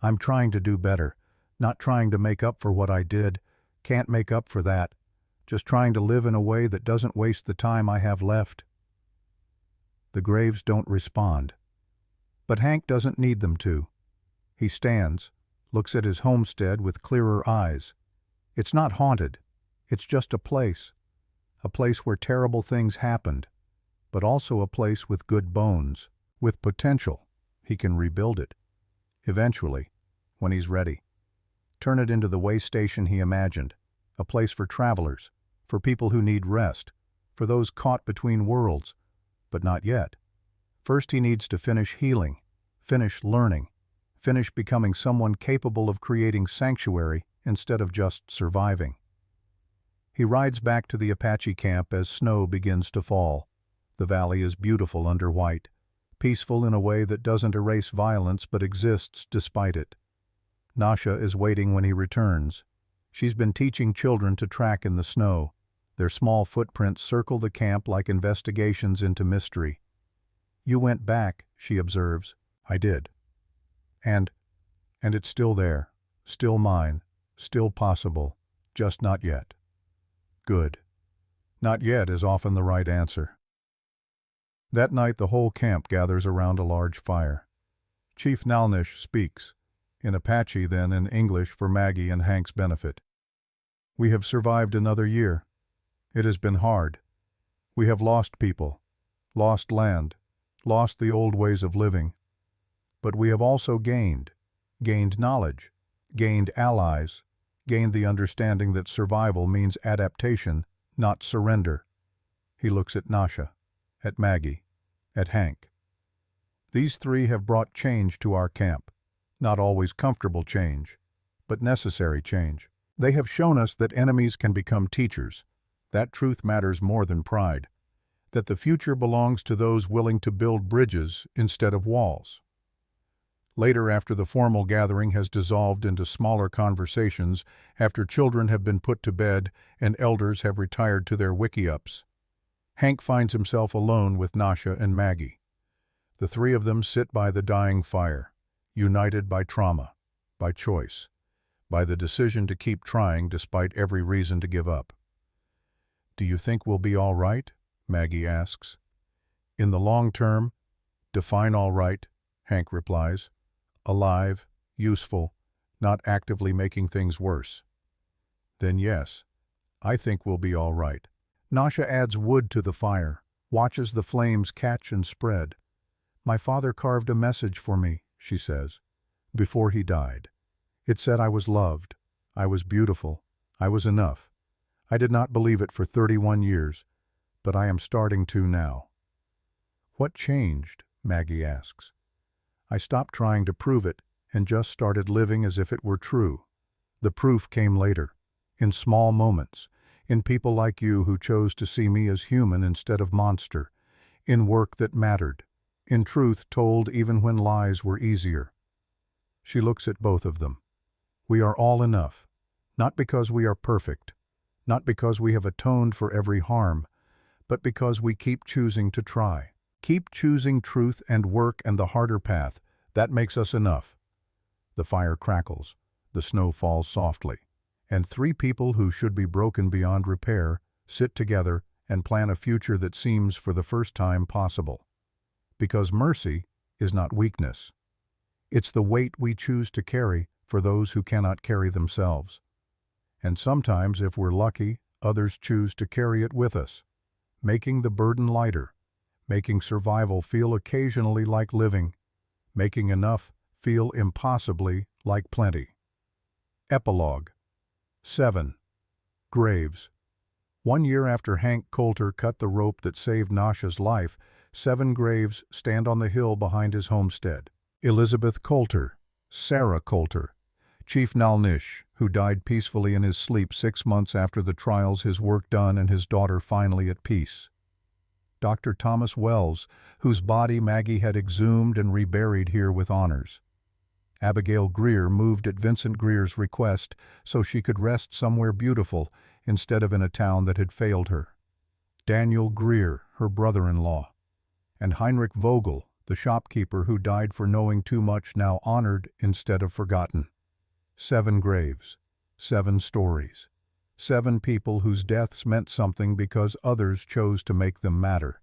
I'm trying to do better, not trying to make up for what I did, can't make up for that, just trying to live in a way that doesn't waste the time I have left. The graves don't respond. But Hank doesn't need them to. He stands, looks at his homestead with clearer eyes. It's not haunted. It's just a place where terrible things happened, but also a place with good bones, with potential. He can rebuild it. Eventually, when he's ready. Turn it into the way station he imagined, a place for travelers, for people who need rest, for those caught between worlds, but not yet. First he needs to finish healing, finish learning, finish becoming someone capable of creating sanctuary instead of just surviving. He rides back to the Apache camp as snow begins to fall. The valley is beautiful under white, peaceful in a way that doesn't erase violence but exists despite it. Nasha is waiting when he returns. She's been teaching children to track in the snow. Their small footprints circle the camp like investigations into mystery. You went back, she observes. I did. And it's still there, still mine, still possible, just not yet. Good. Not yet is often the right answer. That night the whole camp gathers around a large fire. Chief Nalnish speaks, in Apache then in English for Maggie and Hank's benefit. We have survived another year. It has been hard. We have lost people, lost land, lost the old ways of living. But we have also gained knowledge, gained allies, gained the understanding that survival means adaptation, not surrender. He looks at Nasha, at Maggie, at Hank. These 3 have brought change to our camp. Not always comfortable change, but necessary change. They have shown us that enemies can become teachers. That truth matters more than pride. That the future belongs to those willing to build bridges instead of walls. Later, after the formal gathering has dissolved into smaller conversations, after children have been put to bed and elders have retired to their wiki-ups, Hank finds himself alone with Nasha and Maggie. The 3 of them sit by the dying fire, united by trauma, by choice, by the decision to keep trying despite every reason to give up. Do you think we'll be all right? Maggie asks. In the long term, define all right, Hank replies. Alive, useful, not actively making things worse. Then yes, I think we'll be all right. Nasha adds wood to the fire, watches the flames catch and spread. My father carved a message for me, she says, before he died. It said I was loved, I was beautiful, I was enough. I did not believe it for 31 years, but I am starting to now. What changed? Maggie asks. I stopped trying to prove it and just started living as if it were true. The proof came later, in small moments, in people like you who chose to see me as human instead of monster, in work that mattered, in truth told even when lies were easier. She looks at both of them. We are all enough, not because we are perfect, not because we have atoned for every harm, but because we keep choosing to try. Keep choosing truth and work and the harder path. That makes us enough. The fire crackles, the snow falls softly, and 3 people who should be broken beyond repair sit together and plan a future that seems for the first time possible. Because mercy is not weakness. It's the weight we choose to carry for those who cannot carry themselves. And sometimes, if we're lucky, others choose to carry it with us, making the burden lighter, making survival feel occasionally like living, making enough feel impossibly like plenty. Epilogue 7. Graves. 1 year after Hank Coulter cut the rope that saved Nasha's life, 7 graves stand on the hill behind his homestead. Elizabeth Coulter, Sarah Coulter, Chief Nalnish, who died peacefully in his sleep 6 months after the trials, his work done and his daughter finally at peace. Dr. Thomas Wells, whose body Maggie had exhumed and reburied here with honors. Abigail Greer moved at Vincent Greer's request so she could rest somewhere beautiful instead of in a town that had failed her. Daniel Greer, her brother-in-law. And Heinrich Vogel, the shopkeeper who died for knowing too much, now honored instead of forgotten. 7 graves, 7 stories, 7 people whose deaths meant something because others chose to make them matter.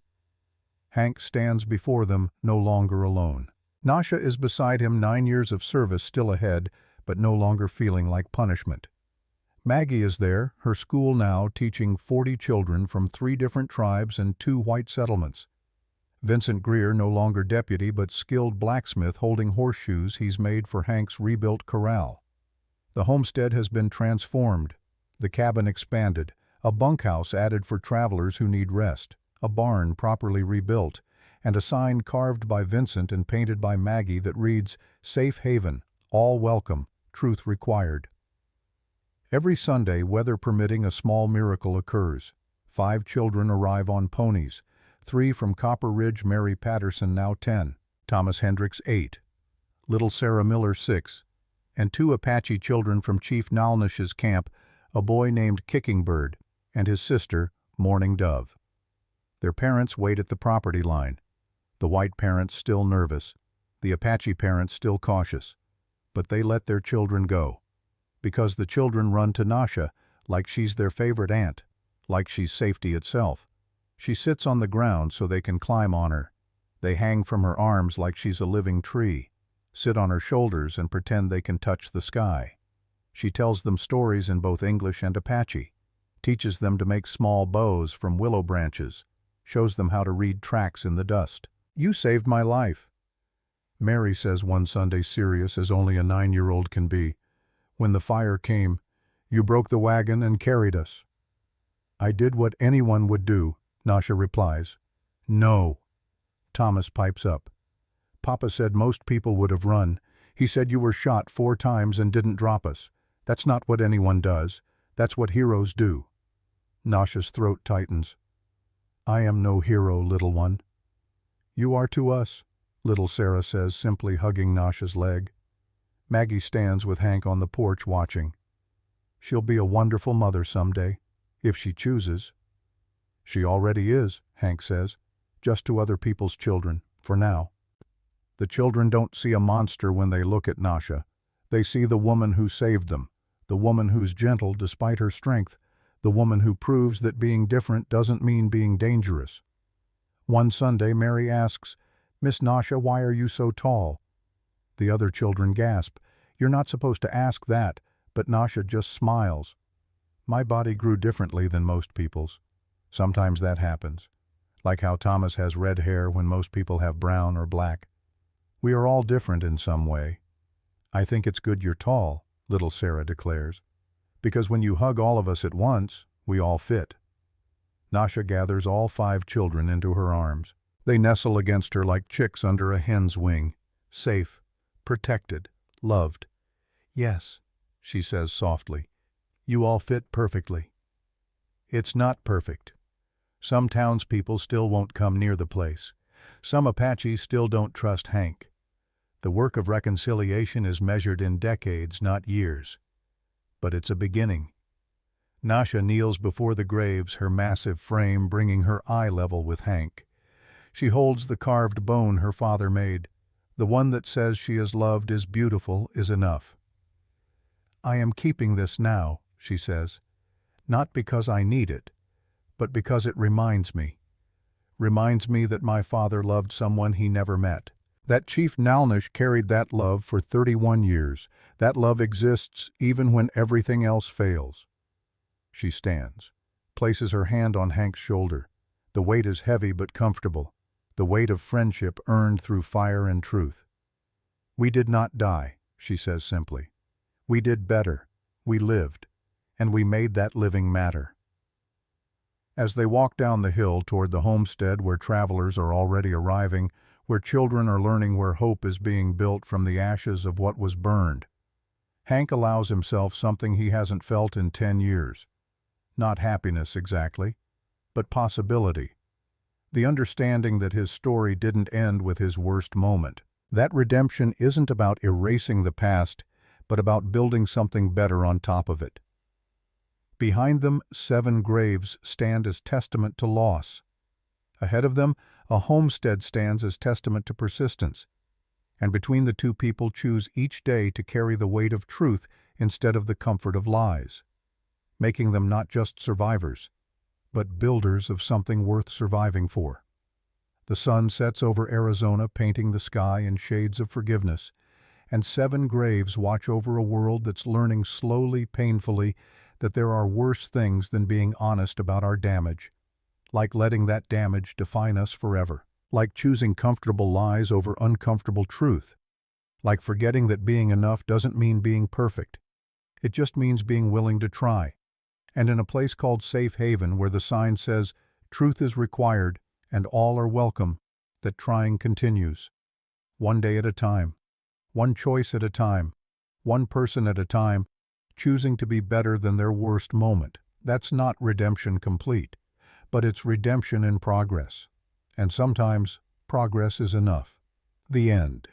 Hank stands before them, no longer alone. Nasha is beside him, 9 years of service still ahead, but no longer feeling like punishment. Maggie is there, her school now teaching 40 children from 3 different tribes and 2 white settlements. Vincent Greer, no longer deputy but skilled blacksmith, holding horseshoes he's made for Hank's rebuilt corral. The homestead has been transformed, the cabin expanded, a bunkhouse added for travelers who need rest, a barn properly rebuilt, and a sign carved by Vincent and painted by Maggie that reads, "Safe Haven, all welcome, truth required." Every Sunday, weather permitting, a small miracle occurs. 5 children arrive on ponies, 3 from Copper Ridge, Mary Patterson, now 10, Thomas Hendricks, 8, little Sarah Miller, 6, and 2 Apache children from Chief Nalnish's camp, a boy named Kicking Bird and his sister, Mourning Dove. Their parents wait at the property line. The white parents still nervous, the Apache parents still cautious, but they let their children go. Because the children run to Nasha like she's their favorite aunt, like she's safety itself. She sits on the ground so they can climb on her. They hang from her arms like she's a living tree, sit on her shoulders and pretend they can touch the sky. She tells them stories in both English and Apache, teaches them to make small bows from willow branches, shows them how to read tracks in the dust. "You saved my life," Mary says one Sunday, serious as only a 9-year-old can be. "When the fire came, you broke the wagon and carried us." "I did what anyone would do," Nasha replies. "No," Thomas pipes up. "Papa said most people would have run. He said you were shot 4 times and didn't drop us. That's not what anyone does. That's what heroes do." Nasha's throat tightens. "I am no hero, little one." "You are to us," little Sarah says, simply hugging Nasha's leg. Maggie stands with Hank on the porch watching. "She'll be a wonderful mother someday, if she chooses." "She already is," Hank says, "just to other people's children, for now." The children don't see a monster when they look at Nasha. They see the woman who saved them, the woman who's gentle despite her strength, the woman who proves that being different doesn't mean being dangerous. One Sunday, Mary asks, "Miss Nasha, why are you so tall?" The other children gasp. "You're not supposed to ask that," but Nasha just smiles. "My body grew differently than most people's. Sometimes that happens, like how Thomas has red hair when most people have brown or black. We are all different in some way. I think it's good you're tall," little Sarah declares, "because when you hug all of us at once, we all fit." Nasha gathers all 5 children into her arms. They nestle against her like chicks under a hen's wing, safe, protected, loved. "Yes," she says softly, "you all fit perfectly." It's not perfect. Some townspeople still won't come near the place. Some Apaches still don't trust Hank. The work of reconciliation is measured in decades, not years. But it's a beginning. Nasha kneels before the graves, her massive frame bringing her eye level with Hank. She holds the carved bone her father made. The one that says she is loved, is beautiful, is enough. "I am keeping this now," she says, "not because I need it, but because it reminds me that my father loved someone he never met, That Chief Nalnish carried that love for 31 years. That love exists even when everything else fails. She stands, places her hand on Hank's shoulder. The weight is heavy but comfortable, the weight of friendship earned through fire and truth. "We did not die," she says simply. "We did better. We lived, and we made that living matter." As they walk down the hill toward the homestead where travelers are already arriving, where children are learning, where hope is being built from the ashes of what was burned, Hank allows himself something he hasn't felt in 10 years. Not happiness exactly, but possibility. The understanding that his story didn't end with his worst moment. That redemption isn't about erasing the past, but about building something better on top of it. Behind them, 7 graves stand as testament to loss. Ahead of them, a homestead stands as testament to persistence. And between the two, people choose each day to carry the weight of truth instead of the comfort of lies, making them not just survivors, but builders of something worth surviving for. The sun sets over Arizona, painting the sky in shades of forgiveness, and 7 graves watch over a world that's learning slowly, painfully, that there are worse things than being honest about our damage, like letting that damage define us forever, like choosing comfortable lies over uncomfortable truth, like forgetting that being enough doesn't mean being perfect. It just means being willing to try. And in a place called Safe Haven, where the sign says, "Truth is required and all are welcome," that trying continues. One day at a time, one choice at a time, one person at a time, choosing to be better than their worst moment. That's not redemption complete, but it's redemption in progress. And sometimes, progress is enough. The end.